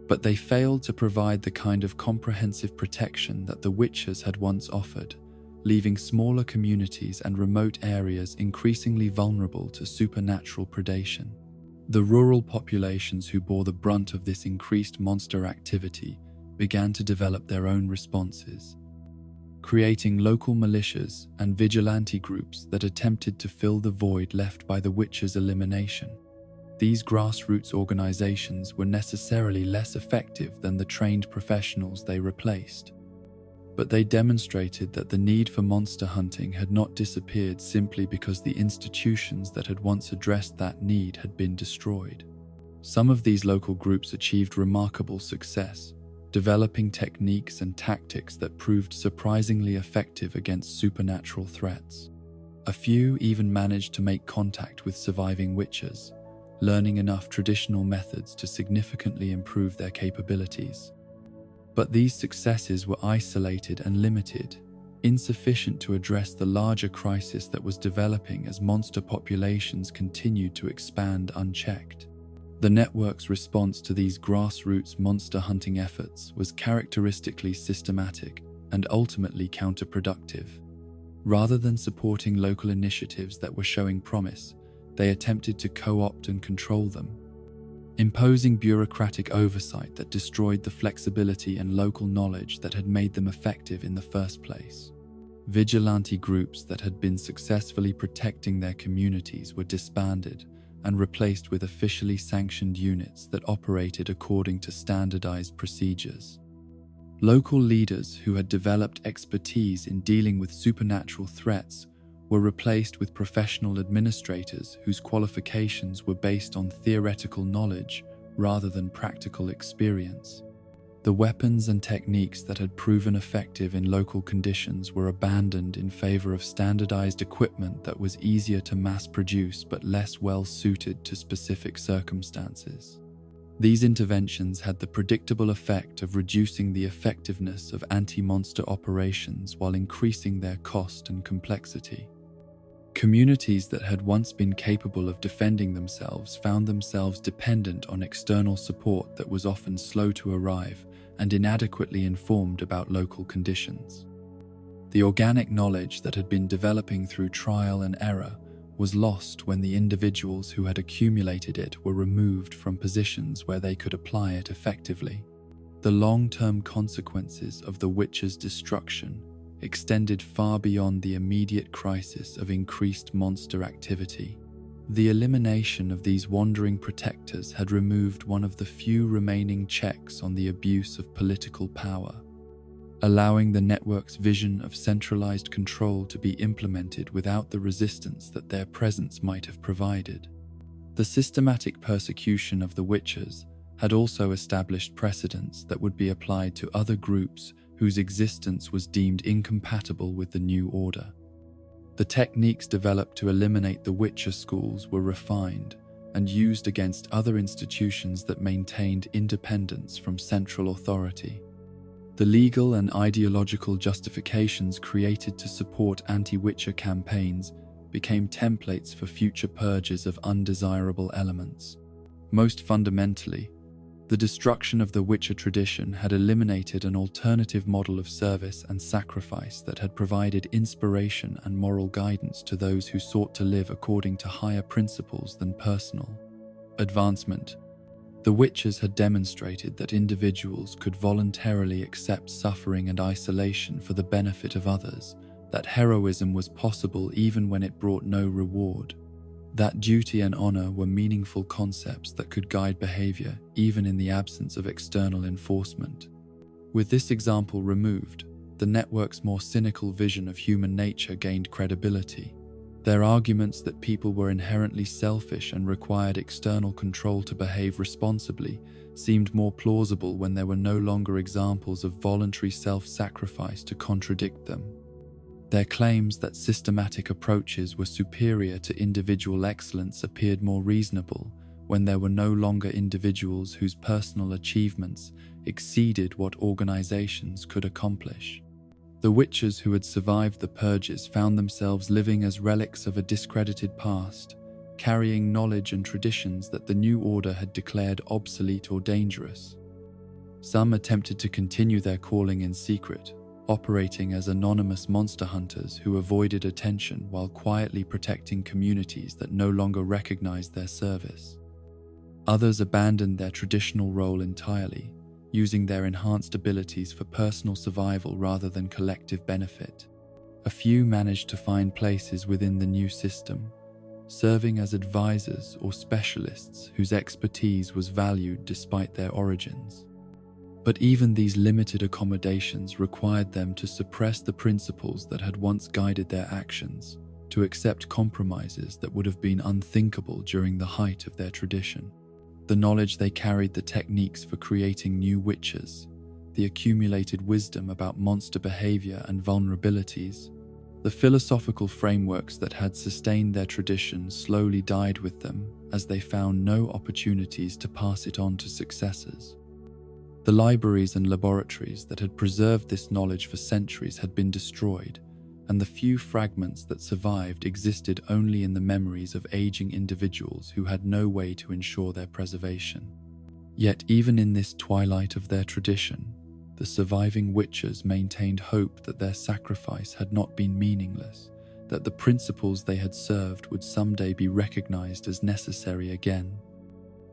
But they failed to provide the kind of comprehensive protection that the witches had once offered, leaving smaller communities and remote areas increasingly vulnerable to supernatural predation. The rural populations who bore the brunt of this increased monster activity began to develop their own responses, creating local militias and vigilante groups that attempted to fill the void left by the witches' elimination. These grassroots organizations were necessarily less effective than the trained professionals they replaced, but they demonstrated that the need for monster hunting had not disappeared simply because the institutions that had once addressed that need had been destroyed. Some of these local groups achieved remarkable success, developing techniques and tactics that proved surprisingly effective against supernatural threats. A few even managed to make contact with surviving witches, learning enough traditional methods to significantly improve their capabilities. But these successes were isolated and limited, insufficient to address the larger crisis that was developing as monster populations continued to expand unchecked. The network's response to these grassroots monster hunting efforts was characteristically systematic and ultimately counterproductive. Rather than supporting local initiatives that were showing promise, they attempted to co-opt and control them, imposing bureaucratic oversight that destroyed the flexibility and local knowledge that had made them effective in the first place. Vigilante groups that had been successfully protecting their communities were disbanded and replaced with officially sanctioned units that operated according to standardized procedures. Local leaders who had developed expertise in dealing with supernatural threats were replaced with professional administrators whose qualifications were based on theoretical knowledge rather than practical experience. The weapons and techniques that had proven effective in local conditions were abandoned in favor of standardized equipment that was easier to mass produce but less well suited to specific circumstances. These interventions had the predictable effect of reducing the effectiveness of anti-monster operations while increasing their cost and complexity. Communities that had once been capable of defending themselves found themselves dependent on external support that was often slow to arrive and inadequately informed about local conditions. The organic knowledge that had been developing through trial and error was lost when the individuals who had accumulated it were removed from positions where they could apply it effectively. The long-term consequences of the witch's destruction extended far beyond the immediate crisis of increased monster activity. The elimination of these wandering protectors had removed one of the few remaining checks on the abuse of political power, allowing the network's vision of centralized control to be implemented without the resistance that their presence might have provided. The systematic persecution of the witches had also established precedents that would be applied to other groups whose existence was deemed incompatible with the new order. The techniques developed to eliminate the Witcher schools were refined and used against other institutions that maintained independence from central authority. The legal and ideological justifications created to support anti-Witcher campaigns became templates for future purges of undesirable elements. Most fundamentally, the destruction of the Witcher tradition had eliminated an alternative model of service and sacrifice that had provided inspiration and moral guidance to those who sought to live according to higher principles than personal advancement. The witches had demonstrated that individuals could voluntarily accept suffering and isolation for the benefit of others, that heroism was possible even when it brought no reward, that duty and honor were meaningful concepts that could guide behavior even in the absence of external enforcement. With this example removed, the network's more cynical vision of human nature gained credibility. Their arguments that people were inherently selfish and required external control to behave responsibly seemed more plausible when there were no longer examples of voluntary self-sacrifice to contradict them. Their claims that systematic approaches were superior to individual excellence appeared more reasonable when there were no longer individuals whose personal achievements exceeded what organizations could accomplish. The witches who had survived the purges found themselves living as relics of a discredited past, carrying knowledge and traditions that the new order had declared obsolete or dangerous. Some attempted to continue their calling in secret, operating as anonymous monster hunters who avoided attention while quietly protecting communities that no longer recognized their service. Others abandoned their traditional role entirely, using their enhanced abilities for personal survival rather than collective benefit. A few managed to find places within the new system, serving as advisors or specialists whose expertise was valued despite their origins. But even these limited accommodations required them to suppress the principles that had once guided their actions, to accept compromises that would have been unthinkable during the height of their tradition. The knowledge they carried, the techniques for creating new witches, the accumulated wisdom about monster behavior and vulnerabilities, The philosophical frameworks that had sustained their tradition slowly died with them as they found no opportunities to pass it on to successors. The libraries and laboratories that had preserved this knowledge for centuries had been destroyed, and the few fragments that survived existed only in the memories of aging individuals who had no way to ensure their preservation. Yet even in this twilight of their tradition, the surviving witchers maintained hope that their sacrifice had not been meaningless, that the principles they had served would someday be recognized as necessary again,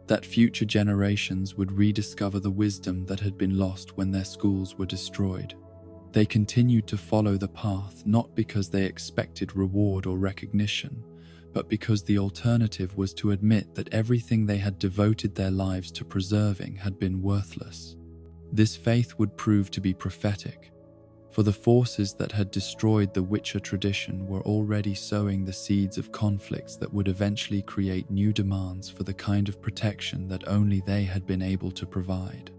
that future generations would rediscover the wisdom that had been lost when their schools were destroyed. They continued to follow the path not because they expected reward or recognition, but because the alternative was to admit that everything they had devoted their lives to preserving had been worthless. This faith would prove to be prophetic, for the forces that had destroyed the Witcher tradition were already sowing the seeds of conflicts that would eventually create new demands for the kind of protection that only they had been able to provide.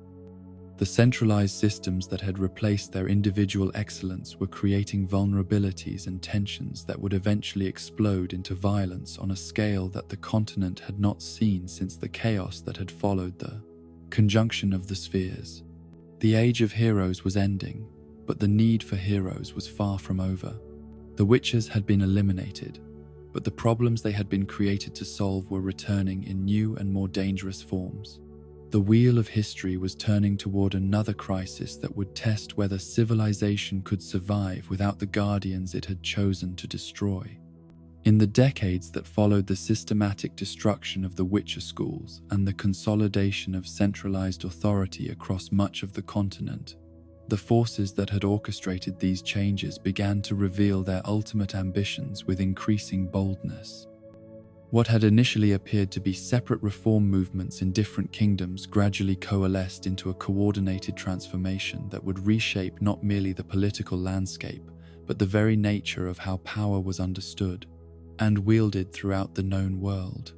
The centralized systems that had replaced their individual excellence were creating vulnerabilities and tensions that would eventually explode into violence on a scale that the continent had not seen since the chaos that had followed the conjunction of the spheres. The age of heroes was ending, but the need for heroes was far from over. The witches had been eliminated, but the problems they had been created to solve were returning in new and more dangerous forms. The wheel of history was turning toward another crisis that would test whether civilization could survive without the guardians it had chosen to destroy. In the decades that followed the systematic destruction of the Witcher schools and the consolidation of centralized authority across much of the continent, the forces that had orchestrated these changes began to reveal their ultimate ambitions with increasing boldness. What had initially appeared to be separate reform movements in different kingdoms gradually coalesced into a coordinated transformation that would reshape not merely the political landscape, but the very nature of how power was understood and wielded throughout the known world.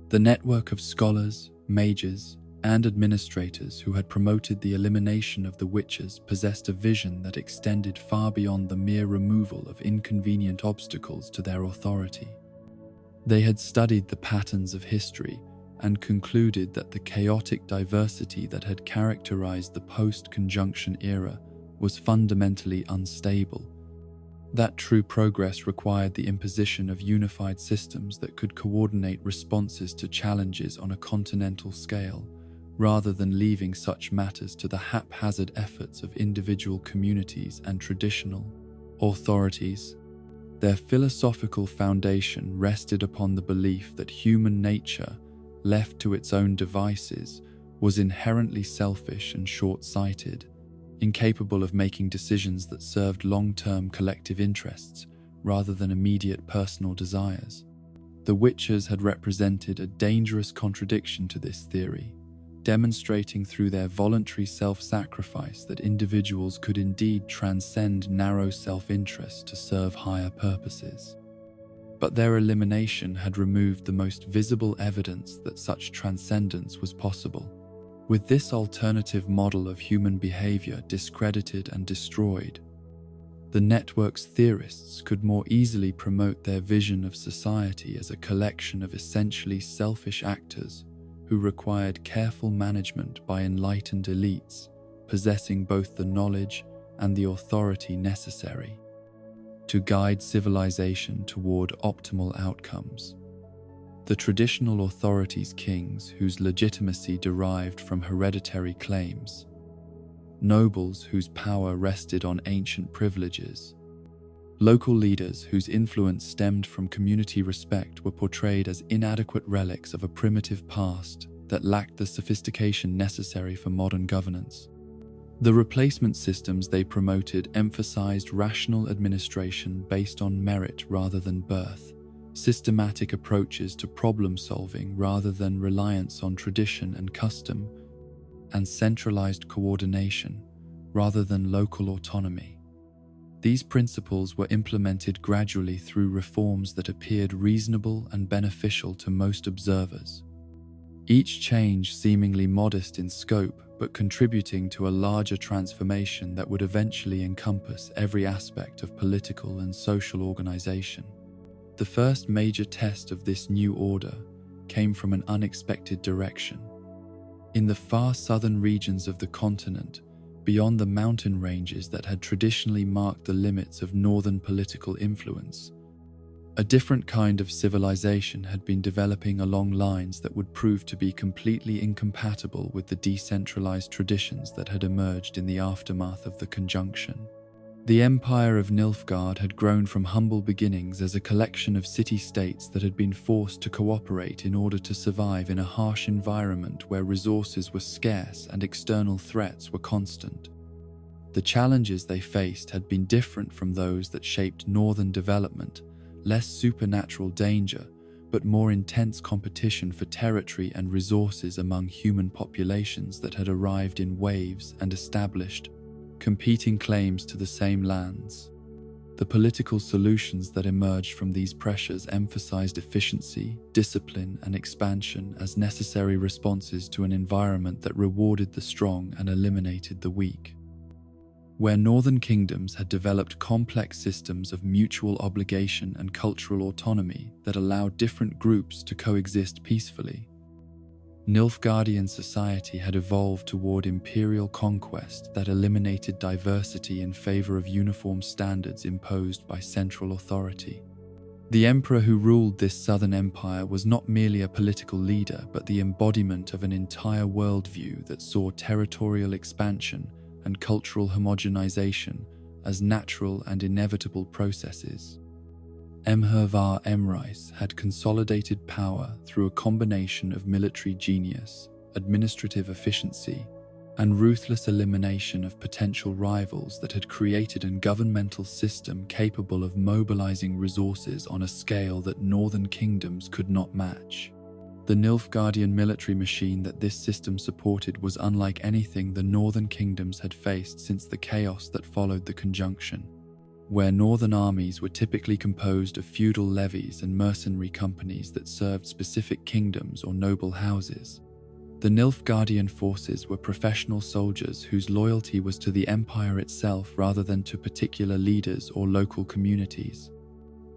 The network of scholars, mages, and administrators who had promoted the elimination of the witches possessed a vision that extended far beyond the mere removal of inconvenient obstacles to their authority. They had studied the patterns of history and concluded that the chaotic diversity that had characterized the post-conjunction era was fundamentally unstable. That true progress required the imposition of unified systems that could coordinate responses to challenges on a continental scale, rather than leaving such matters to the haphazard efforts of individual communities and traditional authorities. Their philosophical foundation rested upon the belief that human nature, left to its own devices, was inherently selfish and short-sighted, incapable of making decisions that served long-term collective interests rather than immediate personal desires. The Witchers had represented a dangerous contradiction to this theory, demonstrating through their voluntary self-sacrifice that individuals could indeed transcend narrow self-interest to serve higher purposes. But their elimination had removed the most visible evidence that such transcendence was possible. With this alternative model of human behavior discredited and destroyed, the network's theorists could more easily promote their vision of society as a collection of essentially selfish actors who required careful management by enlightened elites, possessing both the knowledge and the authority necessary to guide civilization toward optimal outcomes. The traditional authorities' kings whose legitimacy derived from hereditary claims, nobles whose power rested on ancient privileges, local leaders whose influence stemmed from community respect were portrayed as inadequate relics of a primitive past that lacked the sophistication necessary for modern governance. The replacement systems they promoted emphasized rational administration based on merit rather than birth, systematic approaches to problem-solving rather than reliance on tradition and custom, and centralized coordination rather than local autonomy. These principles were implemented gradually through reforms that appeared reasonable and beneficial to most observers. each change seemingly modest in scope but contributing to a larger transformation that would eventually encompass every aspect of political and social organization. The first major test of this new order came from an unexpected direction. In the far southern regions of the continent, beyond the mountain ranges that had traditionally marked the limits of northern political influence, a different kind of civilization had been developing along lines that would prove to be completely incompatible with the decentralized traditions that had emerged in the aftermath of the conjunction. The Empire of Nilfgaard had grown from humble beginnings as a collection of city-states that had been forced to cooperate in order to survive in a harsh environment where resources were scarce and external threats were constant. The challenges they faced had been different from those that shaped northern development, less supernatural danger, but more intense competition for territory and resources among human populations that had arrived in waves and established competing claims to the same lands. The political solutions that emerged from these pressures emphasized efficiency, discipline, and expansion as necessary responses to an environment that rewarded the strong and eliminated the weak. Where northern kingdoms had developed complex systems of mutual obligation and cultural autonomy that allowed different groups to coexist peacefully, Nilfgaardian society had evolved toward imperial conquest that eliminated diversity in favor of uniform standards imposed by central authority. The emperor who ruled this southern empire was not merely a political leader, but the embodiment of an entire worldview that saw territorial expansion and cultural homogenization as natural and inevitable processes. Emhyr Emreis had consolidated power through a combination of military genius, administrative efficiency, and ruthless elimination of potential rivals that had created a governmental system capable of mobilizing resources on a scale that northern kingdoms could not match. The Nilfgaardian military machine that this system supported was unlike anything the northern kingdoms had faced since the chaos that followed the conjunction. Where northern armies were typically composed of feudal levies and mercenary companies that served specific kingdoms or noble houses, the Nilfgaardian forces were professional soldiers whose loyalty was to the empire itself rather than to particular leaders or local communities.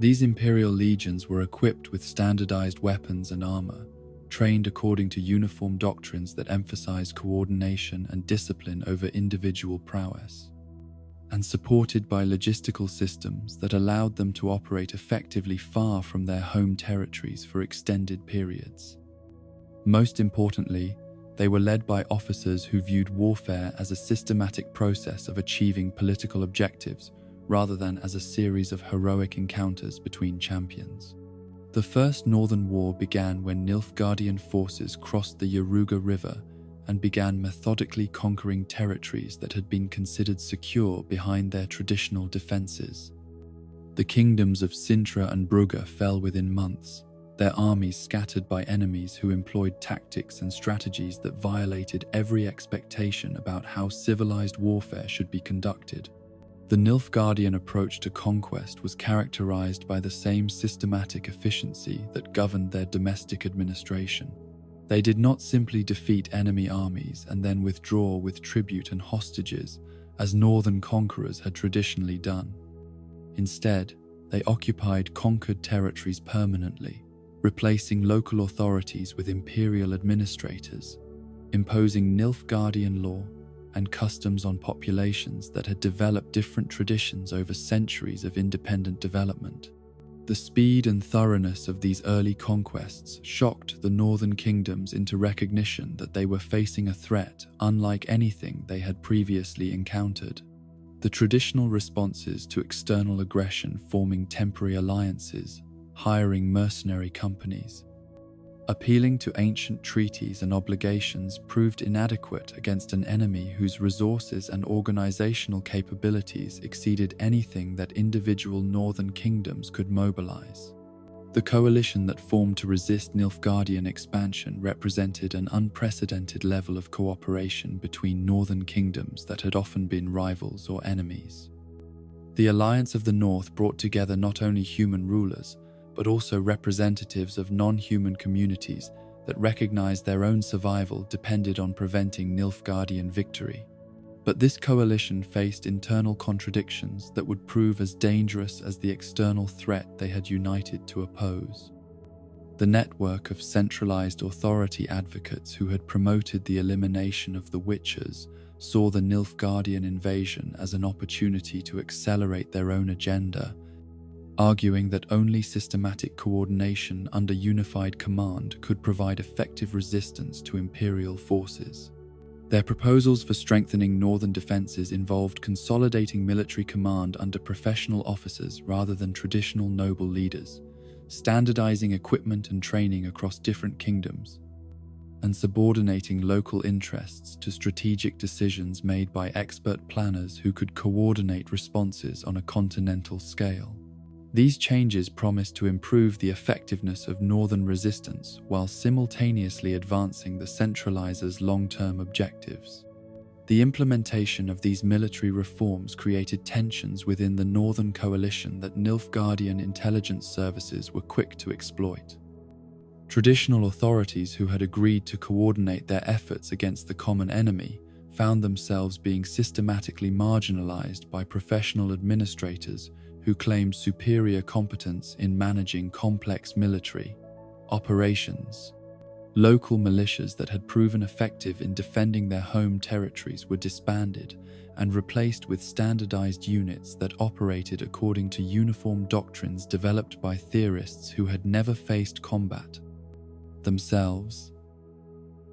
These imperial legions were equipped with standardized weapons and armor, trained according to uniform doctrines that emphasized coordination and discipline over individual prowess, and supported by logistical systems that allowed them to operate effectively far from their home territories for extended periods. Most importantly, they were led by officers who viewed warfare as a systematic process of achieving political objectives rather than as a series of heroic encounters between champions. The First Northern War began when Nilfgaardian forces crossed the Yaruga River and began methodically conquering territories that had been considered secure behind their traditional defenses. The kingdoms of Sintra and Brugge fell within months, their armies scattered by enemies who employed tactics and strategies that violated every expectation about how civilized warfare should be conducted. The Nilfgaardian approach to conquest was characterized by the same systematic efficiency that governed their domestic administration. They did not simply defeat enemy armies and then withdraw with tribute and hostages, as northern conquerors had traditionally done. Instead, they occupied conquered territories permanently, replacing local authorities with imperial administrators, imposing Nilfgaardian law and customs on populations that had developed different traditions over centuries of independent development. The speed and thoroughness of these early conquests shocked the northern kingdoms into recognition that they were facing a threat unlike anything they had previously encountered. The traditional responses to external aggression, forming temporary alliances, hiring mercenary companies, appealing to ancient treaties and obligations, proved inadequate against an enemy whose resources and organizational capabilities exceeded anything that individual northern kingdoms could mobilize. The coalition that formed to resist Nilfgaardian expansion represented an unprecedented level of cooperation between northern kingdoms that had often been rivals or enemies. The Alliance of the North brought together not only human rulers, but also representatives of non-human communities that recognized their own survival depended on preventing Nilfgaardian victory. But this coalition faced internal contradictions that would prove as dangerous as the external threat they had united to oppose. The network of centralized authority advocates who had promoted the elimination of the Witchers saw the Nilfgaardian invasion as an opportunity to accelerate their own agenda, arguing that only systematic coordination under unified command could provide effective resistance to Imperial forces. Their proposals for strengthening northern defenses involved consolidating military command under professional officers rather than traditional noble leaders, standardizing equipment and training across different kingdoms, and subordinating local interests to strategic decisions made by expert planners who could coordinate responses on a continental scale. These changes promised to improve the effectiveness of northern resistance while simultaneously advancing the centralizers' long-term objectives. The implementation of these military reforms created tensions within the Northern Coalition that Nilfgaardian intelligence services were quick to exploit. Traditional authorities who had agreed to coordinate their efforts against the common enemy found themselves being systematically marginalized by professional administrators who claimed superior competence in managing complex military operations. Local militias that had proven effective in defending their home territories were disbanded and replaced with standardized units that operated according to uniform doctrines developed by theorists who had never faced combat themselves.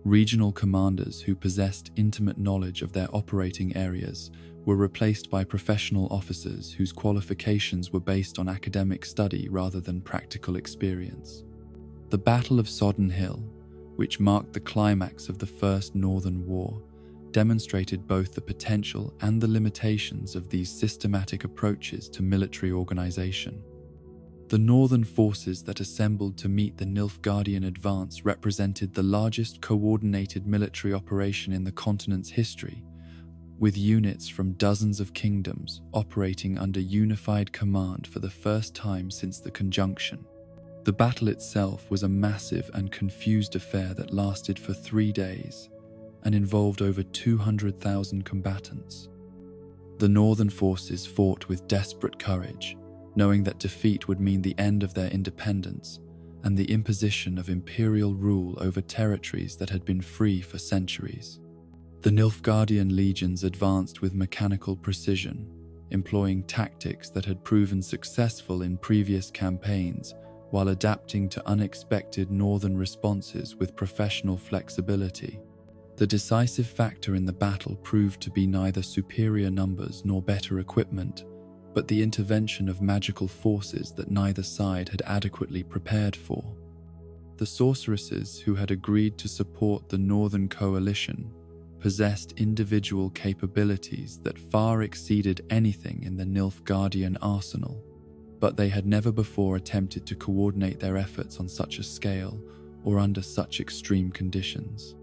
Regional commanders who possessed intimate knowledge of their operating areas were replaced by professional officers whose qualifications were based on academic study rather than practical experience. The Battle of Sodden Hill, which marked the climax of the First Northern War, demonstrated both the potential and the limitations of these systematic approaches to military organization. The northern forces that assembled to meet the Nilfgaardian advance represented the largest coordinated military operation in the continent's history, with units from dozens of kingdoms operating under unified command for the first time since the conjunction. The battle itself was a massive and confused affair that lasted for 3 days and involved over 200,000 combatants. The northern forces fought with desperate courage, knowing that defeat would mean the end of their independence and the imposition of imperial rule over territories that had been free for centuries. The Nilfgaardian legions advanced with mechanical precision, employing tactics that had proven successful in previous campaigns while adapting to unexpected northern responses with professional flexibility. The decisive factor in the battle proved to be neither superior numbers nor better equipment, but the intervention of magical forces that neither side had adequately prepared for. The sorceresses who had agreed to support the Northern Coalition possessed individual capabilities that far exceeded anything in the Nilfgaardian arsenal, but they had never before attempted to coordinate their efforts on such a scale or under such extreme conditions.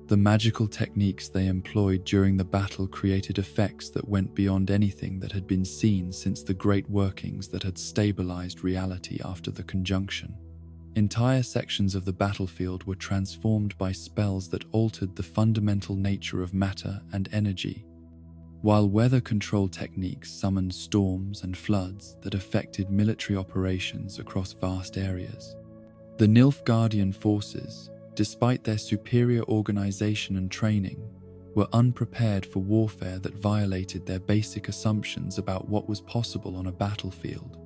The magical techniques they employed during the battle created effects that went beyond anything that had been seen since the great workings that had stabilized reality after the conjunction. Entire sections of the battlefield were transformed by spells that altered the fundamental nature of matter and energy, while weather control techniques summoned storms and floods that affected military operations across vast areas. The Nilfgaardian forces, despite their superior organization and training, were unprepared for warfare that violated their basic assumptions about what was possible on a battlefield.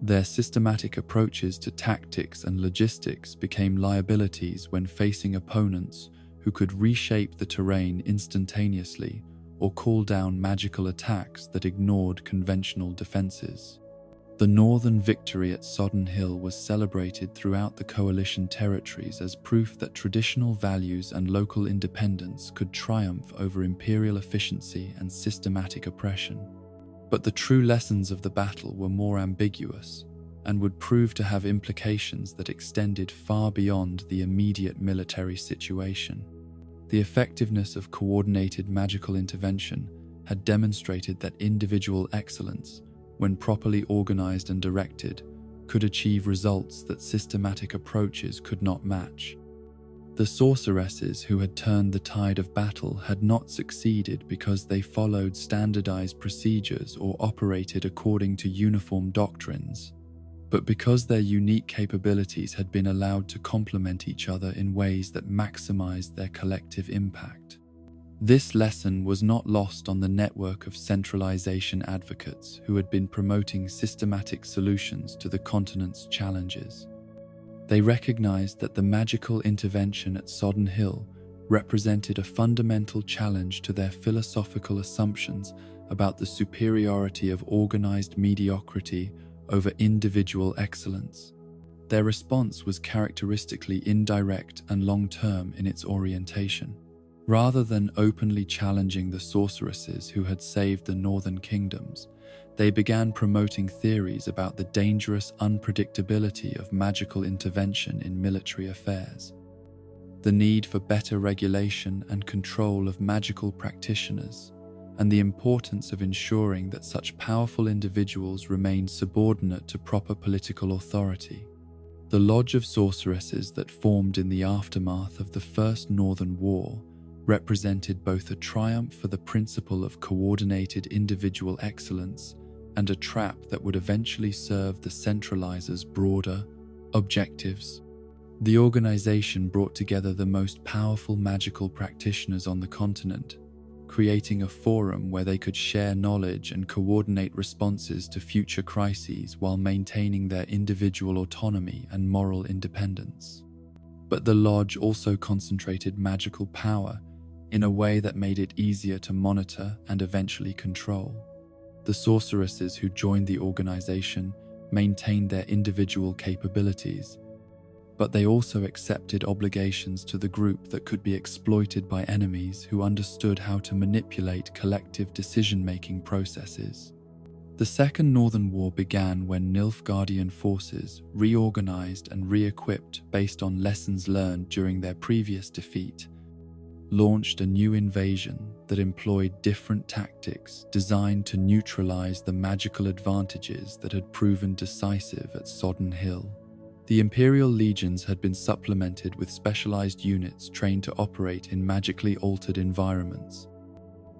Their systematic approaches to tactics and logistics became liabilities when facing opponents who could reshape the terrain instantaneously or call down magical attacks that ignored conventional defenses. The northern victory at Sodden Hill was celebrated throughout the coalition territories as proof that traditional values and local independence could triumph over imperial efficiency and systematic oppression. But the true lessons of the battle were more ambiguous and would prove to have implications that extended far beyond the immediate military situation. The effectiveness of coordinated magical intervention had demonstrated that individual excellence, when properly organized and directed, could achieve results that systematic approaches could not match. The sorceresses who had turned the tide of battle had not succeeded because they followed standardized procedures or operated according to uniform doctrines, but because their unique capabilities had been allowed to complement each other in ways that maximized their collective impact. This lesson was not lost on the network of centralization advocates who had been promoting systematic solutions to the continent's challenges. They recognized that the magical intervention at Sodden Hill represented a fundamental challenge to their philosophical assumptions about the superiority of organized mediocrity over individual excellence. Their response was characteristically indirect and long-term in its orientation. Rather than openly challenging the sorceresses who had saved the northern kingdoms, they began promoting theories about the dangerous unpredictability of magical intervention in military affairs. The need for better regulation and control of magical practitioners, and the importance of ensuring that such powerful individuals remained subordinate to proper political authority. The Lodge of Sorceresses that formed in the aftermath of the First Northern War represented both a triumph for the principle of coordinated individual excellence and a trap that would eventually serve the centralizers' broader objectives. The organization brought together the most powerful magical practitioners on the continent, creating a forum where they could share knowledge and coordinate responses to future crises while maintaining their individual autonomy and moral independence. But the Lodge also concentrated magical power in a way that made it easier to monitor and eventually control. The sorceresses who joined the organization maintained their individual capabilities, but they also accepted obligations to the group that could be exploited by enemies who understood how to manipulate collective decision-making processes. The Second Northern War began when Nilfgaardian forces reorganized and re-equipped based on lessons learned during their previous defeat, launched a new invasion that employed different tactics designed to neutralize the magical advantages that had proven decisive at Sodden Hill. The Imperial legions had been supplemented with specialized units trained to operate in magically altered environments,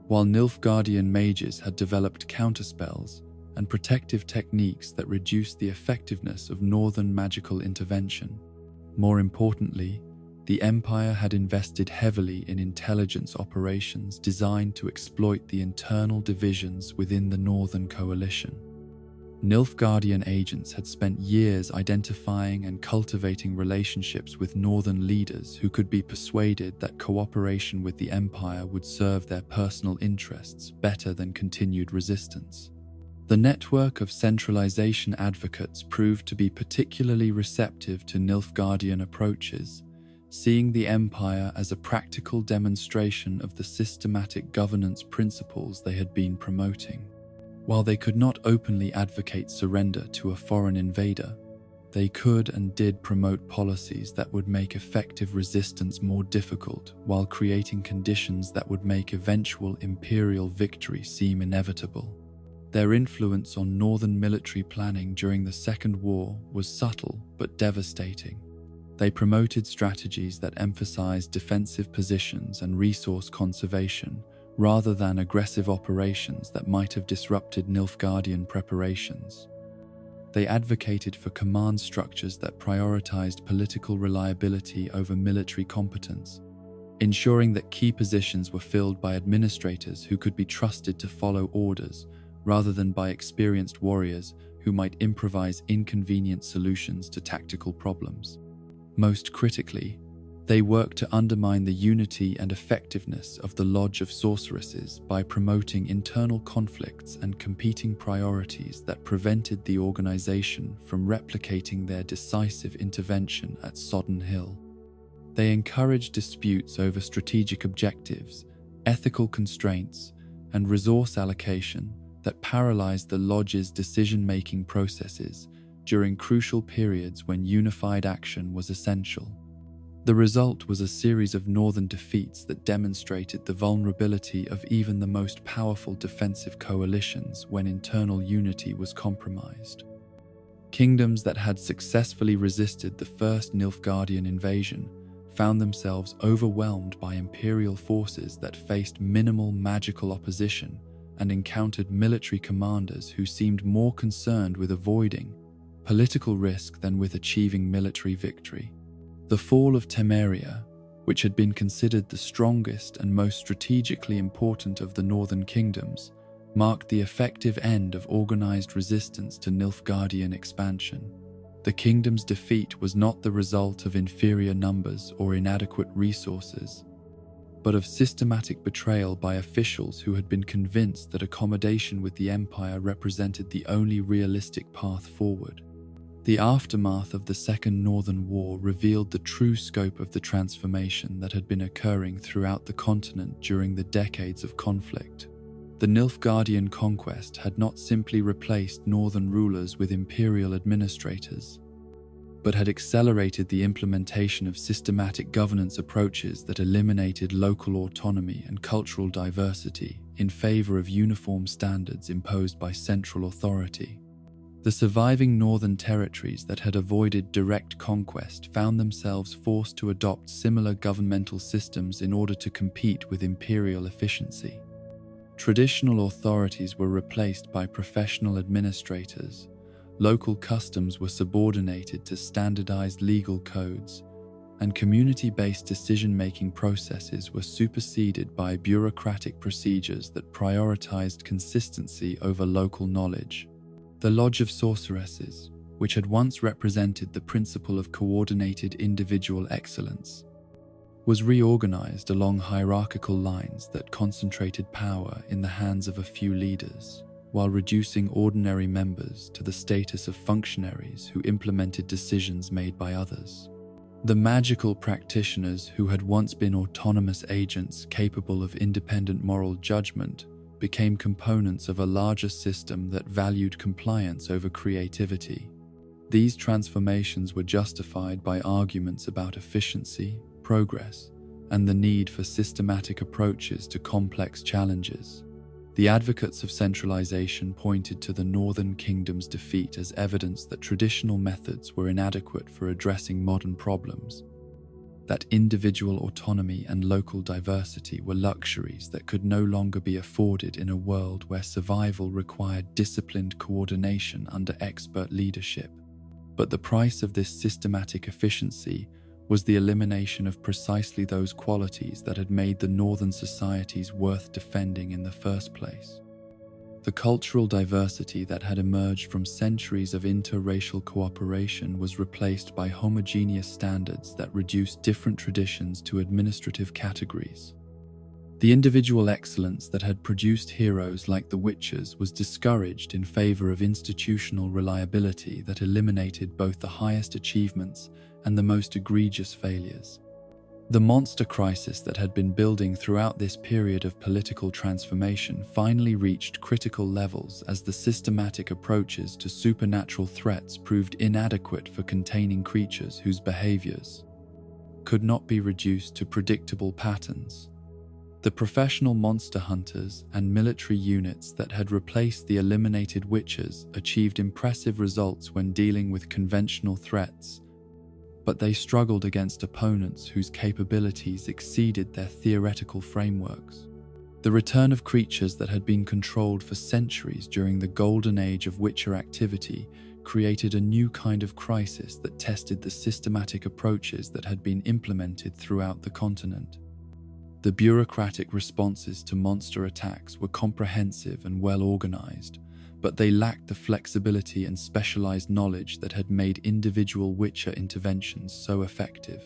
while Nilfgaardian mages had developed counterspells and protective techniques that reduced the effectiveness of northern magical intervention. More importantly, the Empire had invested heavily in intelligence operations designed to exploit the internal divisions within the Northern Coalition. Nilfgaardian agents had spent years identifying and cultivating relationships with Northern leaders who could be persuaded that cooperation with the Empire would serve their personal interests better than continued resistance. The network of centralization advocates proved to be particularly receptive to Nilfgaardian approaches, seeing the Empire as a practical demonstration of the systematic governance principles they had been promoting. While they could not openly advocate surrender to a foreign invader, they could and did promote policies that would make effective resistance more difficult while creating conditions that would make eventual imperial victory seem inevitable. Their influence on northern military planning during the Second War was subtle but devastating. They promoted strategies that emphasized defensive positions and resource conservation, rather than aggressive operations that might have disrupted Nilfgaardian preparations. They advocated for command structures that prioritized political reliability over military competence, ensuring that key positions were filled by administrators who could be trusted to follow orders, rather than by experienced warriors who might improvise inconvenient solutions to tactical problems. Most critically, they worked to undermine the unity and effectiveness of the Lodge of Sorceresses by promoting internal conflicts and competing priorities that prevented the organization from replicating their decisive intervention at Sodden Hill. They encouraged disputes over strategic objectives, ethical constraints, and resource allocation that paralyzed the Lodge's decision-making processes during crucial periods when unified action was essential. The result was a series of northern defeats that demonstrated the vulnerability of even the most powerful defensive coalitions when internal unity was compromised. Kingdoms that had successfully resisted the first Nilfgaardian invasion found themselves overwhelmed by imperial forces that faced minimal magical opposition and encountered military commanders who seemed more concerned with avoiding political risk than with achieving military victory. The fall of Temeria, which had been considered the strongest and most strategically important of the northern kingdoms, marked the effective end of organized resistance to Nilfgaardian expansion. The kingdom's defeat was not the result of inferior numbers or inadequate resources, but of systematic betrayal by officials who had been convinced that accommodation with the empire represented the only realistic path forward. The aftermath of the Second Northern War revealed the true scope of the transformation that had been occurring throughout the continent during the decades of conflict. The Nilfgaardian conquest had not simply replaced northern rulers with imperial administrators, but had accelerated the implementation of systematic governance approaches that eliminated local autonomy and cultural diversity in favor of uniform standards imposed by central authority. The surviving northern territories that had avoided direct conquest found themselves forced to adopt similar governmental systems in order to compete with imperial efficiency. Traditional authorities were replaced by professional administrators. Local customs were subordinated to standardized legal codes, and community-based decision-making processes were superseded by bureaucratic procedures that prioritized consistency over local knowledge. The Lodge of Sorceresses, which had once represented the principle of coordinated individual excellence, was reorganized along hierarchical lines that concentrated power in the hands of a few leaders, while reducing ordinary members to the status of functionaries who implemented decisions made by others. The magical practitioners who had once been autonomous agents capable of independent moral judgment became components of a larger system that valued compliance over creativity. These transformations were justified by arguments about efficiency, progress, and the need for systematic approaches to complex challenges. The advocates of centralization pointed to the Northern Kingdom's defeat as evidence that traditional methods were inadequate for addressing modern problems, that individual autonomy and local diversity were luxuries that could no longer be afforded in a world where survival required disciplined coordination under expert leadership. But the price of this systematic efficiency was the elimination of precisely those qualities that had made the northern societies worth defending in the first place. The cultural diversity that had emerged from centuries of interracial cooperation was replaced by homogeneous standards that reduced different traditions to administrative categories. The individual excellence that had produced heroes like the Witchers was discouraged in favor of institutional reliability that eliminated both the highest achievements and the most egregious failures. The monster crisis that had been building throughout this period of political transformation finally reached critical levels as the systematic approaches to supernatural threats proved inadequate for containing creatures whose behaviors could not be reduced to predictable patterns. The professional monster hunters and military units that had replaced the eliminated Witchers achieved impressive results when dealing with conventional threats, but they struggled against opponents whose capabilities exceeded their theoretical frameworks. The return of creatures that had been controlled for centuries during the golden age of Witcher activity created a new kind of crisis that tested the systematic approaches that had been implemented throughout the continent. The bureaucratic responses to monster attacks were comprehensive and well organized, but they lacked the flexibility and specialized knowledge that had made individual Witcher interventions so effective.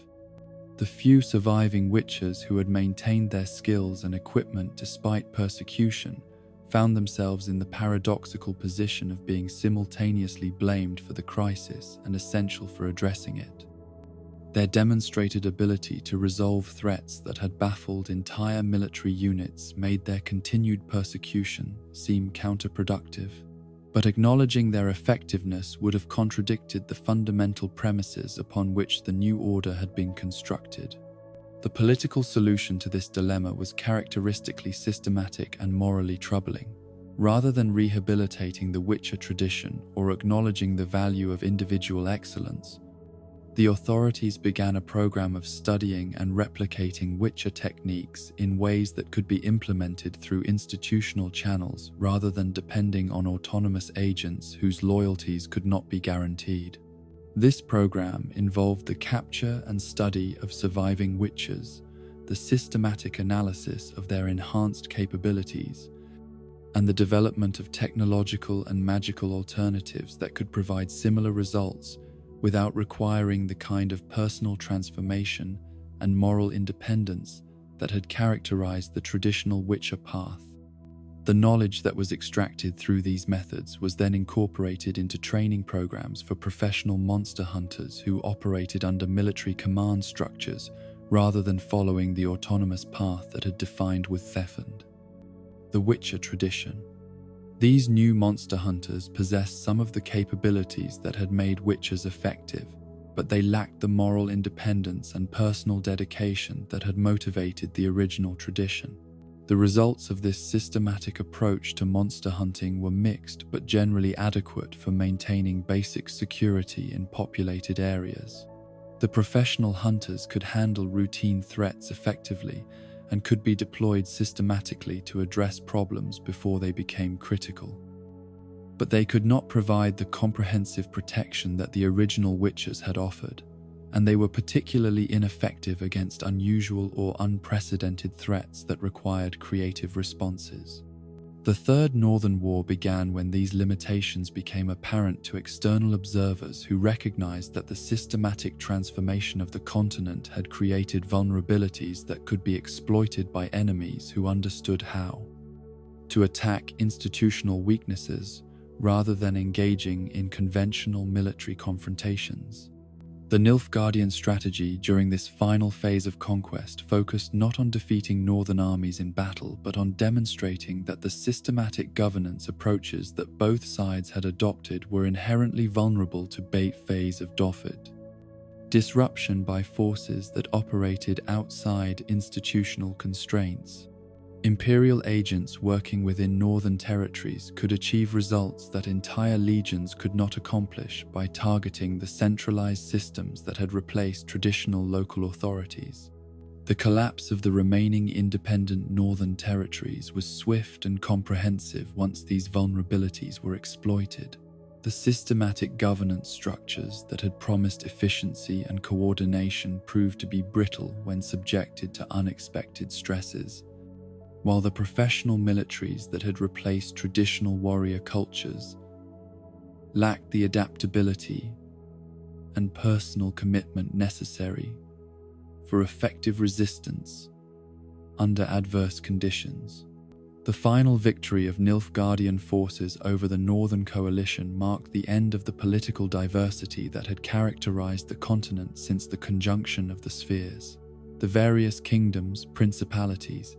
The few surviving Witchers who had maintained their skills and equipment despite persecution found themselves in the paradoxical position of being simultaneously blamed for the crisis and essential for addressing it. Their demonstrated ability to resolve threats that had baffled entire military units made their continued persecution seem counterproductive, but acknowledging their effectiveness would have contradicted the fundamental premises upon which the new order had been constructed. The political solution to this dilemma was characteristically systematic and morally troubling. Rather than rehabilitating the Witcher tradition or acknowledging the value of individual excellence, The authorities began a program of studying and replicating Witcher techniques in ways that could be implemented through institutional channels rather than depending on autonomous agents whose loyalties could not be guaranteed. This program involved the capture and study of surviving Witchers, the systematic analysis of their enhanced capabilities, and the development of technological and magical alternatives that could provide similar results without requiring the kind of personal transformation and moral independence that had characterized the traditional Witcher path. The knowledge that was extracted through these methods was then incorporated into training programs for professional monster hunters who operated under military command structures rather than following the autonomous path that had defined with Thefand. The Witcher tradition. These new monster hunters possessed some of the capabilities that had made Witchers effective, but they lacked the moral independence and personal dedication that had motivated the original tradition. The results of this systematic approach to monster hunting were mixed but generally adequate for maintaining basic security in populated areas. The professional hunters could handle routine threats effectively and could be deployed systematically to address problems before they became critical. But they could not provide the comprehensive protection that the original Witchers had offered, and they were particularly ineffective against unusual or unprecedented threats that required creative responses. The Third Northern War began when these limitations became apparent to external observers who recognized that the systematic transformation of the continent had created vulnerabilities that could be exploited by enemies who understood how to attack institutional weaknesses rather than engaging in conventional military confrontations. The Nilfgaardian strategy during this final phase of conquest focused not on defeating northern armies in battle, but on demonstrating that the systematic governance approaches that both sides had adopted were inherently vulnerable to bait phase of Dofid. Disruption by forces that operated outside institutional constraints. Imperial agents working within northern territories could achieve results that entire legions could not accomplish by targeting the centralized systems that had replaced traditional local authorities. The collapse of the remaining independent northern territories was swift and comprehensive once these vulnerabilities were exploited. The systematic governance structures that had promised efficiency and coordination proved to be brittle when subjected to unexpected stresses, while the professional militaries that had replaced traditional warrior cultures lacked the adaptability and personal commitment necessary for effective resistance under adverse conditions. The final victory of Nilfgaardian forces over the Northern Coalition marked the end of the political diversity that had characterized the continent since the conjunction of the spheres. The various kingdoms, principalities,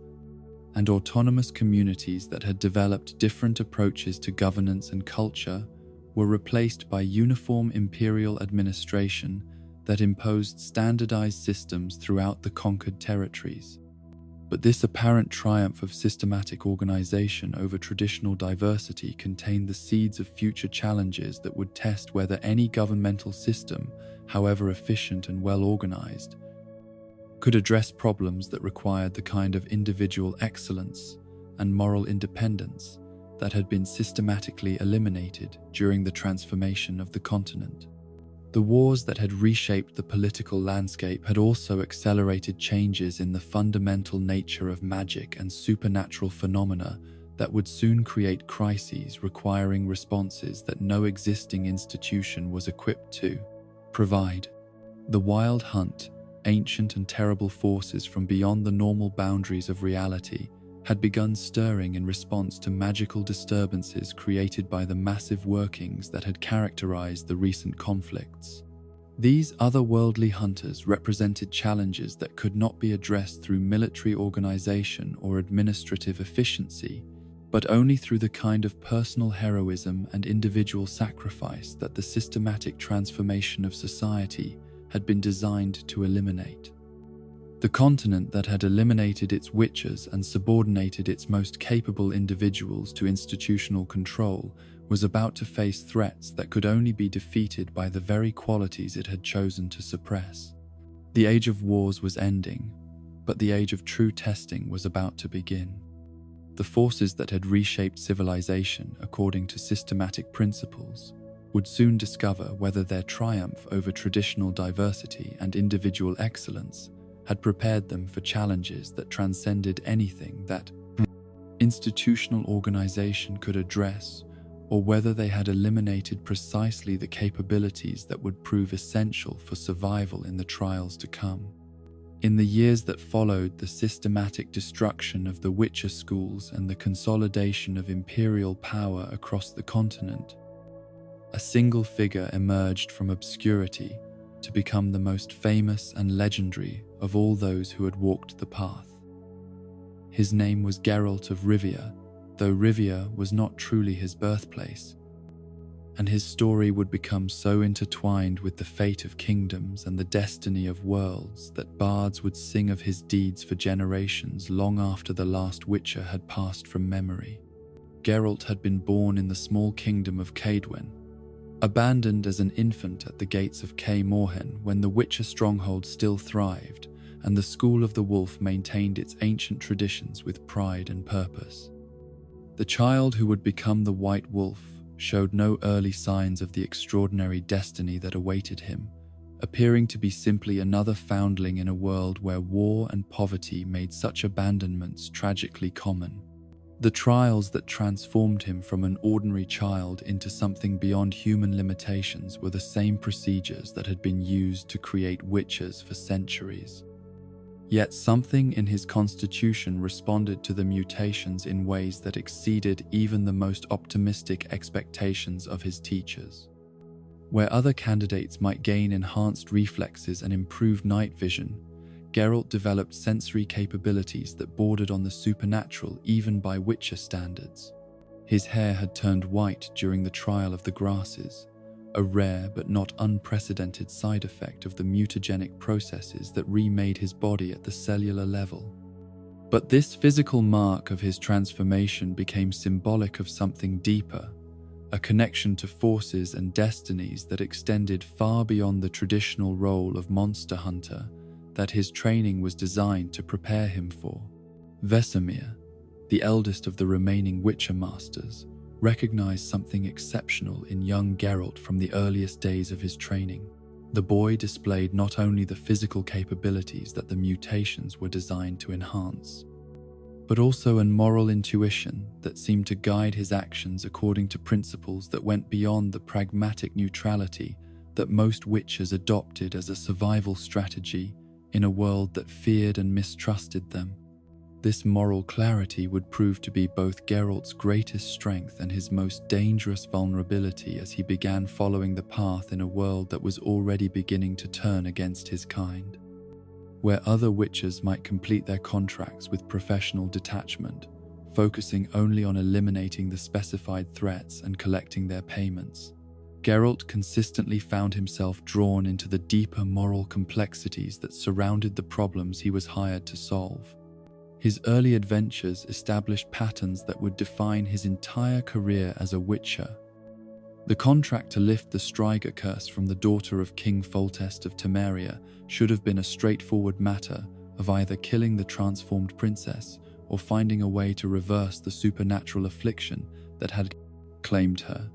and autonomous communities that had developed different approaches to governance and culture were replaced by uniform imperial administration that imposed standardized systems throughout the conquered territories. But this apparent triumph of systematic organization over traditional diversity contained the seeds of future challenges that would test whether any governmental system, however efficient and well organized, could address problems that required the kind of individual excellence and moral independence that had been systematically eliminated during the transformation of the continent. The wars that had reshaped the political landscape had also accelerated changes in the fundamental nature of magic and supernatural phenomena that would soon create crises requiring responses that no existing institution was equipped to provide. The Wild Hunt, ancient and terrible forces from beyond the normal boundaries of reality, had begun stirring in response to magical disturbances created by the massive workings that had characterized the recent conflicts. These otherworldly hunters represented challenges that could not be addressed through military organization or administrative efficiency, but only through the kind of personal heroism and individual sacrifice that the systematic transformation of society had been designed to eliminate. The continent that had eliminated its witches and subordinated its most capable individuals to institutional control was about to face threats that could only be defeated by the very qualities it had chosen to suppress. The age of wars was ending, but the age of true testing was about to begin. The forces that had reshaped civilization according to systematic principles would soon discover whether their triumph over traditional diversity and individual excellence had prepared them for challenges that transcended anything that institutional organization could address, or whether they had eliminated precisely the capabilities that would prove essential for survival in the trials to come. In the years that followed the systematic destruction of the Witcher schools and the consolidation of imperial power across the continent, a single figure emerged from obscurity to become the most famous and legendary of all those who had walked the path. His name was Geralt of Rivia, though Rivia was not truly his birthplace, and his story would become so intertwined with the fate of kingdoms and the destiny of worlds that bards would sing of his deeds for generations long after the last Witcher had passed from memory. Geralt had been born in the small kingdom of Cadwen, abandoned as an infant at the gates of Kaer Morhen when the Witcher stronghold still thrived and the School of the Wolf maintained its ancient traditions with pride and purpose. The child who would become the White Wolf showed no early signs of the extraordinary destiny that awaited him, appearing to be simply another foundling in a world where war and poverty made such abandonments tragically common. The trials that transformed him from an ordinary child into something beyond human limitations were the same procedures that had been used to create witches for centuries. Yet something in his constitution responded to the mutations in ways that exceeded even the most optimistic expectations of his teachers. Where other candidates might gain enhanced reflexes and improved night vision, Geralt developed sensory capabilities that bordered on the supernatural even by Witcher standards. His hair had turned white during the trial of the grasses, a rare but not unprecedented side effect of the mutagenic processes that remade his body at the cellular level. But this physical mark of his transformation became symbolic of something deeper, a connection to forces and destinies that extended far beyond the traditional role of monster hunter that his training was designed to prepare him for. Vesemir, the eldest of the remaining Witcher masters, recognized something exceptional in young Geralt from the earliest days of his training. The boy displayed not only the physical capabilities that the mutations were designed to enhance, but also a moral intuition that seemed to guide his actions according to principles that went beyond the pragmatic neutrality that most Witchers adopted as a survival strategy in a world that feared and mistrusted them. This moral clarity would prove to be both Geralt's greatest strength and his most dangerous vulnerability as he began following the path in a world that was already beginning to turn against his kind. Where other Witchers might complete their contracts with professional detachment, focusing only on eliminating the specified threats and collecting their payments, Geralt consistently found himself drawn into the deeper moral complexities that surrounded the problems he was hired to solve. His early adventures established patterns that would define his entire career as a Witcher. The contract to lift the Striga curse from the daughter of King Foltest of Temeria should have been a straightforward matter of either killing the transformed princess or finding a way to reverse the supernatural affliction that had claimed her.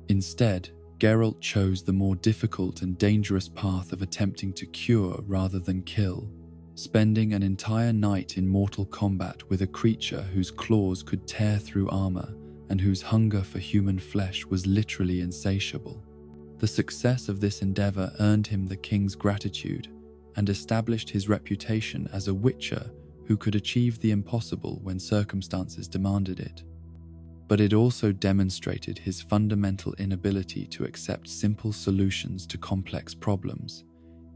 Instead, Geralt chose the more difficult and dangerous path of attempting to cure rather than kill, spending an entire night in mortal combat with a creature whose claws could tear through armor and whose hunger for human flesh was literally insatiable. The success of this endeavor earned him the king's gratitude and established his reputation as a Witcher who could achieve the impossible when circumstances demanded it. But it also demonstrated his fundamental inability to accept simple solutions to complex problems,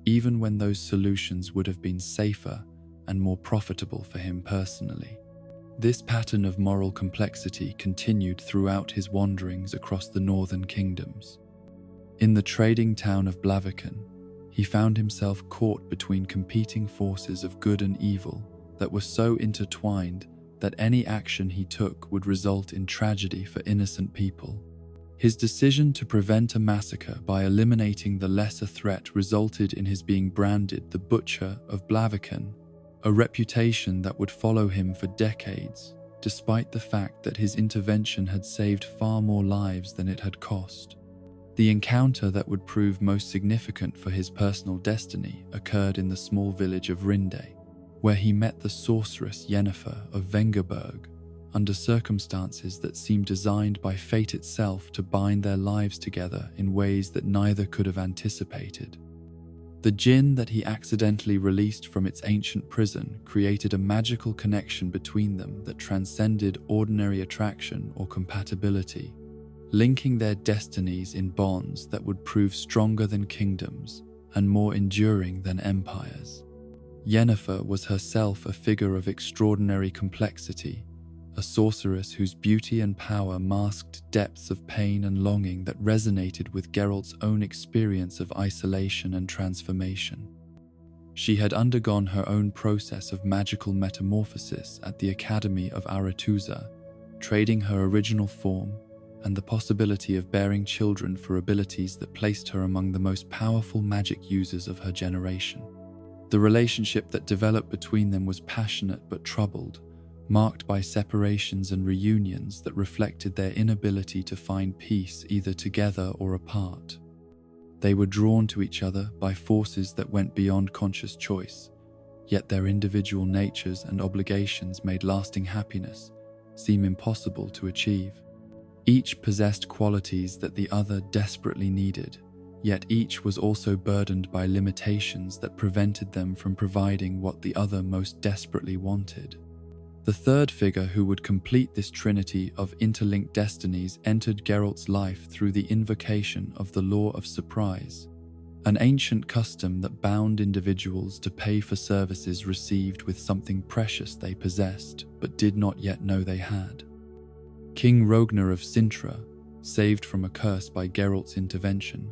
even when those solutions would have been safer and more profitable for him personally. This pattern of moral complexity continued throughout his wanderings across the northern kingdoms. In the trading town of Blaviken, He found himself caught between competing forces of good and evil that were so intertwined that any action he took would result in tragedy for innocent people. His decision to prevent a massacre by eliminating the lesser threat resulted in his being branded the Butcher of Blaviken, a reputation that would follow him for decades, despite the fact that his intervention had saved far more lives than it had cost. The encounter that would prove most significant for his personal destiny occurred in the small village of Rinde, where he met the sorceress Yennefer of Vengerberg, under circumstances that seemed designed by fate itself to bind their lives together in ways that neither could have anticipated. The djinn that he accidentally released from its ancient prison created a magical connection between them that transcended ordinary attraction or compatibility, linking their destinies in bonds that would prove stronger than kingdoms and more enduring than empires. Yennefer was herself a figure of extraordinary complexity, a sorceress whose beauty and power masked depths of pain and longing that resonated with Geralt's own experience of isolation and transformation. She had undergone her own process of magical metamorphosis at the Academy of Aretuza, trading her original form and the possibility of bearing children for abilities that placed her among the most powerful magic users of her generation. The relationship that developed between them was passionate but troubled, marked by separations and reunions that reflected their inability to find peace either together or apart. They were drawn to each other by forces that went beyond conscious choice, yet their individual natures and obligations made lasting happiness seem impossible to achieve. Each possessed qualities that the other desperately needed, yet each was also burdened by limitations that prevented them from providing what the other most desperately wanted. The third figure who would complete this trinity of interlinked destinies entered Geralt's life through the invocation of the Law of Surprise, an ancient custom that bound individuals to pay for services received with something precious they possessed but did not yet know they had. King Rognar of Sintra, saved from a curse by Geralt's intervention,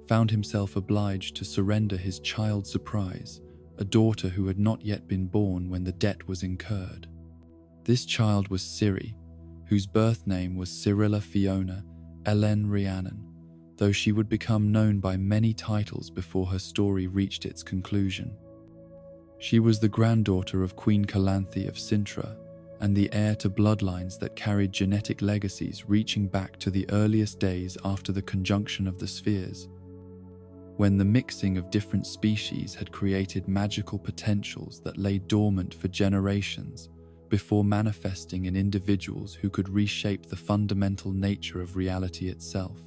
found himself obliged to surrender his child Surprise, a daughter who had not yet been born when the debt was incurred. This child was Ciri, whose birth name was Cyrilla Fiona Ellen Rhiannon, though she would become known by many titles before her story reached its conclusion. She was the granddaughter of Queen Calanthe of Sintra, and the heir to bloodlines that carried genetic legacies reaching back to the earliest days after the conjunction of the spheres, when the mixing of different species had created magical potentials that lay dormant for generations before manifesting in individuals who could reshape the fundamental nature of reality itself.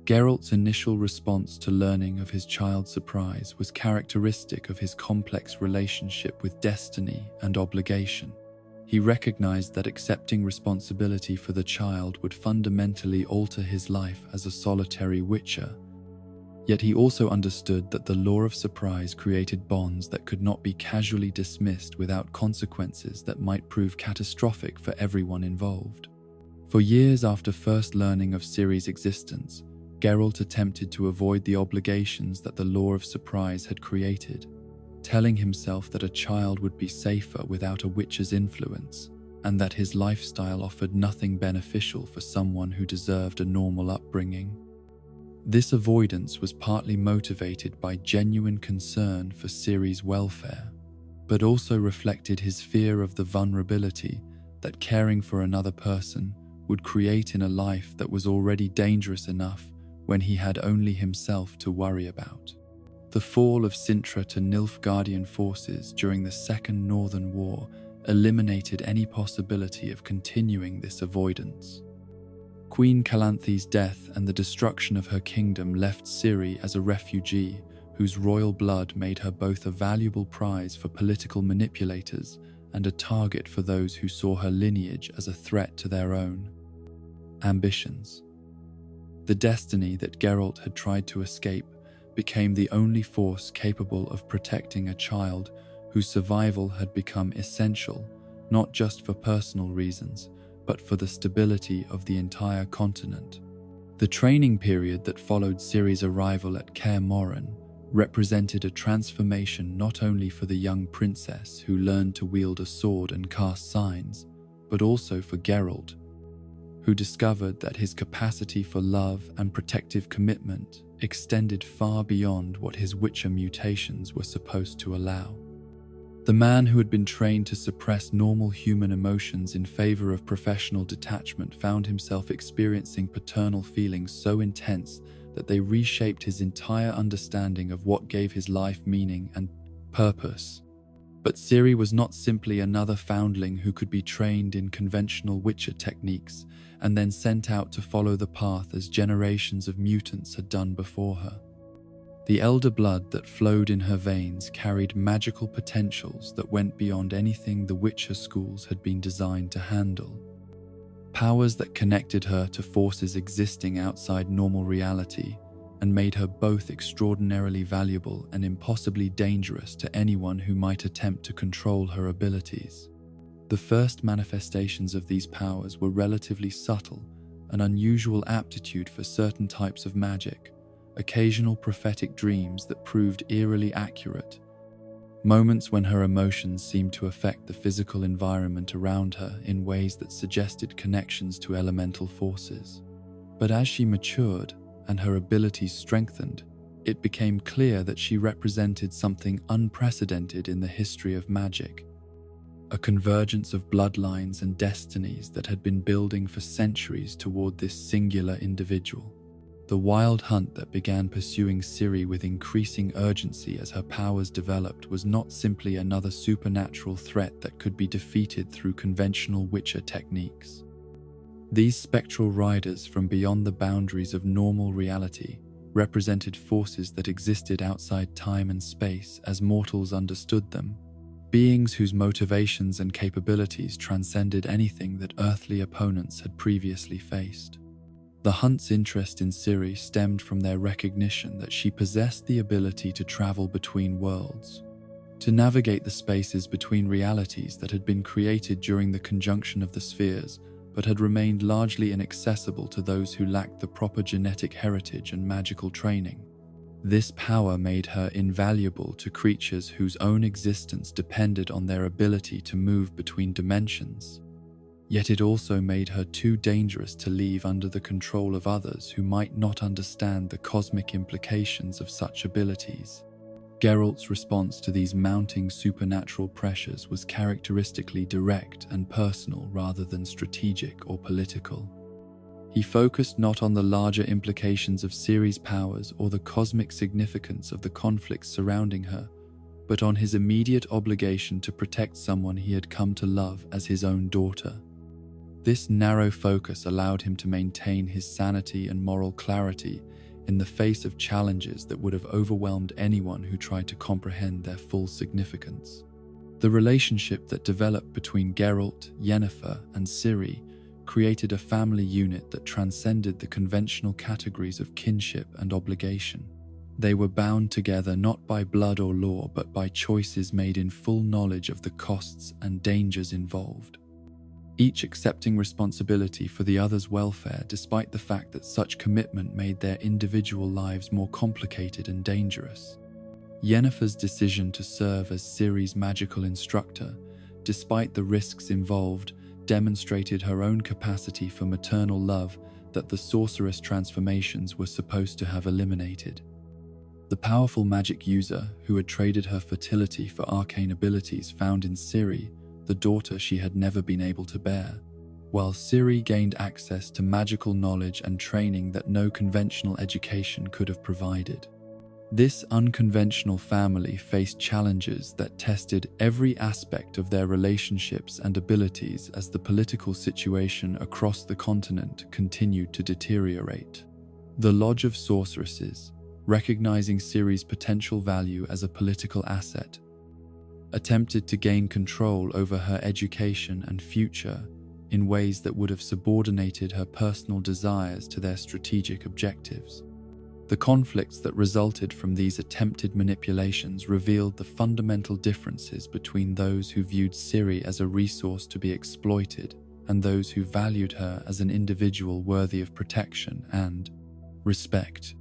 Geralt's initial response to learning of his child Surprise was characteristic of his complex relationship with destiny and obligation. He recognized that accepting responsibility for the child would fundamentally alter his life as a solitary witcher. Yet he also understood that the Law of Surprise created bonds that could not be casually dismissed without consequences that might prove catastrophic for everyone involved. For years after first learning of Ciri's existence, Geralt attempted to avoid the obligations that the Law of Surprise had created, telling himself that a child would be safer without a witch's influence, and that his lifestyle offered nothing beneficial for someone who deserved a normal upbringing. This avoidance was partly motivated by genuine concern for Ciri's welfare, but also reflected his fear of the vulnerability that caring for another person would create in a life that was already dangerous enough when he had only himself to worry about. The fall of Sintra to Nilfgaardian forces during the Second Northern War eliminated any possibility of continuing this avoidance. Queen Calanthe's death and the destruction of her kingdom left Ciri as a refugee whose royal blood made her both a valuable prize for political manipulators and a target for those who saw her lineage as a threat to their own ambitions. The destiny that Geralt had tried to escape became the only force capable of protecting a child whose survival had become essential, not just for personal reasons, but for the stability of the entire continent. The training period that followed Ciri's arrival at Kaer Morhen, represented a transformation not only for the young princess who learned to wield a sword and cast signs, but also for Geralt, who discovered that his capacity for love and protective commitment extended far beyond what his Witcher mutations were supposed to allow. The man who had been trained to suppress normal human emotions in favor of professional detachment found himself experiencing paternal feelings so intense that they reshaped his entire understanding of what gave his life meaning and purpose. But Ciri was not simply another foundling who could be trained in conventional Witcher techniques and then sent out to follow the path as generations of mutants had done before her. The elder blood that flowed in her veins carried magical potentials that went beyond anything the Witcher schools had been designed to handle. Powers that connected her to forces existing outside normal reality and made her both extraordinarily valuable and impossibly dangerous to anyone who might attempt to control her abilities. The first manifestations of these powers were relatively subtle, an unusual aptitude for certain types of magic, occasional prophetic dreams that proved eerily accurate, moments when her emotions seemed to affect the physical environment around her in ways that suggested connections to elemental forces. But as she matured and her abilities strengthened, it became clear that she represented something unprecedented in the history of magic, a convergence of bloodlines and destinies that had been building for centuries toward this singular individual. The wild hunt that began pursuing Ciri with increasing urgency as her powers developed was not simply another supernatural threat that could be defeated through conventional Witcher techniques. These spectral riders from beyond the boundaries of normal reality represented forces that existed outside time and space as mortals understood them, beings whose motivations and capabilities transcended anything that earthly opponents had previously faced. The hunt's interest in Ciri stemmed from their recognition that she possessed the ability to travel between worlds, to navigate the spaces between realities that had been created during the conjunction of the spheres, but had remained largely inaccessible to those who lacked the proper genetic heritage and magical training. This power made her invaluable to creatures whose own existence depended on their ability to move between dimensions. Yet it also made her too dangerous to leave under the control of others who might not understand the cosmic implications of such abilities. Geralt's response to these mounting supernatural pressures was characteristically direct and personal rather than strategic or political. He focused not on the larger implications of Ciri's powers or the cosmic significance of the conflicts surrounding her, but on his immediate obligation to protect someone he had come to love as his own daughter. This narrow focus allowed him to maintain his sanity and moral clarity in the face of challenges that would have overwhelmed anyone who tried to comprehend their full significance. The relationship that developed between Geralt, Yennefer, and Ciri created a family unit that transcended the conventional categories of kinship and obligation. They were bound together not by blood or law, but by choices made in full knowledge of the costs and dangers involved, each accepting responsibility for the other's welfare despite the fact that such commitment made their individual lives more complicated and dangerous. Yennefer's decision to serve as Ciri's magical instructor, despite the risks involved, demonstrated her own capacity for maternal love that the sorceress transformations were supposed to have eliminated. The powerful magic user who had traded her fertility for arcane abilities found in Ciri the daughter she had never been able to bear, while Ciri gained access to magical knowledge and training that no conventional education could have provided. This unconventional family faced challenges that tested every aspect of their relationships and abilities as the political situation across the continent continued to deteriorate. The Lodge of Sorceresses, recognizing Ciri's potential value as a political asset, attempted to gain control over her education and future in ways that would have subordinated her personal desires to their strategic objectives. The conflicts that resulted from these attempted manipulations revealed the fundamental differences between those who viewed Ciri as a resource to be exploited and those who valued her as an individual worthy of protection and respect.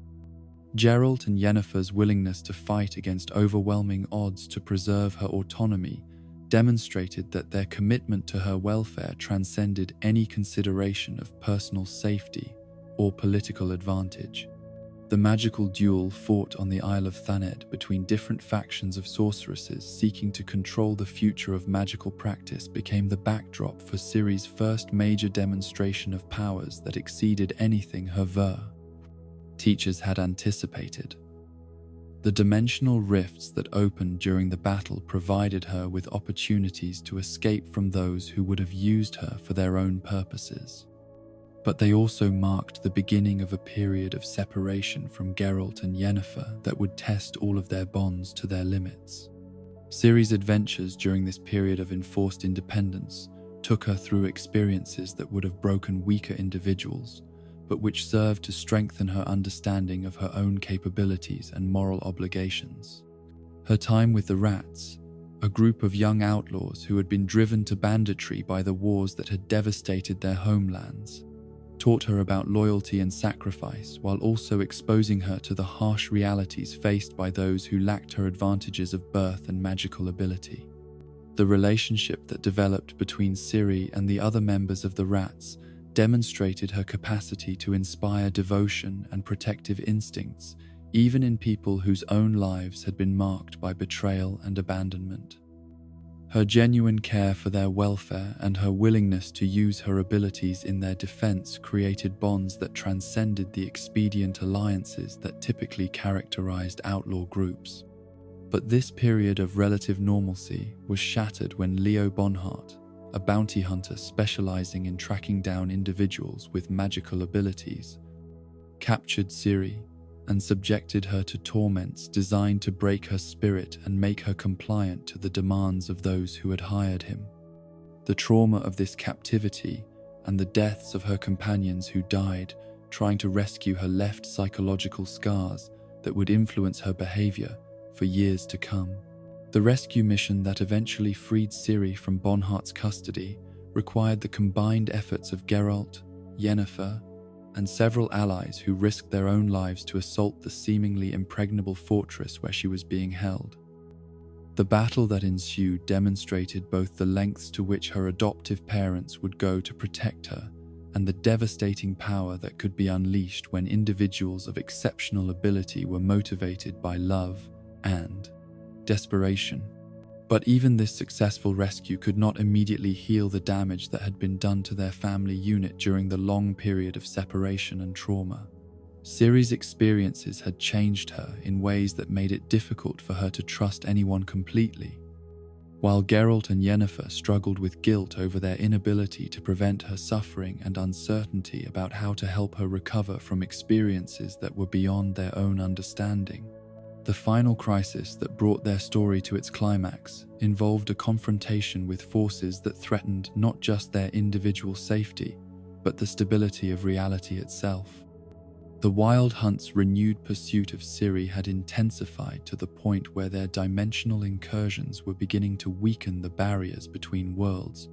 Geralt and Yennefer's willingness to fight against overwhelming odds to preserve her autonomy demonstrated that their commitment to her welfare transcended any consideration of personal safety or political advantage. The magical duel fought on the Isle of Thanet between different factions of sorceresses seeking to control the future of magical practice became the backdrop for Ciri's first major demonstration of powers that exceeded anything her teachers had anticipated. The dimensional rifts that opened during the battle provided her with opportunities to escape from those who would have used her for their own purposes. But they also marked the beginning of a period of separation from Geralt and Yennefer that would test all of their bonds to their limits. Ciri's adventures during this period of enforced independence took her through experiences that would have broken weaker individuals, but which served to strengthen her understanding of her own capabilities and moral obligations. Her time with the Rats, a group of young outlaws who had been driven to banditry by the wars that had devastated their homelands, taught her about loyalty and sacrifice while also exposing her to the harsh realities faced by those who lacked her advantages of birth and magical ability. The relationship that developed between Ciri and the other members of the Rats demonstrated her capacity to inspire devotion and protective instincts, even in people whose own lives had been marked by betrayal and abandonment. Her genuine care for their welfare and her willingness to use her abilities in their defense created bonds that transcended the expedient alliances that typically characterized outlaw groups. But this period of relative normalcy was shattered when Leo Bonhart, a bounty hunter specializing in tracking down individuals with magical abilities, captured Ciri and subjected her to torments designed to break her spirit and make her compliant to the demands of those who had hired him. The trauma of this captivity and the deaths of her companions who died trying to rescue her left psychological scars that would influence her behavior for years to come. The rescue mission that eventually freed Ciri from Bonhart's custody required the combined efforts of Geralt, Yennefer, and several allies who risked their own lives to assault the seemingly impregnable fortress where she was being held. The battle that ensued demonstrated both the lengths to which her adoptive parents would go to protect her and the devastating power that could be unleashed when individuals of exceptional ability were motivated by love and desperation. But even this successful rescue could not immediately heal the damage that had been done to their family unit during the long period of separation and trauma. Ciri's experiences had changed her in ways that made it difficult for her to trust anyone completely. While Geralt and Yennefer struggled with guilt over their inability to prevent her suffering and uncertainty about how to help her recover from experiences that were beyond their own understanding. The final crisis that brought their story to its climax involved a confrontation with forces that threatened not just their individual safety, but the stability of reality itself. The Wild Hunt's renewed pursuit of Ciri had intensified to the point where their dimensional incursions were beginning to weaken the barriers between worlds,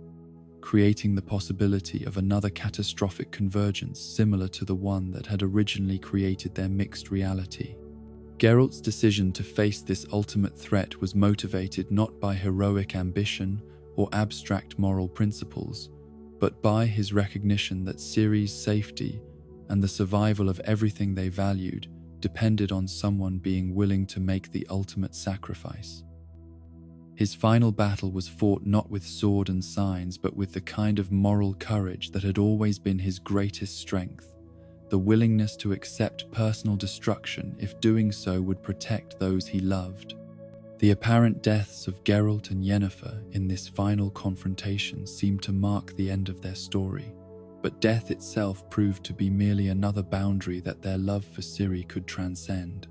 creating the possibility of another catastrophic convergence similar to the one that had originally created their mixed reality. Geralt's decision to face this ultimate threat was motivated not by heroic ambition or abstract moral principles, but by his recognition that Ciri's safety and the survival of everything they valued depended on someone being willing to make the ultimate sacrifice. His final battle was fought not with sword and signs, but with the kind of moral courage that had always been his greatest strength. The willingness to accept personal destruction if doing so would protect those he loved. The apparent deaths of Geralt and Yennefer in this final confrontation seemed to mark the end of their story, but death itself proved to be merely another boundary that their love for Ciri could transcend.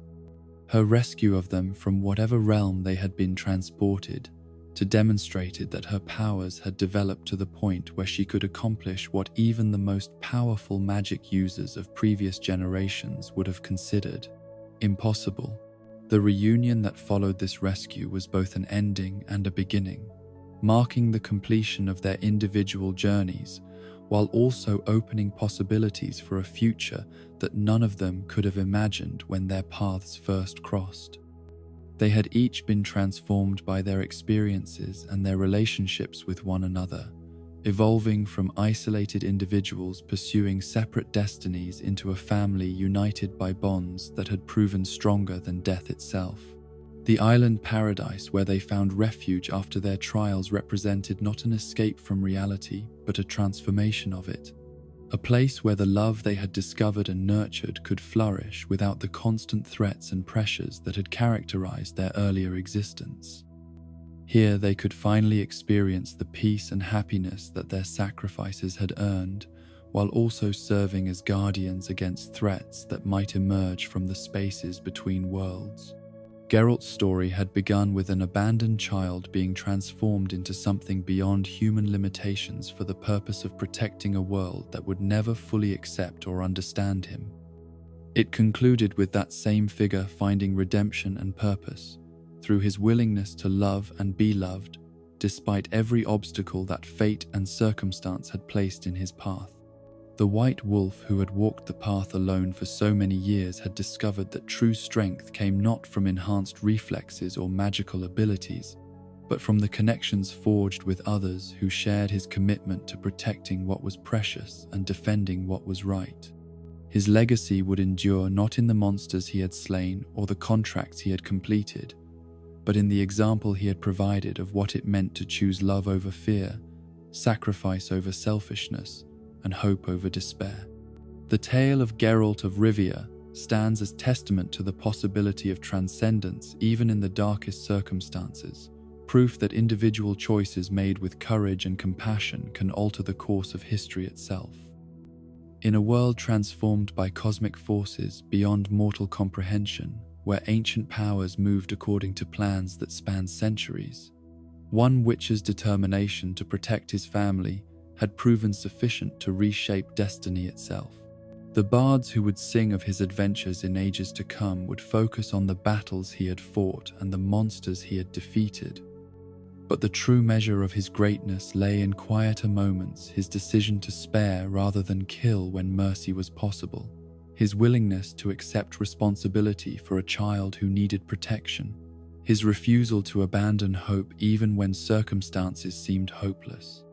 Her rescue of them from whatever realm they had been transported to demonstrated that her powers had developed to the point where she could accomplish what even the most powerful magic users of previous generations would have considered impossible. The reunion that followed this rescue was both an ending and a beginning, marking the completion of their individual journeys, while also opening possibilities for a future that none of them could have imagined when their paths first crossed. They had each been transformed by their experiences and their relationships with one another, evolving from isolated individuals pursuing separate destinies into a family united by bonds that had proven stronger than death itself. The island paradise where they found refuge after their trials represented not an escape from reality, but a transformation of it. A place where the love they had discovered and nurtured could flourish without the constant threats and pressures that had characterized their earlier existence. Here they could finally experience the peace and happiness that their sacrifices had earned, while also serving as guardians against threats that might emerge from the spaces between worlds. Geralt's story had begun with an abandoned child being transformed into something beyond human limitations for the purpose of protecting a world that would never fully accept or understand him. It concluded with that same figure finding redemption and purpose through his willingness to love and be loved, despite every obstacle that fate and circumstance had placed in his path. The white wolf who had walked the path alone for so many years had discovered that true strength came not from enhanced reflexes or magical abilities, but from the connections forged with others who shared his commitment to protecting what was precious and defending what was right. His legacy would endure not in the monsters he had slain or the contracts he had completed, but in the example he had provided of what it meant to choose love over fear, sacrifice over selfishness, and hope over despair. The tale of Geralt of Rivia stands as testament to the possibility of transcendence even in the darkest circumstances, proof that individual choices made with courage and compassion can alter the course of history itself. In a world transformed by cosmic forces beyond mortal comprehension, where ancient powers moved according to plans that spanned centuries, one witch's determination to protect his family had proven sufficient to reshape destiny itself. The bards who would sing of his adventures in ages to come would focus on the battles he had fought and the monsters he had defeated. But the true measure of his greatness lay in quieter moments, his decision to spare rather than kill when mercy was possible, his willingness to accept responsibility for a child who needed protection, his refusal to abandon hope even when circumstances seemed hopeless.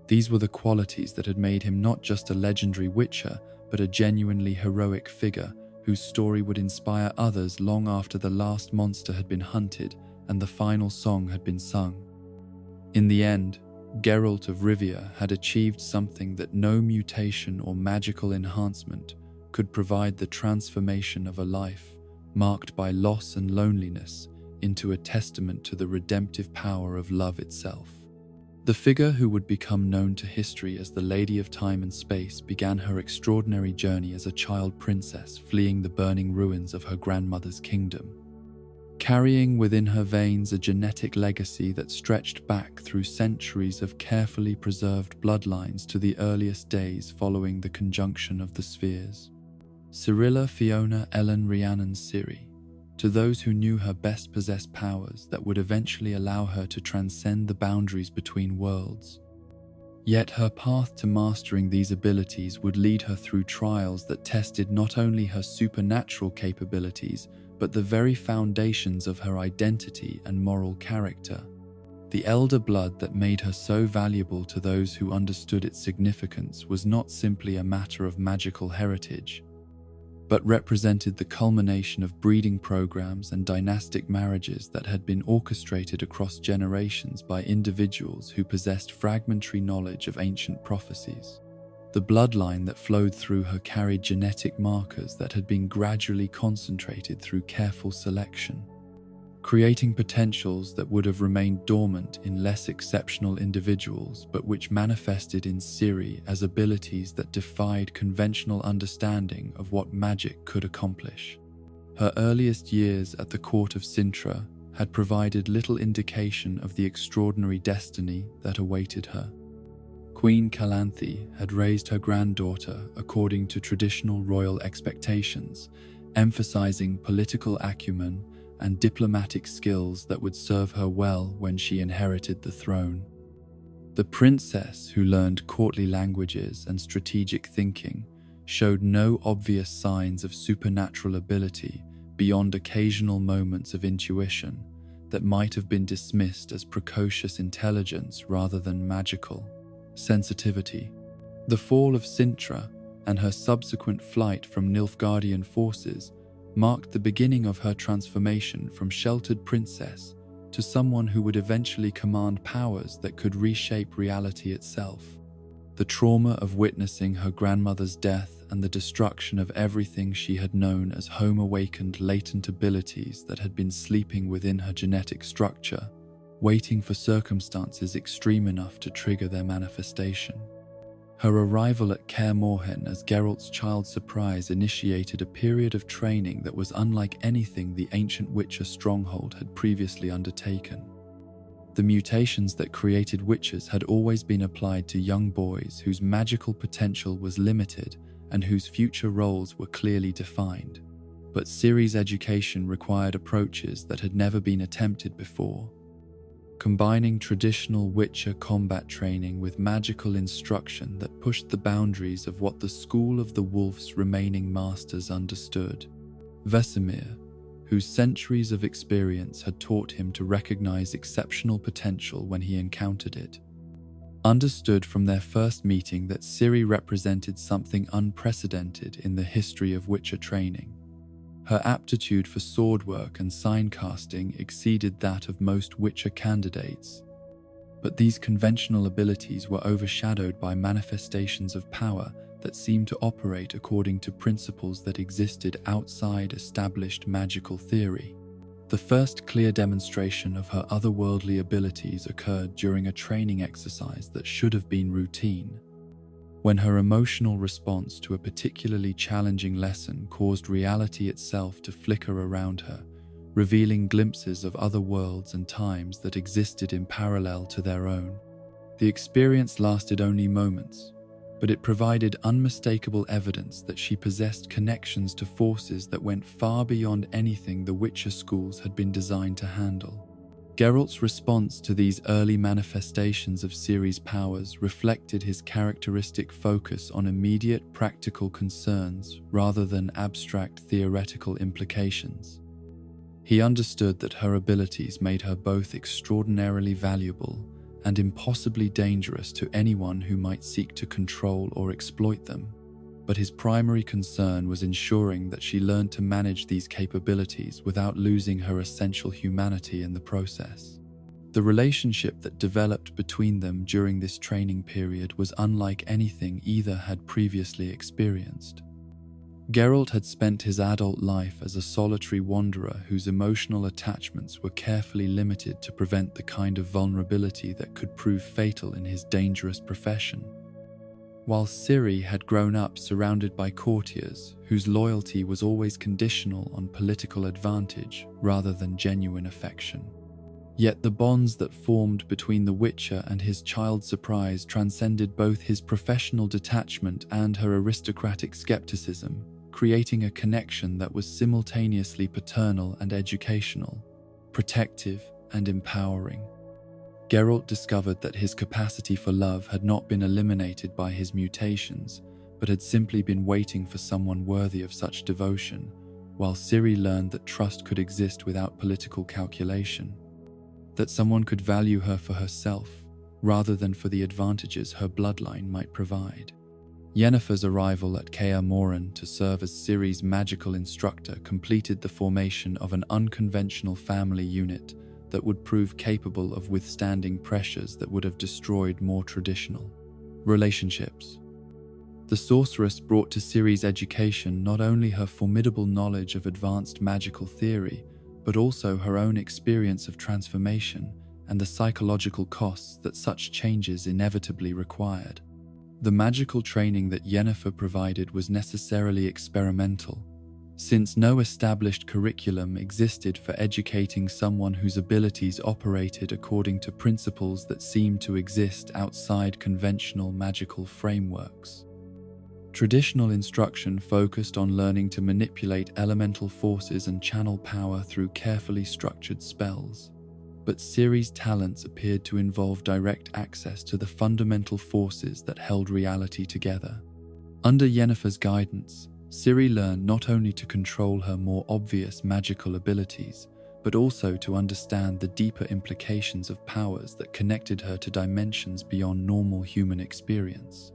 These were the qualities that had made him not just a legendary witcher, but a genuinely heroic figure whose story would inspire others long after the last monster had been hunted and the final song had been sung. In the end, Geralt of Rivia had achieved something that no mutation or magical enhancement could provide: the transformation of a life marked by loss and loneliness into a testament to the redemptive power of love itself. The figure who would become known to history as the Lady of Time and Space began her extraordinary journey as a child princess fleeing the burning ruins of her grandmother's kingdom, carrying within her veins a genetic legacy that stretched back through centuries of carefully preserved bloodlines to the earliest days following the conjunction of the spheres. Cyrilla Fiona Ellen Rhiannon Ciri, to those who knew her best, possessed powers that would eventually allow her to transcend the boundaries between worlds. Yet her path to mastering these abilities would lead her through trials that tested not only her supernatural capabilities, but the very foundations of her identity and moral character. The elder blood that made her so valuable to those who understood its significance was not simply a matter of magical heritage, but represented the culmination of breeding programs and dynastic marriages that had been orchestrated across generations by individuals who possessed fragmentary knowledge of ancient prophecies. The bloodline that flowed through her carried genetic markers that had been gradually concentrated through careful selection, creating potentials that would have remained dormant in less exceptional individuals, but which manifested in Ciri as abilities that defied conventional understanding of what magic could accomplish. Her earliest years at the court of Sintra had provided little indication of the extraordinary destiny that awaited her. Queen Calanthe had raised her granddaughter according to traditional royal expectations, emphasizing political acumen and diplomatic skills that would serve her well when she inherited the throne. The princess, who learned courtly languages and strategic thinking, showed no obvious signs of supernatural ability beyond occasional moments of intuition that might have been dismissed as precocious intelligence rather than magical sensitivity. The fall of Sintra and her subsequent flight from Nilfgaardian forces marked the beginning of her transformation from sheltered princess to someone who would eventually command powers that could reshape reality itself. The trauma of witnessing her grandmother's death and the destruction of everything she had known as home-awakened latent abilities that had been sleeping within her genetic structure, waiting for circumstances extreme enough to trigger their manifestation. Her arrival at Kaer Morhen as Geralt's child surprise initiated a period of training that was unlike anything the ancient Witcher stronghold had previously undertaken. The mutations that created witches had always been applied to young boys whose magical potential was limited and whose future roles were clearly defined. But Ciri's education required approaches that had never been attempted before. Combining traditional Witcher combat training with magical instruction that pushed the boundaries of what the School of the Wolf's remaining masters understood. Vesemir, whose centuries of experience had taught him to recognize exceptional potential when he encountered it, understood from their first meeting that Ciri represented something unprecedented in the history of Witcher training. Her aptitude for sword work and sign casting exceeded that of most Witcher candidates, but these conventional abilities were overshadowed by manifestations of power that seemed to operate according to principles that existed outside established magical theory. The first clear demonstration of her otherworldly abilities occurred during a training exercise that should have been routine, when her emotional response to a particularly challenging lesson caused reality itself to flicker around her, revealing glimpses of other worlds and times that existed in parallel to their own. The experience lasted only moments, but it provided unmistakable evidence that she possessed connections to forces that went far beyond anything the Witcher schools had been designed to handle. Geralt's response to these early manifestations of Ciri's powers reflected his characteristic focus on immediate practical concerns rather than abstract theoretical implications. He understood that her abilities made her both extraordinarily valuable and impossibly dangerous to anyone who might seek to control or exploit them, but his primary concern was ensuring that she learned to manage these capabilities without losing her essential humanity in the process. The relationship that developed between them during this training period was unlike anything either had previously experienced. Geralt had spent his adult life as a solitary wanderer whose emotional attachments were carefully limited to prevent the kind of vulnerability that could prove fatal in his dangerous profession. While Ciri had grown up surrounded by courtiers whose loyalty was always conditional on political advantage rather than genuine affection. Yet the bonds that formed between the Witcher and his child surprise transcended both his professional detachment and her aristocratic skepticism, creating a connection that was simultaneously paternal and educational, protective and empowering. Geralt discovered that his capacity for love had not been eliminated by his mutations, but had simply been waiting for someone worthy of such devotion, while Ciri learned that trust could exist without political calculation, that someone could value her for herself, rather than for the advantages her bloodline might provide. Yennefer's arrival at Kaer Morhen to serve as Ciri's magical instructor completed the formation of an unconventional family unit that would prove capable of withstanding pressures that would have destroyed more traditional relationships. The sorceress brought to Ciri's education not only her formidable knowledge of advanced magical theory, but also her own experience of transformation and the psychological costs that such changes inevitably required. The magical training that Yennefer provided was necessarily experimental, since no established curriculum existed for educating someone whose abilities operated according to principles that seemed to exist outside conventional magical frameworks. Traditional instruction focused on learning to manipulate elemental forces and channel power through carefully structured spells. but Ciri's talents appeared to involve direct access to the fundamental forces that held reality together. Under Yennefer's guidance, Ciri learned not only to control her more obvious magical abilities, but also to understand the deeper implications of powers that connected her to dimensions beyond normal human experience.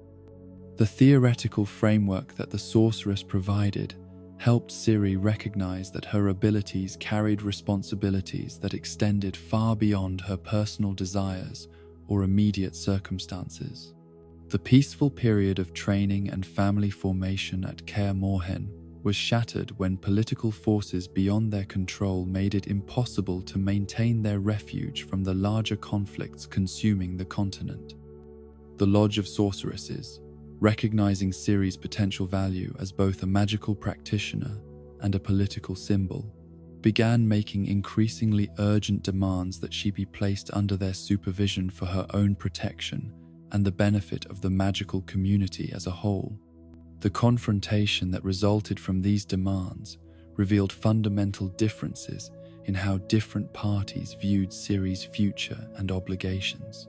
The theoretical framework that the sorceress provided helped Ciri recognize that her abilities carried responsibilities that extended far beyond her personal desires or immediate circumstances. The peaceful period of training and family formation at Kaer Morhen was shattered when political forces beyond their control made it impossible to maintain their refuge from the larger conflicts consuming the continent. The Lodge of Sorceresses, recognizing Ciri's potential value as both a magical practitioner and a political symbol, began making increasingly urgent demands that she be placed under their supervision for her own protection and the benefit of the magical community as a whole. The confrontation that resulted from these demands revealed fundamental differences in how different parties viewed Ciri's future and obligations.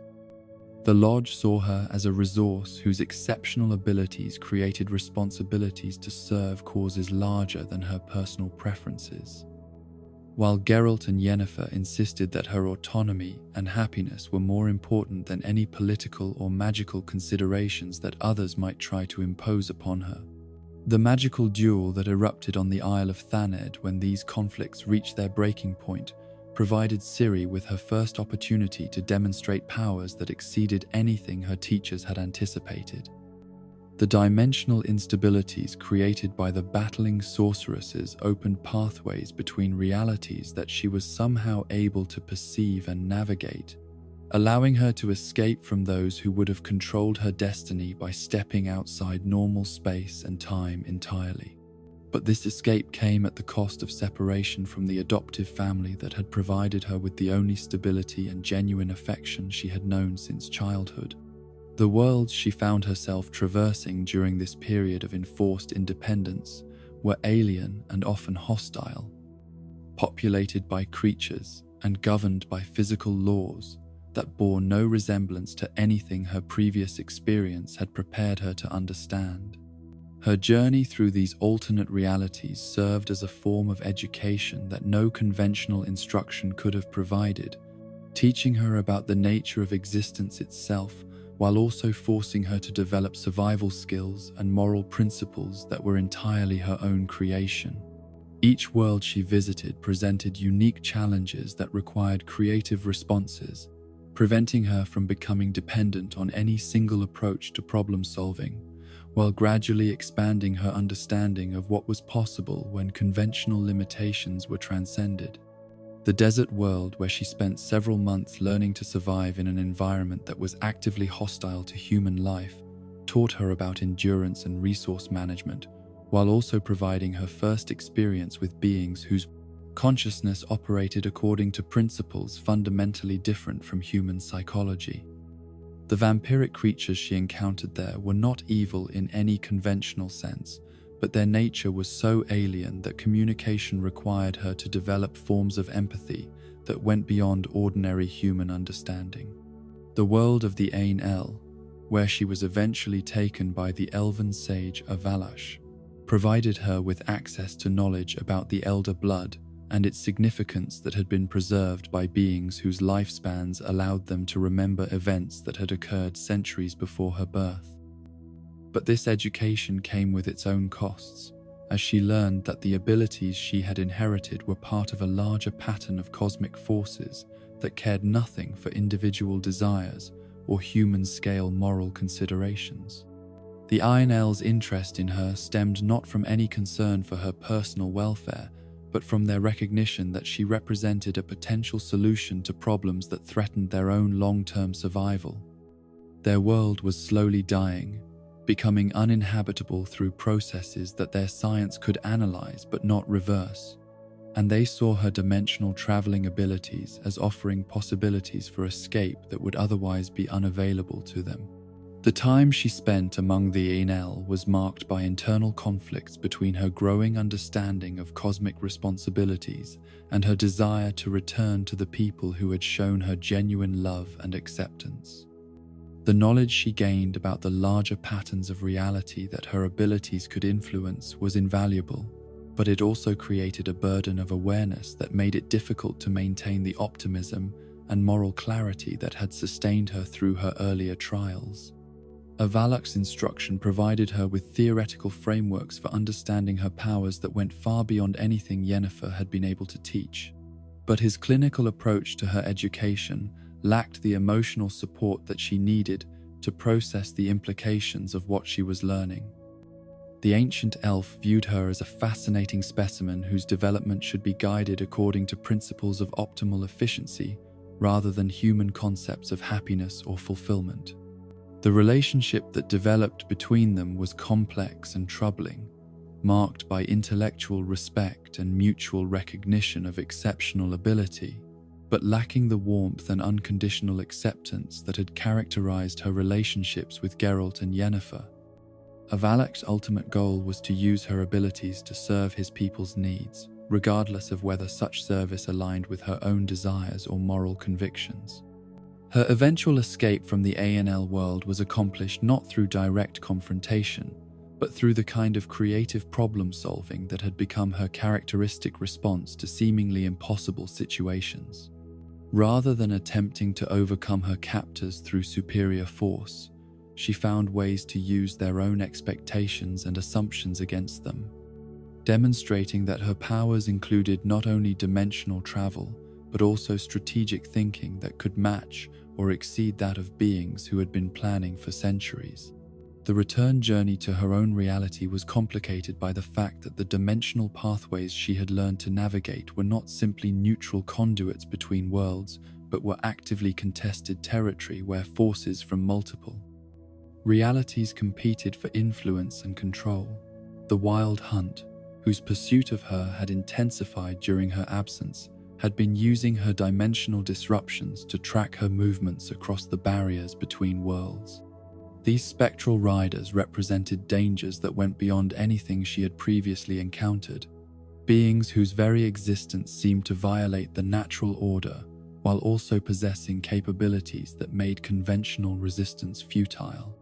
The Lodge saw her as a resource whose exceptional abilities created responsibilities to serve causes larger than her personal preferences, while Geralt and Yennefer insisted that her autonomy and happiness were more important than any political or magical considerations that others might try to impose upon her. The magical duel that erupted on the Isle of Thaned when these conflicts reached their breaking point provided Ciri with her first opportunity to demonstrate powers that exceeded anything her teachers had anticipated. The dimensional instabilities created by the battling sorceresses opened pathways between realities that she was somehow able to perceive and navigate, allowing her to escape from those who would have controlled her destiny by stepping outside normal space and time entirely. But this escape came at the cost of separation from the adoptive family that had provided her with the only stability and genuine affection she had known since childhood. The worlds she found herself traversing during this period of enforced independence were alien and often hostile, populated by creatures and governed by physical laws that bore no resemblance to anything her previous experience had prepared her to understand. Her journey through these alternate realities served as a form of education that no conventional instruction could have provided, teaching her about the nature of existence itself while also forcing her to develop survival skills and moral principles that were entirely her own creation. Each world she visited presented unique challenges that required creative responses, preventing her from becoming dependent on any single approach to problem solving, while gradually expanding her understanding of what was possible when conventional limitations were transcended. The desert world, where she spent several months learning to survive in an environment that was actively hostile to human life, taught her about endurance and resource management, while also providing her first experience with beings whose consciousness operated according to principles fundamentally different from human psychology. The vampiric creatures she encountered there were not evil in any conventional sense, but their nature was so alien that communication required her to develop forms of empathy that went beyond ordinary human understanding. The world of the Ain El, where she was eventually taken by the elven sage Avalash, provided her with access to knowledge about the Elder Blood and its significance that had been preserved by beings whose lifespans allowed them to remember events that had occurred centuries before her birth. But this education came with its own costs, as she learned that the abilities she had inherited were part of a larger pattern of cosmic forces that cared nothing for individual desires or human-scale moral considerations. The Ain El's interest in her stemmed not from any concern for her personal welfare, but from their recognition that she represented a potential solution to problems that threatened their own long-term survival. Their world was slowly dying, becoming uninhabitable through processes that their science could analyze but not reverse, and they saw her dimensional traveling abilities as offering possibilities for escape that would otherwise be unavailable to them. The time she spent among the Ainel was marked by internal conflicts between her growing understanding of cosmic responsibilities and her desire to return to the people who had shown her genuine love and acceptance. The knowledge she gained about the larger patterns of reality that her abilities could influence was invaluable, but it also created a burden of awareness that made it difficult to maintain the optimism and moral clarity that had sustained her through her earlier trials. Avalok's instruction provided her with theoretical frameworks for understanding her powers that went far beyond anything Yennefer had been able to teach. But his clinical approach to her education lacked the emotional support that she needed to process the implications of what she was learning. The ancient elf viewed her as a fascinating specimen whose development should be guided according to principles of optimal efficiency rather than human concepts of happiness or fulfillment. The relationship that developed between them was complex and troubling, marked by intellectual respect and mutual recognition of exceptional ability, but lacking the warmth and unconditional acceptance that had characterized her relationships with Geralt and Yennefer. Avalok's ultimate goal was to use her abilities to serve his people's needs, regardless of whether such service aligned with her own desires or moral convictions. Her eventual escape from the ANL world was accomplished not through direct confrontation, but through the kind of creative problem-solving that had become her characteristic response to seemingly impossible situations. Rather than attempting to overcome her captors through superior force, she found ways to use their own expectations and assumptions against them, demonstrating that her powers included not only dimensional travel, but also strategic thinking that could match or exceed that of beings who had been planning for centuries. The return journey to her own reality was complicated by the fact that the dimensional pathways she had learned to navigate were not simply neutral conduits between worlds, but were actively contested territory where forces from multiple realities competed for influence and control. The Wild Hunt, whose pursuit of her had intensified during her absence, had been using her dimensional disruptions to track her movements across the barriers between worlds. These spectral riders represented dangers that went beyond anything she had previously encountered, beings whose very existence seemed to violate the natural order while also possessing capabilities that made conventional resistance futile.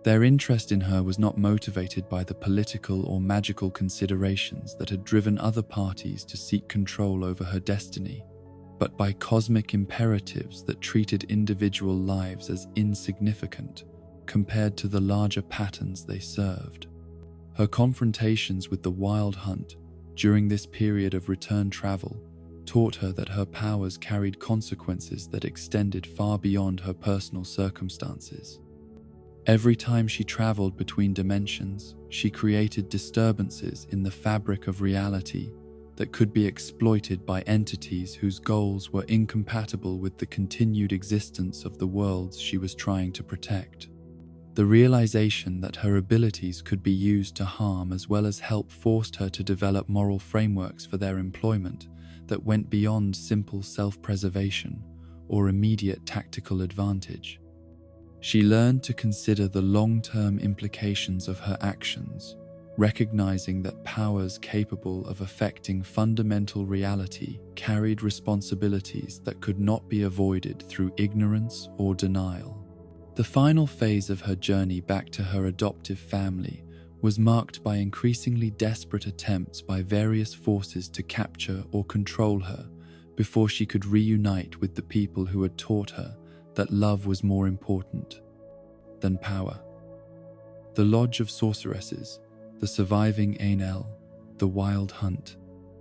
Their interest in her was not motivated by the political or magical considerations that had driven other parties to seek control over her destiny, but by cosmic imperatives that treated individual lives as insignificant compared to the larger patterns they served. Her confrontations with the Wild Hunt during this period of return travel taught her that her powers carried consequences that extended far beyond her personal circumstances. Every time she traveled between dimensions, she created disturbances in the fabric of reality that could be exploited by entities whose goals were incompatible with the continued existence of the worlds she was trying to protect. The realization that her abilities could be used to harm as well as help forced her to develop moral frameworks for their employment that went beyond simple self-preservation or immediate tactical advantage. She learned to consider the long-term implications of her actions, recognizing that powers capable of affecting fundamental reality carried responsibilities that could not be avoided through ignorance or denial. The final phase of her journey back to her adoptive family was marked by increasingly desperate attempts by various forces to capture or control her before she could reunite with the people who had taught her that love was more important than power. The Lodge of Sorceresses, the surviving Ainel, the Wild Hunt,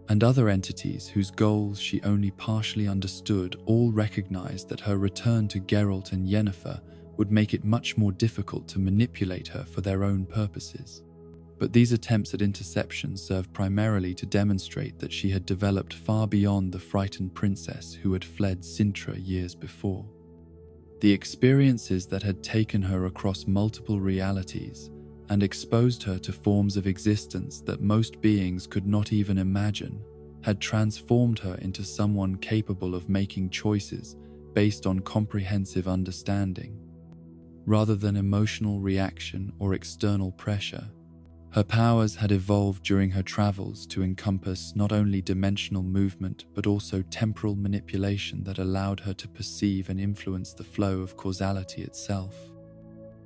and other entities whose goals she only partially understood all recognized that her return to Geralt and Yennefer would make it much more difficult to manipulate her for their own purposes. But these attempts at interception served primarily to demonstrate that she had developed far beyond the frightened princess who had fled Sintra years before. The experiences that had taken her across multiple realities and exposed her to forms of existence that most beings could not even imagine had transformed her into someone capable of making choices based on comprehensive understanding. rather than emotional reaction or external pressure. Her powers had evolved during her travels to encompass not only dimensional movement but also temporal manipulation that allowed her to perceive and influence the flow of causality itself.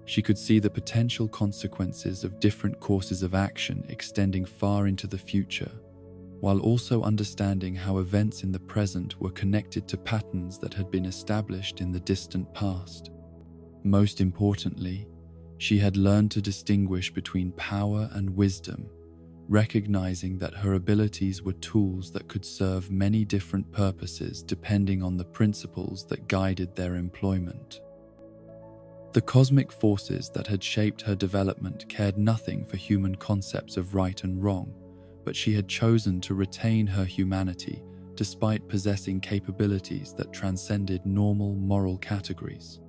She could see the potential consequences of different courses of action extending far into the future, while also understanding how events in the present were connected to patterns that had been established in the distant past. Most importantly, she had learned to distinguish between power and wisdom, recognizing that her abilities were tools that could serve many different purposes depending on the principles that guided their employment. The cosmic forces that had shaped her development cared nothing for human concepts of right and wrong, but she had chosen to retain her humanity despite possessing capabilities that transcended normal moral categories.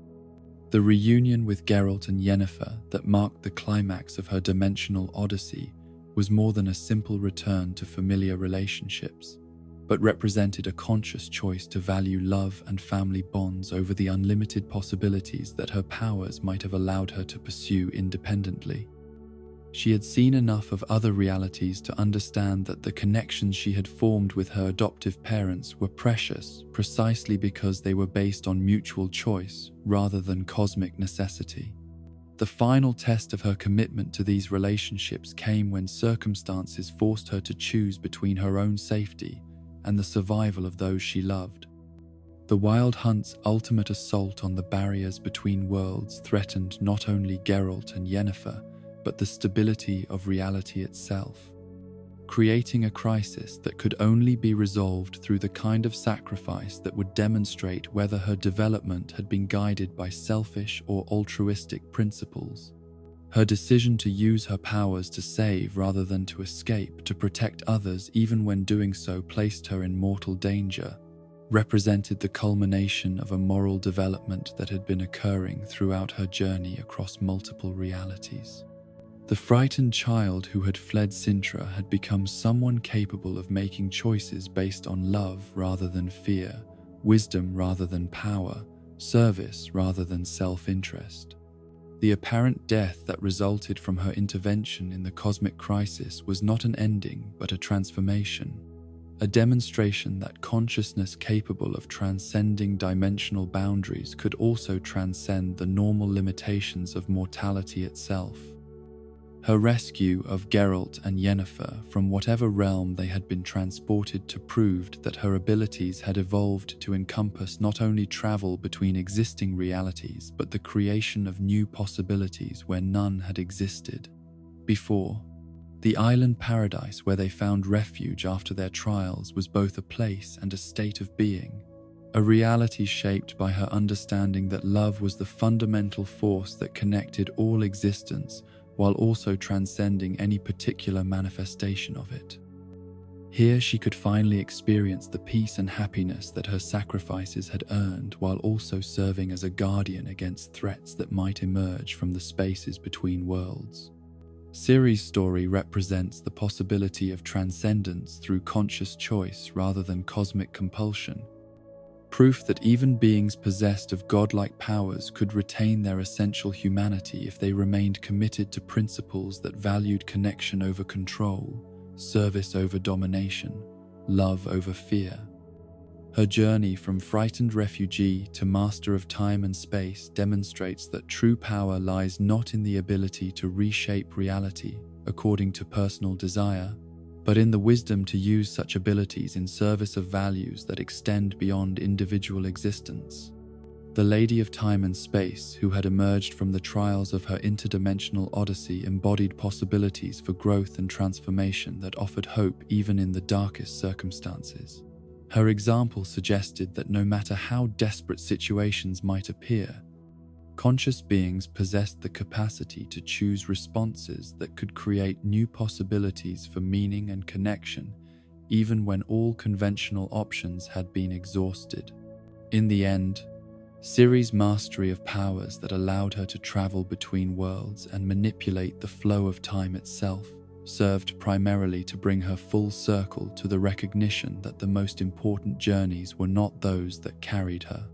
The reunion with Geralt and Yennefer that marked the climax of her dimensional odyssey was more than a simple return to familiar relationships, but represented a conscious choice to value love and family bonds over the unlimited possibilities that her powers might have allowed her to pursue independently. She had seen enough of other realities to understand that the connections she had formed with her adoptive parents were precious precisely because they were based on mutual choice rather than cosmic necessity. The final test of her commitment to these relationships came when circumstances forced her to choose between her own safety and the survival of those she loved. The Wild Hunt's ultimate assault on the barriers between worlds threatened not only Geralt and Yennefer, but the stability of reality itself, creating a crisis that could only be resolved through the kind of sacrifice that would demonstrate whether her development had been guided by selfish or altruistic principles. Her decision to use her powers to save rather than to escape, to protect others even when doing so placed her in mortal danger, represented the culmination of a moral development that had been occurring throughout her journey across multiple realities. The frightened child who had fled Sintra had become someone capable of making choices based on love rather than fear, wisdom rather than power, service rather than self-interest. The apparent death that resulted from her intervention in the cosmic crisis was not an ending but a transformation, a demonstration that consciousness capable of transcending dimensional boundaries could also transcend the normal limitations of mortality itself. Her rescue of Geralt and Yennefer from whatever realm they had been transported to proved that her abilities had evolved to encompass not only travel between existing realities but the creation of new possibilities where none had existed before. The island paradise where they found refuge after their trials was both a place and a state of being, a reality shaped by her understanding that love was the fundamental force that connected all existence while also transcending any particular manifestation of it. Here she could finally experience the peace and happiness that her sacrifices had earned while also serving as a guardian against threats that might emerge from the spaces between worlds. Ciri's story represents the possibility of transcendence through conscious choice rather than cosmic compulsion, proof that even beings possessed of godlike powers could retain their essential humanity if they remained committed to principles that valued connection over control, service over domination, love over fear. Her journey from frightened refugee to master of time and space demonstrates that true power lies not in the ability to reshape reality according to personal desire, but in the wisdom to use such abilities in service of values that extend beyond individual existence. The Lady of Time and Space, who had emerged from the trials of her interdimensional odyssey, embodied possibilities for growth and transformation that offered hope even in the darkest circumstances. Her example suggested that no matter how desperate situations might appear, conscious beings possessed the capacity to choose responses that could create new possibilities for meaning and connection, even when all conventional options had been exhausted. In the end, Ciri's mastery of powers that allowed her to travel between worlds and manipulate the flow of time itself served primarily to bring her full circle to the recognition that the most important journeys were not those that carried her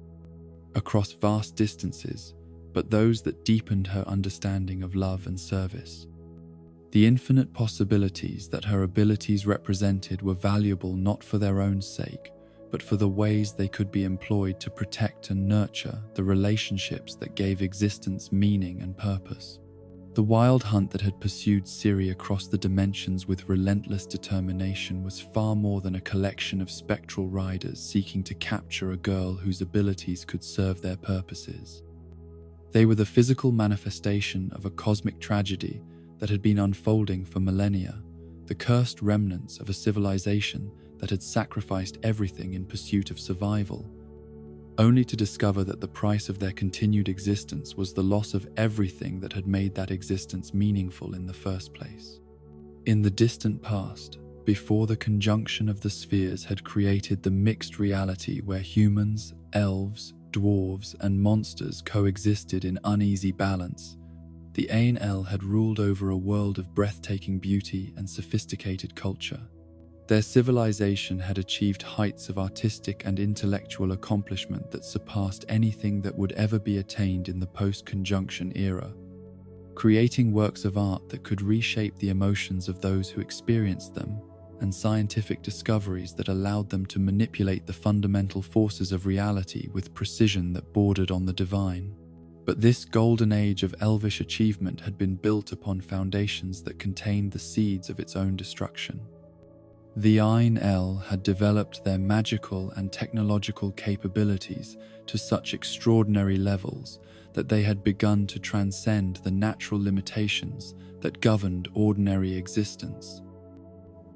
across vast distances, but those that deepened her understanding of love and service. The infinite possibilities that her abilities represented were valuable not for their own sake, but for the ways they could be employed to protect and nurture the relationships that gave existence meaning and purpose. The wild hunt that had pursued Ciri across the dimensions with relentless determination was far more than a collection of spectral riders seeking to capture a girl whose abilities could serve their purposes. They were the physical manifestation of a cosmic tragedy that had been unfolding for millennia, the cursed remnants of a civilization that had sacrificed everything in pursuit of survival, only to discover that the price of their continued existence was the loss of everything that had made that existence meaningful in the first place. In the distant past, before the conjunction of the spheres had created the mixed reality where humans, elves, dwarves, and monsters coexisted in uneasy balance, the Ain-El had ruled over a world of breathtaking beauty and sophisticated culture. Their civilization had achieved heights of artistic and intellectual accomplishment that surpassed anything that would ever be attained in the post-conjunction era, creating works of art that could reshape the emotions of those who experienced them, and scientific discoveries that allowed them to manipulate the fundamental forces of reality with precision that bordered on the divine. But this golden age of elvish achievement had been built upon foundations that contained the seeds of its own destruction. The Ain-El had developed their magical and technological capabilities to such extraordinary levels that they had begun to transcend the natural limitations that governed ordinary existence,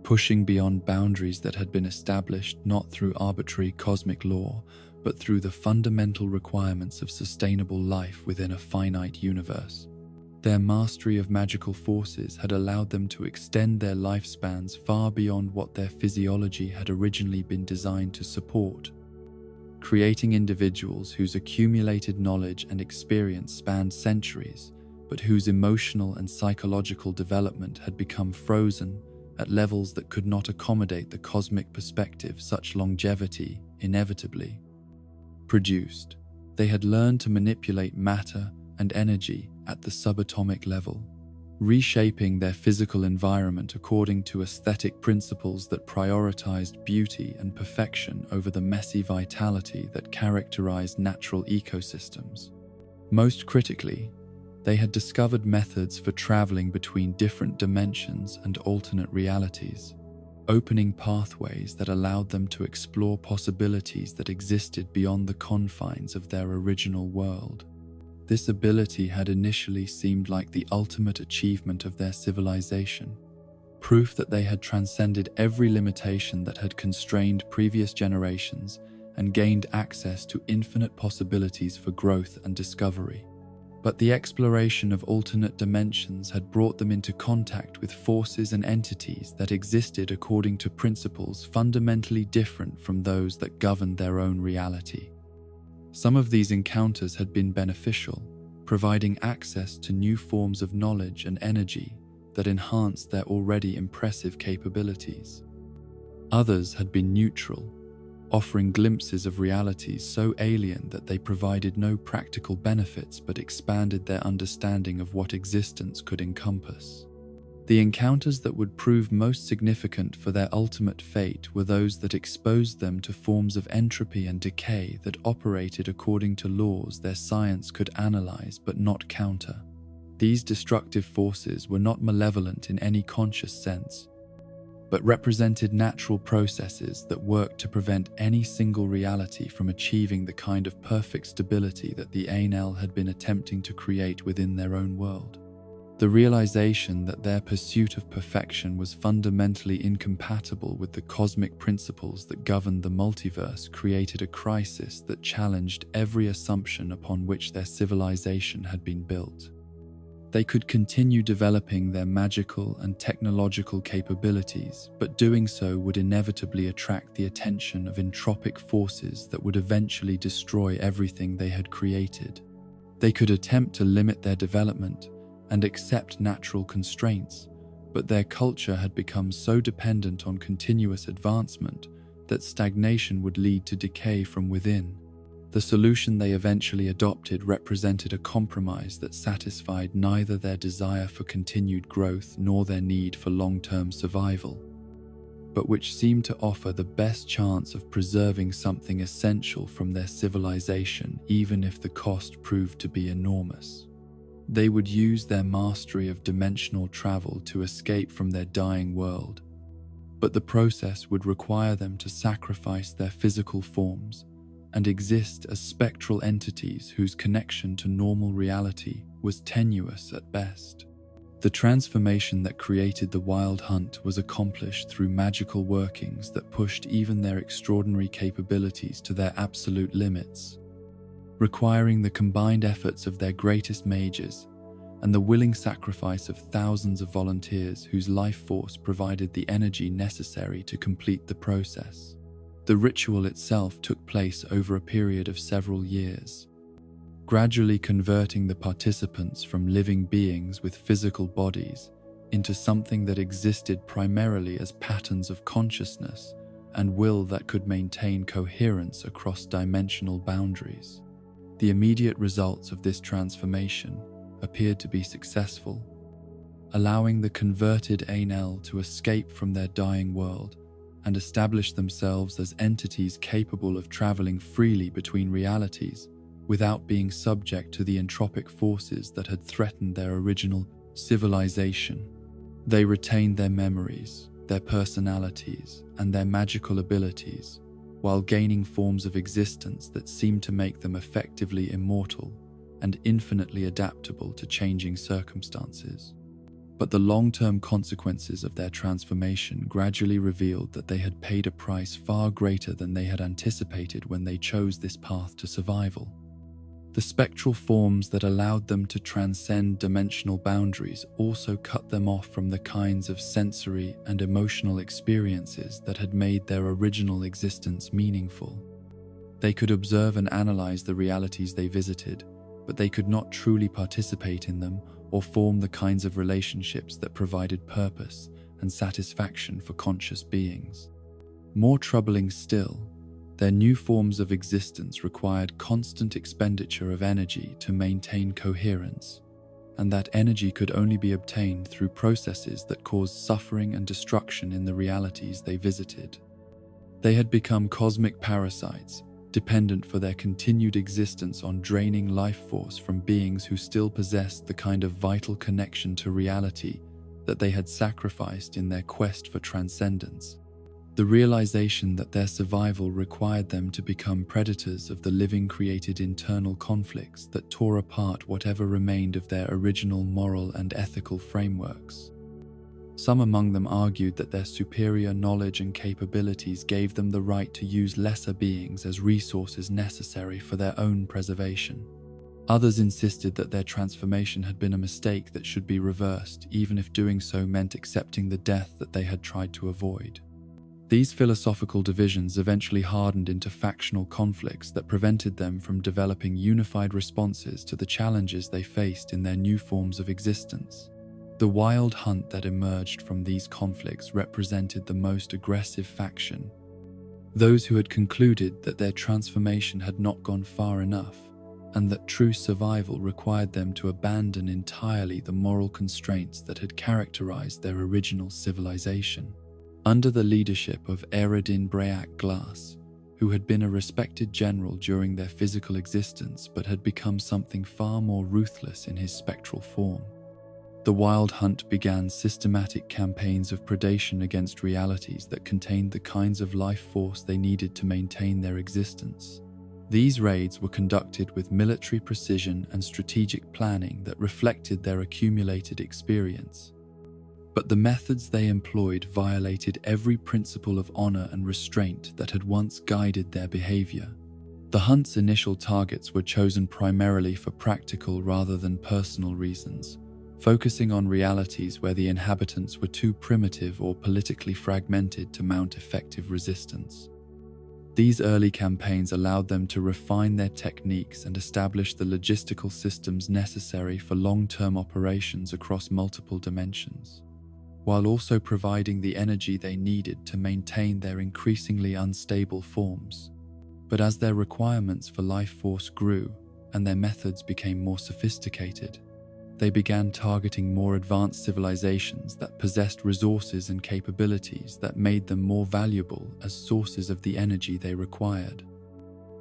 pushing beyond boundaries that had been established not through arbitrary cosmic law, but through the fundamental requirements of sustainable life within a finite universe. Their mastery of magical forces had allowed them to extend their lifespans far beyond what their physiology had originally been designed to support, creating individuals whose accumulated knowledge and experience spanned centuries, but whose emotional and psychological development had become frozen at levels that could not accommodate the cosmic perspective such longevity inevitably produced. They had learned to manipulate matter and energy at the subatomic level, reshaping their physical environment according to aesthetic principles that prioritized beauty and perfection over the messy vitality that characterized natural ecosystems. Most critically, they had discovered methods for traveling between different dimensions and alternate realities, opening pathways that allowed them to explore possibilities that existed beyond the confines of their original world. This ability had initially seemed like the ultimate achievement of their civilization, proof that they had transcended every limitation that had constrained previous generations and gained access to infinite possibilities for growth and discovery. But the exploration of alternate dimensions had brought them into contact with forces and entities that existed according to principles fundamentally different from those that governed their own reality. Some of these encounters had been beneficial, providing access to new forms of knowledge and energy that enhanced their already impressive capabilities. Others had been neutral, offering glimpses of realities so alien that they provided no practical benefits but expanded their understanding of what existence could encompass. The encounters that would prove most significant for their ultimate fate were those that exposed them to forms of entropy and decay that operated according to laws their science could analyze but not counter. These destructive forces were not malevolent in any conscious sense, but represented natural processes that worked to prevent any single reality from achieving the kind of perfect stability that the Ain-El had been attempting to create within their own world. The realization that their pursuit of perfection was fundamentally incompatible with the cosmic principles that governed the multiverse created a crisis that challenged every assumption upon which their civilization had been built. They could continue developing their magical and technological capabilities, but doing so would inevitably attract the attention of entropic forces that would eventually destroy everything they had created. They could attempt to limit their development and accept natural constraints, but their culture had become so dependent on continuous advancement that stagnation would lead to decay from within. The solution they eventually adopted represented a compromise that satisfied neither their desire for continued growth nor their need for long-term survival, but which seemed to offer the best chance of preserving something essential from their civilization, even if the cost proved to be enormous. They would use their mastery of dimensional travel to escape from their dying world, but the process would require them to sacrifice their physical forms and exist as spectral entities whose connection to normal reality was tenuous at best. The transformation that created the Wild Hunt was accomplished through magical workings that pushed even their extraordinary capabilities to their absolute limits, requiring the combined efforts of their greatest mages and the willing sacrifice of thousands of volunteers whose life force provided the energy necessary to complete the process. The ritual itself took place over a period of several years, gradually converting the participants from living beings with physical bodies into something that existed primarily as patterns of consciousness and will that could maintain coherence across dimensional boundaries. The immediate results of this transformation appeared to be successful, allowing the converted Ainel to escape from their dying world and establish themselves as entities capable of traveling freely between realities without being subject to the entropic forces that had threatened their original civilization. They retained their memories, their personalities, and their magical abilities, while gaining forms of existence that seemed to make them effectively immortal and infinitely adaptable to changing circumstances. But the long-term consequences of their transformation gradually revealed that they had paid a price far greater than they had anticipated when they chose this path to survival. The spectral forms that allowed them to transcend dimensional boundaries also cut them off from the kinds of sensory and emotional experiences that had made their original existence meaningful. They could observe and analyze the realities they visited, but they could not truly participate in them or form the kinds of relationships that provided purpose and satisfaction for conscious beings. More troubling still, their new forms of existence required constant expenditure of energy to maintain coherence, and that energy could only be obtained through processes that caused suffering and destruction in the realities they visited. They had become cosmic parasites, dependent for their continued existence on draining life force from beings who still possessed the kind of vital connection to reality that they had sacrificed in their quest for transcendence. The realization that their survival required them to become predators of the living created internal conflicts that tore apart whatever remained of their original moral and ethical frameworks. Some among them argued that their superior knowledge and capabilities gave them the right to use lesser beings as resources necessary for their own preservation. Others insisted that their transformation had been a mistake that should be reversed, even if doing so meant accepting the death that they had tried to avoid. These philosophical divisions eventually hardened into factional conflicts that prevented them from developing unified responses to the challenges they faced in their new forms of existence. The Wild Hunt that emerged from these conflicts represented the most aggressive faction, those who had concluded that their transformation had not gone far enough, and that true survival required them to abandon entirely the moral constraints that had characterized their original civilization. Under the leadership of Eredin Break Glass, who had been a respected general during their physical existence but had become something far more ruthless in his spectral form, the Wild Hunt began systematic campaigns of predation against realities that contained the kinds of life force they needed to maintain their existence. These raids were conducted with military precision and strategic planning that reflected their accumulated experience. But the methods they employed violated every principle of honor and restraint that had once guided their behavior. The hunt's initial targets were chosen primarily for practical rather than personal reasons, focusing on realities where the inhabitants were too primitive or politically fragmented to mount effective resistance. These early campaigns allowed them to refine their techniques and establish the logistical systems necessary for long-term operations across multiple dimensions, while also providing the energy they needed to maintain their increasingly unstable forms. But as their requirements for life force grew and their methods became more sophisticated, they began targeting more advanced civilizations that possessed resources and capabilities that made them more valuable as sources of the energy they required.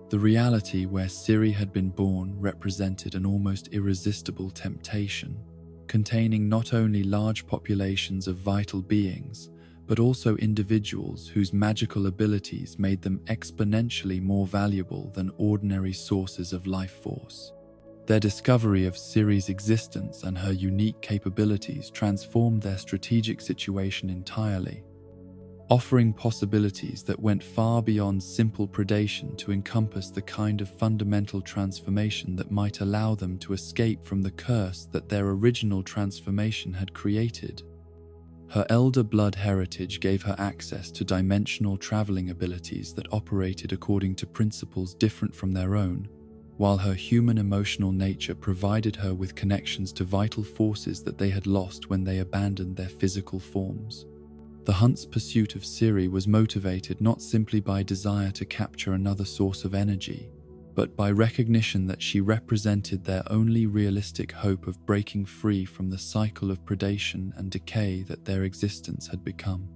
The reality where Ciri had been born represented an almost irresistible temptation, containing not only large populations of vital beings, but also individuals whose magical abilities made them exponentially more valuable than ordinary sources of life force. Their discovery of Ciri's existence and her unique capabilities transformed their strategic situation entirely, offering possibilities that went far beyond simple predation to encompass the kind of fundamental transformation that might allow them to escape from the curse that their original transformation had created. Her elder blood heritage gave her access to dimensional traveling abilities that operated according to principles different from their own, while her human emotional nature provided her with connections to vital forces that they had lost when they abandoned their physical forms. The hunt's pursuit of Ciri was motivated not simply by desire to capture another source of energy, but by recognition that she represented their only realistic hope of breaking free from the cycle of predation and decay that their existence had become.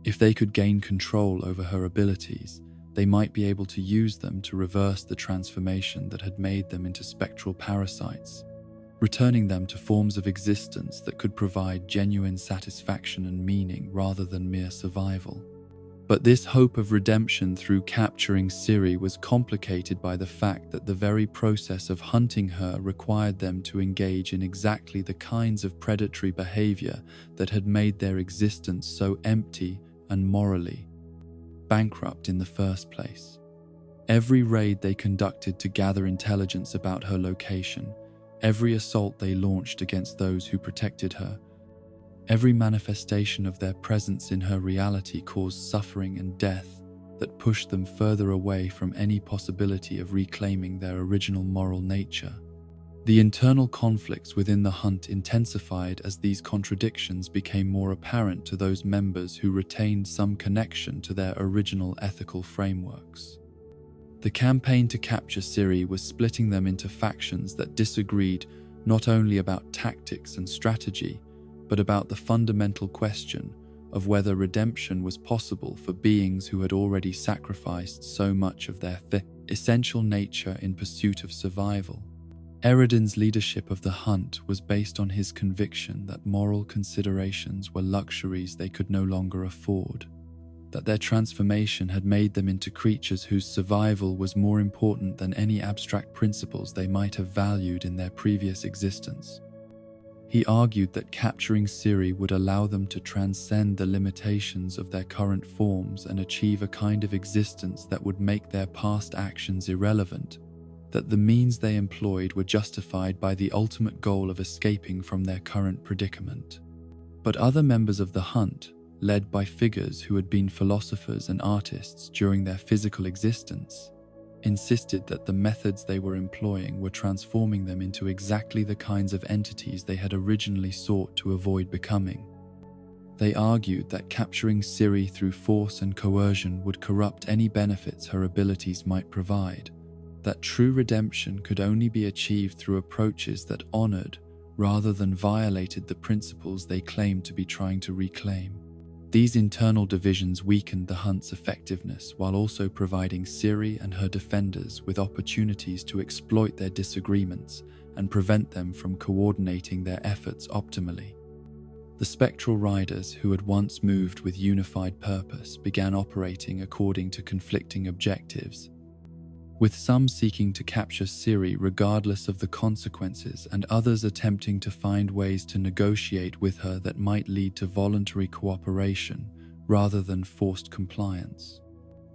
If they could gain control over her abilities, they might be able to use them to reverse the transformation that had made them into spectral parasites, returning them to forms of existence that could provide genuine satisfaction and meaning rather than mere survival. But this hope of redemption through capturing Ciri was complicated by the fact that the very process of hunting her required them to engage in exactly the kinds of predatory behavior that had made their existence so empty and morally bankrupt in the first place. Every raid they conducted to gather intelligence about her location, every assault they launched against those who protected her, every manifestation of their presence in her reality caused suffering and death that pushed them further away from any possibility of reclaiming their original moral nature. The internal conflicts within the hunt intensified as these contradictions became more apparent to those members who retained some connection to their original ethical frameworks. The campaign to capture Ciri was splitting them into factions that disagreed not only about tactics and strategy, but about the fundamental question of whether redemption was possible for beings who had already sacrificed so much of their essential nature in pursuit of survival. Eredin's leadership of the hunt was based on his conviction that moral considerations were luxuries they could no longer afford, that their transformation had made them into creatures whose survival was more important than any abstract principles they might have valued in their previous existence. He argued that capturing Ciri would allow them to transcend the limitations of their current forms and achieve a kind of existence that would make their past actions irrelevant, that the means they employed were justified by the ultimate goal of escaping from their current predicament. But other members of the hunt, led by figures who had been philosophers and artists during their physical existence, insisted that the methods they were employing were transforming them into exactly the kinds of entities they had originally sought to avoid becoming. They argued that capturing Ciri through force and coercion would corrupt any benefits her abilities might provide, that true redemption could only be achieved through approaches that honored rather than violated the principles they claimed to be trying to reclaim. These internal divisions weakened the hunt's effectiveness while also providing Ciri and her defenders with opportunities to exploit their disagreements and prevent them from coordinating their efforts optimally. The spectral riders who had once moved with unified purpose began operating according to conflicting objectives, with some seeking to capture Ciri regardless of the consequences and others attempting to find ways to negotiate with her that might lead to voluntary cooperation rather than forced compliance.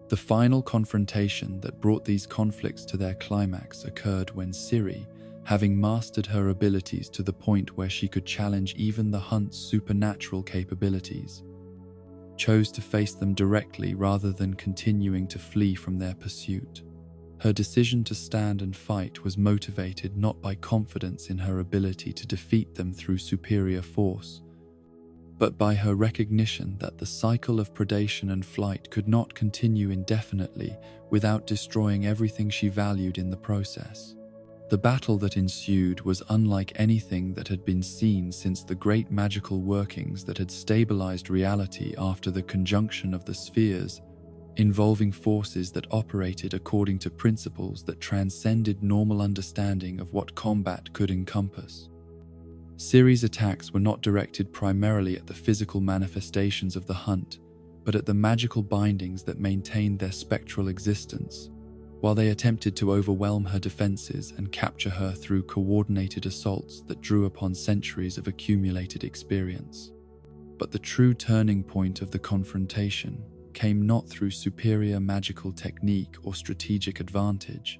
The final confrontation that brought these conflicts to their climax occurred when Ciri, having mastered her abilities to the point where she could challenge even the hunt's supernatural capabilities, chose to face them directly rather than continuing to flee from their pursuit. Her decision to stand and fight was motivated not by confidence in her ability to defeat them through superior force, but by her recognition that the cycle of predation and flight could not continue indefinitely without destroying everything she valued in the process. The battle that ensued was unlike anything that had been seen since the great magical workings that had stabilized reality after the conjunction of the spheres, involving forces that operated according to principles that transcended normal understanding of what combat could encompass. Ciri's attacks were not directed primarily at the physical manifestations of the hunt, but at the magical bindings that maintained their spectral existence, while they attempted to overwhelm her defenses and capture her through coordinated assaults that drew upon centuries of accumulated experience. But the true turning point of the confrontation came not through superior magical technique or strategic advantage,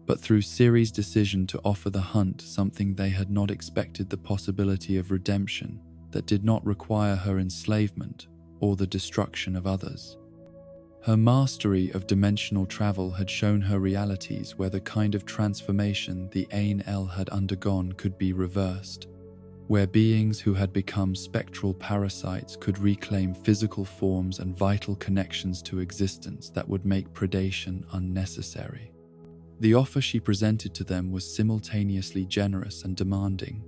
but through Ciri's decision to offer the hunt something they had not expected: the possibility of redemption that did not require her enslavement or the destruction of others. Her mastery of dimensional travel had shown her realities where the kind of transformation the Ain El had undergone could be reversed, where beings who had become spectral parasites could reclaim physical forms and vital connections to existence that would make predation unnecessary. The offer she presented to them was simultaneously generous and demanding,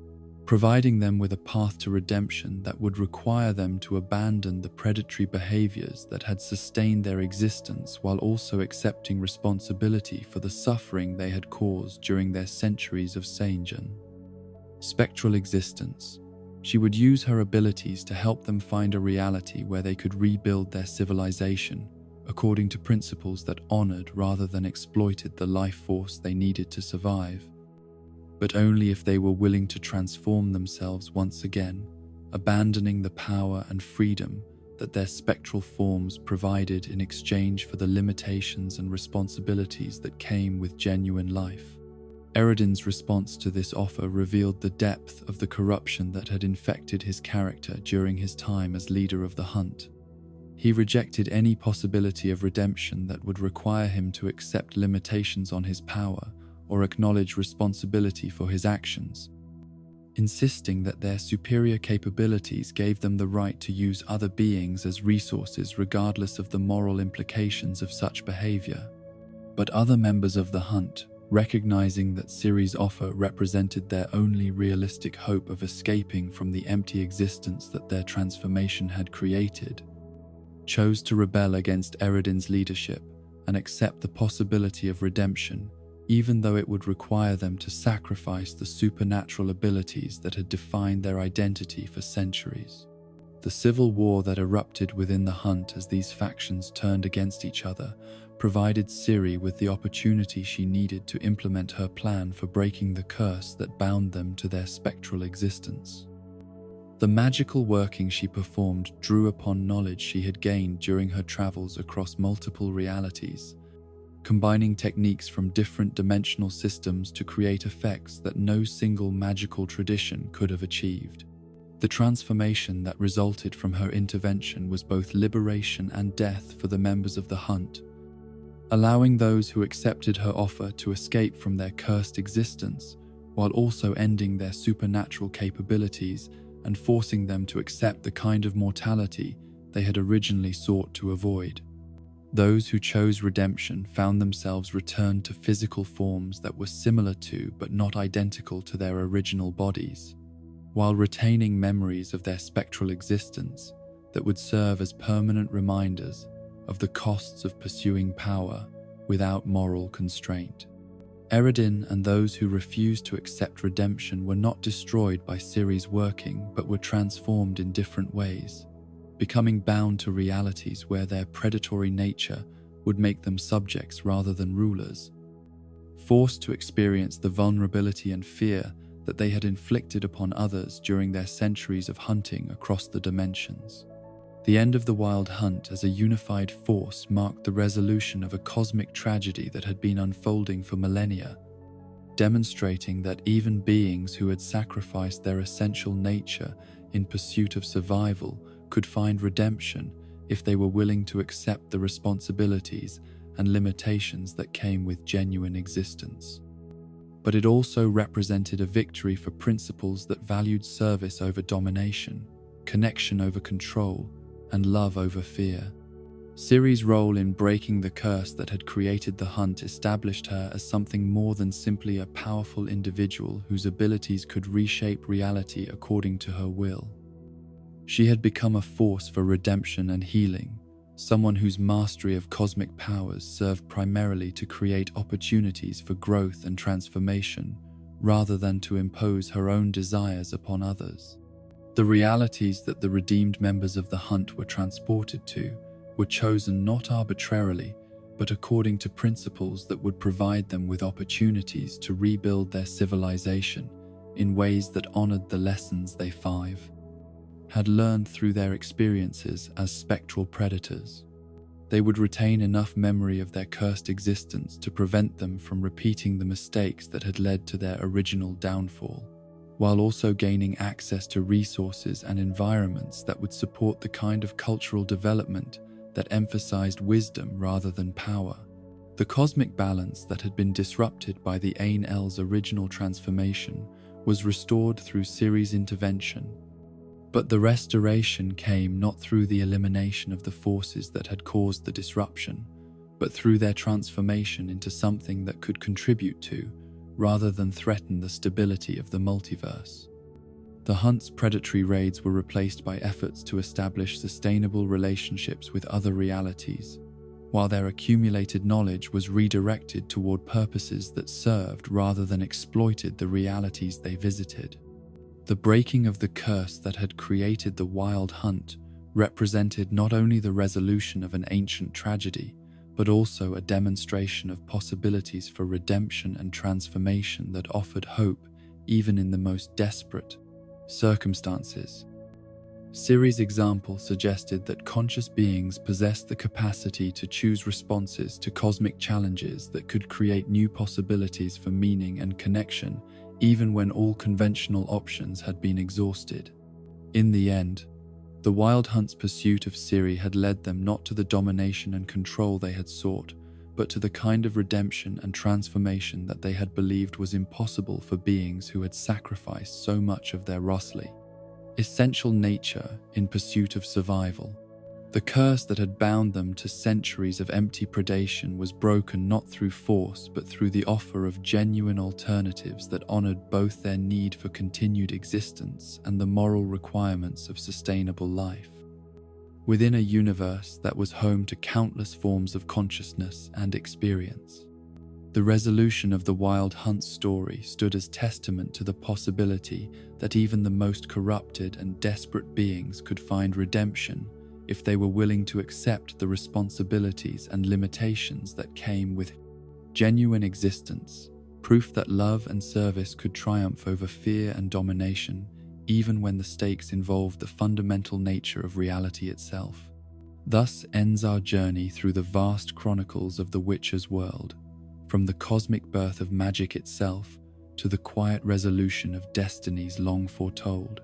providing them with a path to redemption that would require them to abandon the predatory behaviors that had sustained their existence, while also accepting responsibility for the suffering they had caused during their centuries of Sainjan. Spectral existence. She would use her abilities to help them find a reality where they could rebuild their civilization according to principles that honored rather than exploited the life force they needed to survive, but only if they were willing to transform themselves once again, abandoning the power and freedom that their spectral forms provided in exchange for the limitations and responsibilities that came with genuine life. Eredin's response to this offer revealed the depth of the corruption that had infected his character during his time as leader of the hunt. He rejected any possibility of redemption that would require him to accept limitations on his power or acknowledge responsibility for his actions, insisting that their superior capabilities gave them the right to use other beings as resources regardless of the moral implications of such behavior. But other members of the hunt, recognizing that Ciri's offer represented their only realistic hope of escaping from the empty existence that their transformation had created, chose to rebel against Eredin's leadership and accept the possibility of redemption, even though it would require them to sacrifice the supernatural abilities that had defined their identity for centuries. The civil war that erupted within the hunt as these factions turned against each other provided Ciri with the opportunity she needed to implement her plan for breaking the curse that bound them to their spectral existence. The magical working she performed drew upon knowledge she had gained during her travels across multiple realities, combining techniques from different dimensional systems to create effects that no single magical tradition could have achieved. The transformation that resulted from her intervention was both liberation and death for the members of the hunt, allowing those who accepted her offer to escape from their cursed existence, while also ending their supernatural capabilities and forcing them to accept the kind of mortality they had originally sought to avoid. Those who chose redemption found themselves returned to physical forms that were similar to but not identical to their original bodies, while retaining memories of their spectral existence that would serve as permanent reminders of the costs of pursuing power without moral constraint. Eredin and those who refused to accept redemption were not destroyed by Ciri's working, but were transformed in different ways, becoming bound to realities where their predatory nature would make them subjects rather than rulers, forced to experience the vulnerability and fear that they had inflicted upon others during their centuries of hunting across the dimensions. The end of the Wild Hunt as a unified force marked the resolution of a cosmic tragedy that had been unfolding for millennia, demonstrating that even beings who had sacrificed their essential nature in pursuit of survival could find redemption if they were willing to accept the responsibilities and limitations that came with genuine existence. But it also represented a victory for principles that valued service over domination, connection over control, and love over fear. Ciri's role in breaking the curse that had created the hunt established her as something more than simply a powerful individual whose abilities could reshape reality according to her will. She had become a force for redemption and healing, someone whose mastery of cosmic powers served primarily to create opportunities for growth and transformation, rather than to impose her own desires upon others. The realities that the redeemed members of the hunt were transported to were chosen not arbitrarily, but according to principles that would provide them with opportunities to rebuild their civilization in ways that honored the lessons they had learned through their experiences as spectral predators. They would retain enough memory of their cursed existence to prevent them from repeating the mistakes that had led to their original downfall, while also gaining access to resources and environments that would support the kind of cultural development that emphasized wisdom rather than power. The cosmic balance that had been disrupted by the Ain-El's original transformation was restored through Ciri's intervention. But the restoration came not through the elimination of the forces that had caused the disruption, but through their transformation into something that could contribute to, rather than threaten, the stability of the multiverse. The hunt's predatory raids were replaced by efforts to establish sustainable relationships with other realities, while their accumulated knowledge was redirected toward purposes that served rather than exploited the realities they visited. The breaking of the curse that had created the wild hunt represented not only the resolution of an ancient tragedy, but also a demonstration of possibilities for redemption and transformation that offered hope even in the most desperate circumstances. Ciri's example suggested that conscious beings possessed the capacity to choose responses to cosmic challenges that could create new possibilities for meaning and connection, even when all conventional options had been exhausted. In the end, the Wild Hunt's pursuit of Ciri had led them not to the domination and control they had sought, but to the kind of redemption and transformation that they had believed was impossible for beings who had sacrificed so much of their essential nature in pursuit of survival. The curse that had bound them to centuries of empty predation was broken not through force but through the offer of genuine alternatives that honored both their need for continued existence and the moral requirements of sustainable life. Within a universe that was home to countless forms of consciousness and experience, the resolution of the Wild Hunt story stood as testament to the possibility that even the most corrupted and desperate beings could find redemption if they were willing to accept the responsibilities and limitations that came with genuine existence, proof that love and service could triumph over fear and domination, even when the stakes involved the fundamental nature of reality itself. Thus ends our journey through the vast chronicles of the Witcher's world, from the cosmic birth of magic itself to the quiet resolution of destinies long foretold.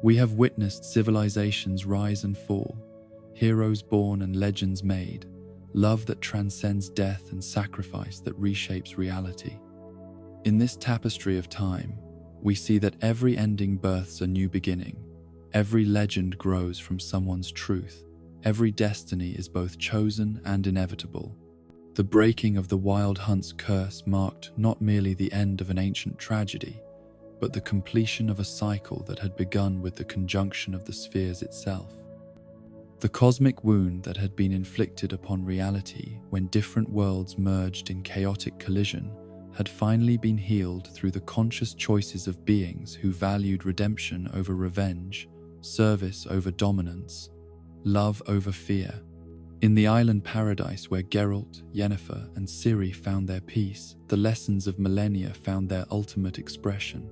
We have witnessed civilizations rise and fall, heroes born and legends made, love that transcends death and sacrifice that reshapes reality. In this tapestry of time, we see that every ending births a new beginning, every legend grows from someone's truth, every destiny is both chosen and inevitable. The breaking of the Wild Hunt's curse marked not merely the end of an ancient tragedy, but the completion of a cycle that had begun with the conjunction of the spheres itself. The cosmic wound that had been inflicted upon reality when different worlds merged in chaotic collision had finally been healed through the conscious choices of beings who valued redemption over revenge, service over dominance, love over fear. In the island paradise where Geralt, Yennefer, and Ciri found their peace, the lessons of millennia found their ultimate expression.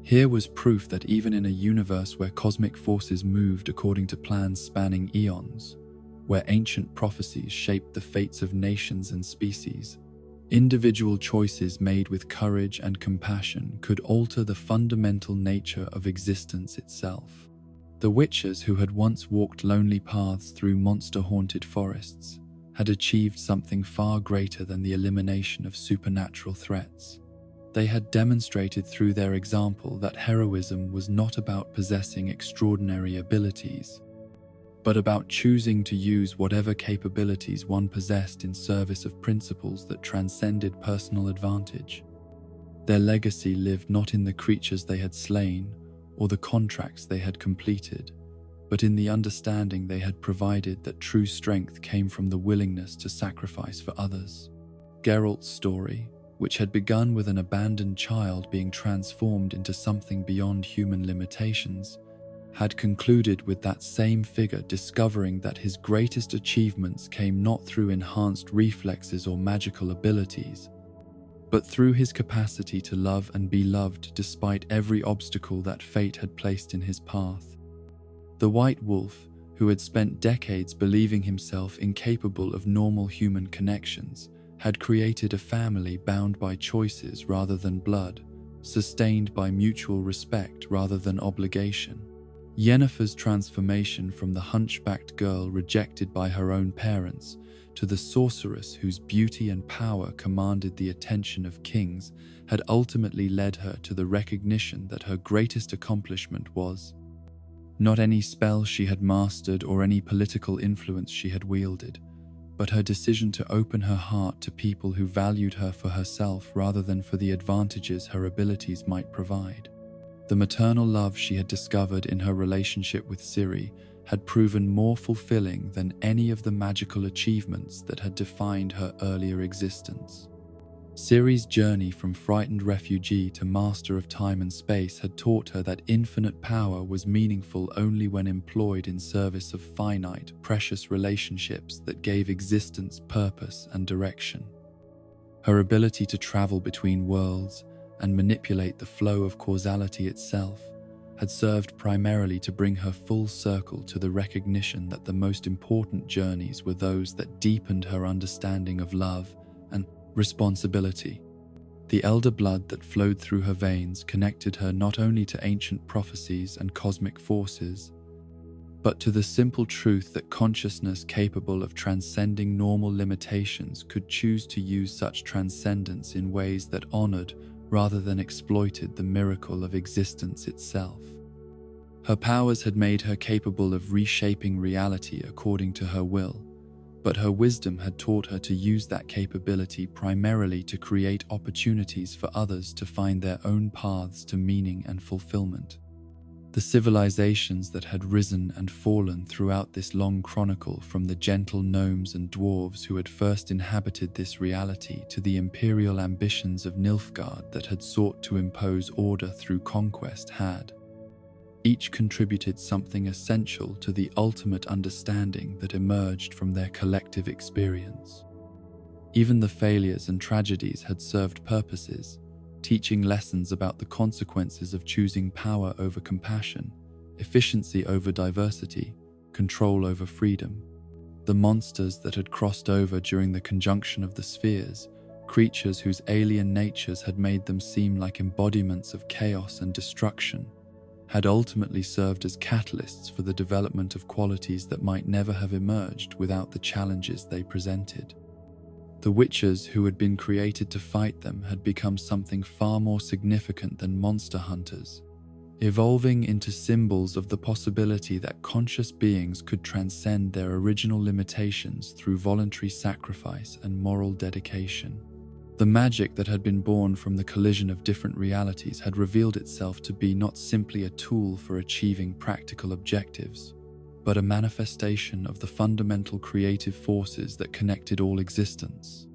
Here was proof that even in a universe where cosmic forces moved according to plans spanning eons, where ancient prophecies shaped the fates of nations and species, individual choices made with courage and compassion could alter the fundamental nature of existence itself. The witchers who had once walked lonely paths through monster-haunted forests had achieved something far greater than the elimination of supernatural threats. They had demonstrated through their example that heroism was not about possessing extraordinary abilities, but about choosing to use whatever capabilities one possessed in service of principles that transcended personal advantage. Their legacy lived not in the creatures they had slain or the contracts they had completed, but in the understanding they had provided that true strength came from the willingness to sacrifice for others. Geralt's story, which had begun with an abandoned child being transformed into something beyond human limitations, had concluded with that same figure discovering that his greatest achievements came not through enhanced reflexes or magical abilities, but through his capacity to love and be loved despite every obstacle that fate had placed in his path. The White Wolf, who had spent decades believing himself incapable of normal human connections, had created a family bound by choices rather than blood, sustained by mutual respect rather than obligation. Yennefer's transformation from the hunchbacked girl rejected by her own parents to the sorceress whose beauty and power commanded the attention of kings had ultimately led her to the recognition that her greatest accomplishment was not any spell she had mastered or any political influence she had wielded, but her decision to open her heart to people who valued her for herself rather than for the advantages her abilities might provide. The maternal love she had discovered in her relationship with Ciri had proven more fulfilling than any of the magical achievements that had defined her earlier existence. Ciri's journey from frightened refugee to master of time and space had taught her that infinite power was meaningful only when employed in service of finite, precious relationships that gave existence purpose and direction. Her ability to travel between worlds and manipulate the flow of causality itself had served primarily to bring her full circle to the recognition that the most important journeys were those that deepened her understanding of love and responsibility. The elder blood that flowed through her veins connected her not only to ancient prophecies and cosmic forces, but to the simple truth that consciousness capable of transcending normal limitations could choose to use such transcendence in ways that honored rather than exploited the miracle of existence itself. Her powers had made her capable of reshaping reality according to her will, but her wisdom had taught her to use that capability primarily to create opportunities for others to find their own paths to meaning and fulfillment. The civilizations that had risen and fallen throughout this long chronicle, from the gentle gnomes and dwarves who had first inhabited this reality to the imperial ambitions of Nilfgaard that had sought to impose order through conquest, had each contributed something essential to the ultimate understanding that emerged from their collective experience. Even the failures and tragedies had served purposes, teaching lessons about the consequences of choosing power over compassion, efficiency over diversity, control over freedom. The monsters that had crossed over during the conjunction of the spheres, creatures whose alien natures had made them seem like embodiments of chaos and destruction, had ultimately served as catalysts for the development of qualities that might never have emerged without the challenges they presented. The witches who had been created to fight them had become something far more significant than monster hunters, evolving into symbols of the possibility that conscious beings could transcend their original limitations through voluntary sacrifice and moral dedication. The magic that had been born from the collision of different realities had revealed itself to be not simply a tool for achieving practical objectives, but a manifestation of the fundamental creative forces that connected all existence.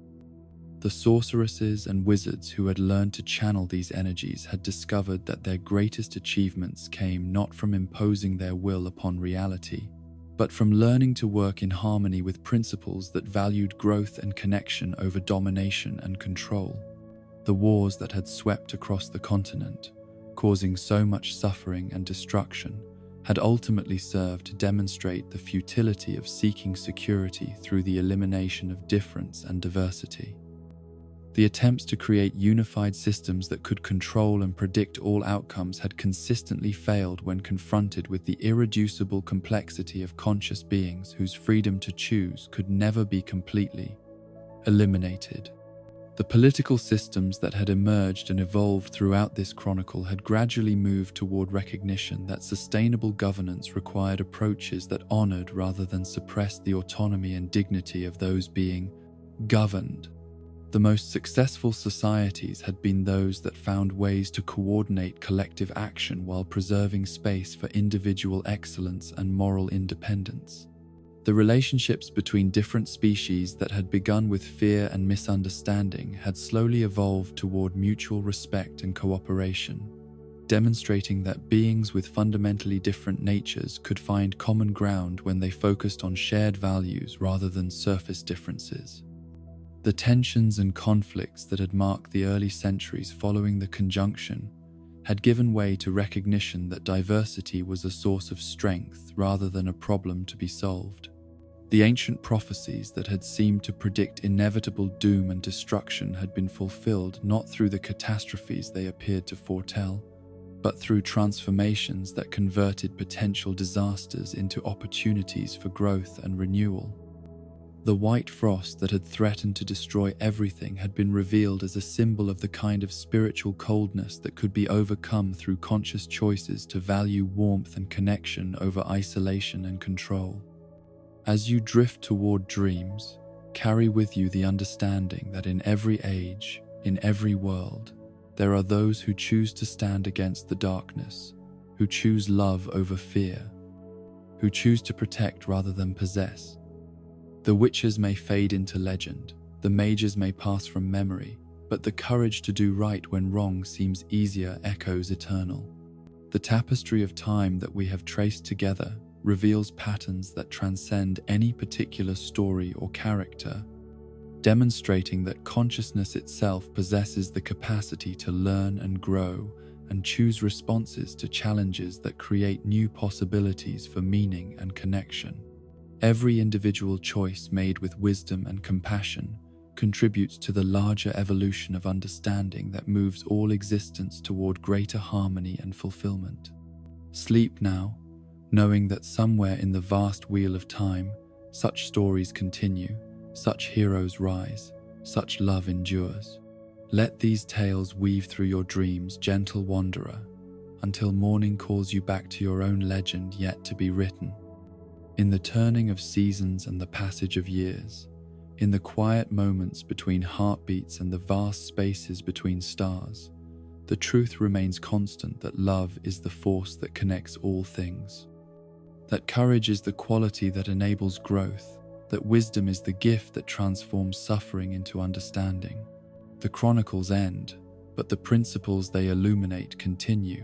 The sorceresses and wizards who had learned to channel these energies had discovered that their greatest achievements came not from imposing their will upon reality, but from learning to work in harmony with principles that valued growth and connection over domination and control. The wars that had swept across the continent, causing so much suffering and destruction, had ultimately served to demonstrate the futility of seeking security through the elimination of difference and diversity. The attempts to create unified systems that could control and predict all outcomes had consistently failed when confronted with the irreducible complexity of conscious beings whose freedom to choose could never be completely eliminated. The political systems that had emerged and evolved throughout this chronicle had gradually moved toward recognition that sustainable governance required approaches that honored rather than suppressed the autonomy and dignity of those being governed. The most successful societies had been those that found ways to coordinate collective action while preserving space for individual excellence and moral independence. The relationships between different species that had begun with fear and misunderstanding had slowly evolved toward mutual respect and cooperation, demonstrating that beings with fundamentally different natures could find common ground when they focused on shared values rather than surface differences. The tensions and conflicts that had marked the early centuries following the conjunction had given way to recognition that diversity was a source of strength rather than a problem to be solved. The ancient prophecies that had seemed to predict inevitable doom and destruction had been fulfilled not through the catastrophes they appeared to foretell, but through transformations that converted potential disasters into opportunities for growth and renewal. The white frost that had threatened to destroy everything had been revealed as a symbol of the kind of spiritual coldness that could be overcome through conscious choices to value warmth and connection over isolation and control. As you drift toward dreams, carry with you the understanding that in every age, in every world, there are those who choose to stand against the darkness, who choose love over fear, who choose to protect rather than possess. The witches may fade into legend, the mages may pass from memory, but the courage to do right when wrong seems easier echoes eternal. The tapestry of time that we have traced together reveals patterns that transcend any particular story or character, demonstrating that consciousness itself possesses the capacity to learn and grow and choose responses to challenges that create new possibilities for meaning and connection. Every individual choice made with wisdom and compassion contributes to the larger evolution of understanding that moves all existence toward greater harmony and fulfillment. Sleep now, knowing that somewhere in the vast wheel of time, such stories continue, such heroes rise, such love endures. Let these tales weave through your dreams, gentle wanderer, until morning calls you back to your own legend yet to be written. In the turning of seasons and the passage of years, in the quiet moments between heartbeats and the vast spaces between stars, the truth remains constant that love is the force that connects all things. That courage is the quality that enables growth, that wisdom is the gift that transforms suffering into understanding. The chronicles end, but the principles they illuminate continue,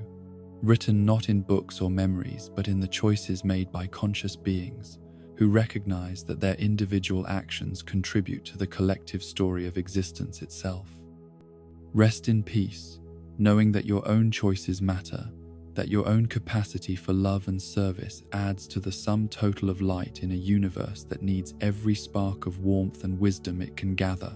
written not in books or memories, but in the choices made by conscious beings who recognize that their individual actions contribute to the collective story of existence itself. Rest in peace, knowing that your own choices matter, that your own capacity for love and service adds to the sum total of light in a universe that needs every spark of warmth and wisdom it can gather.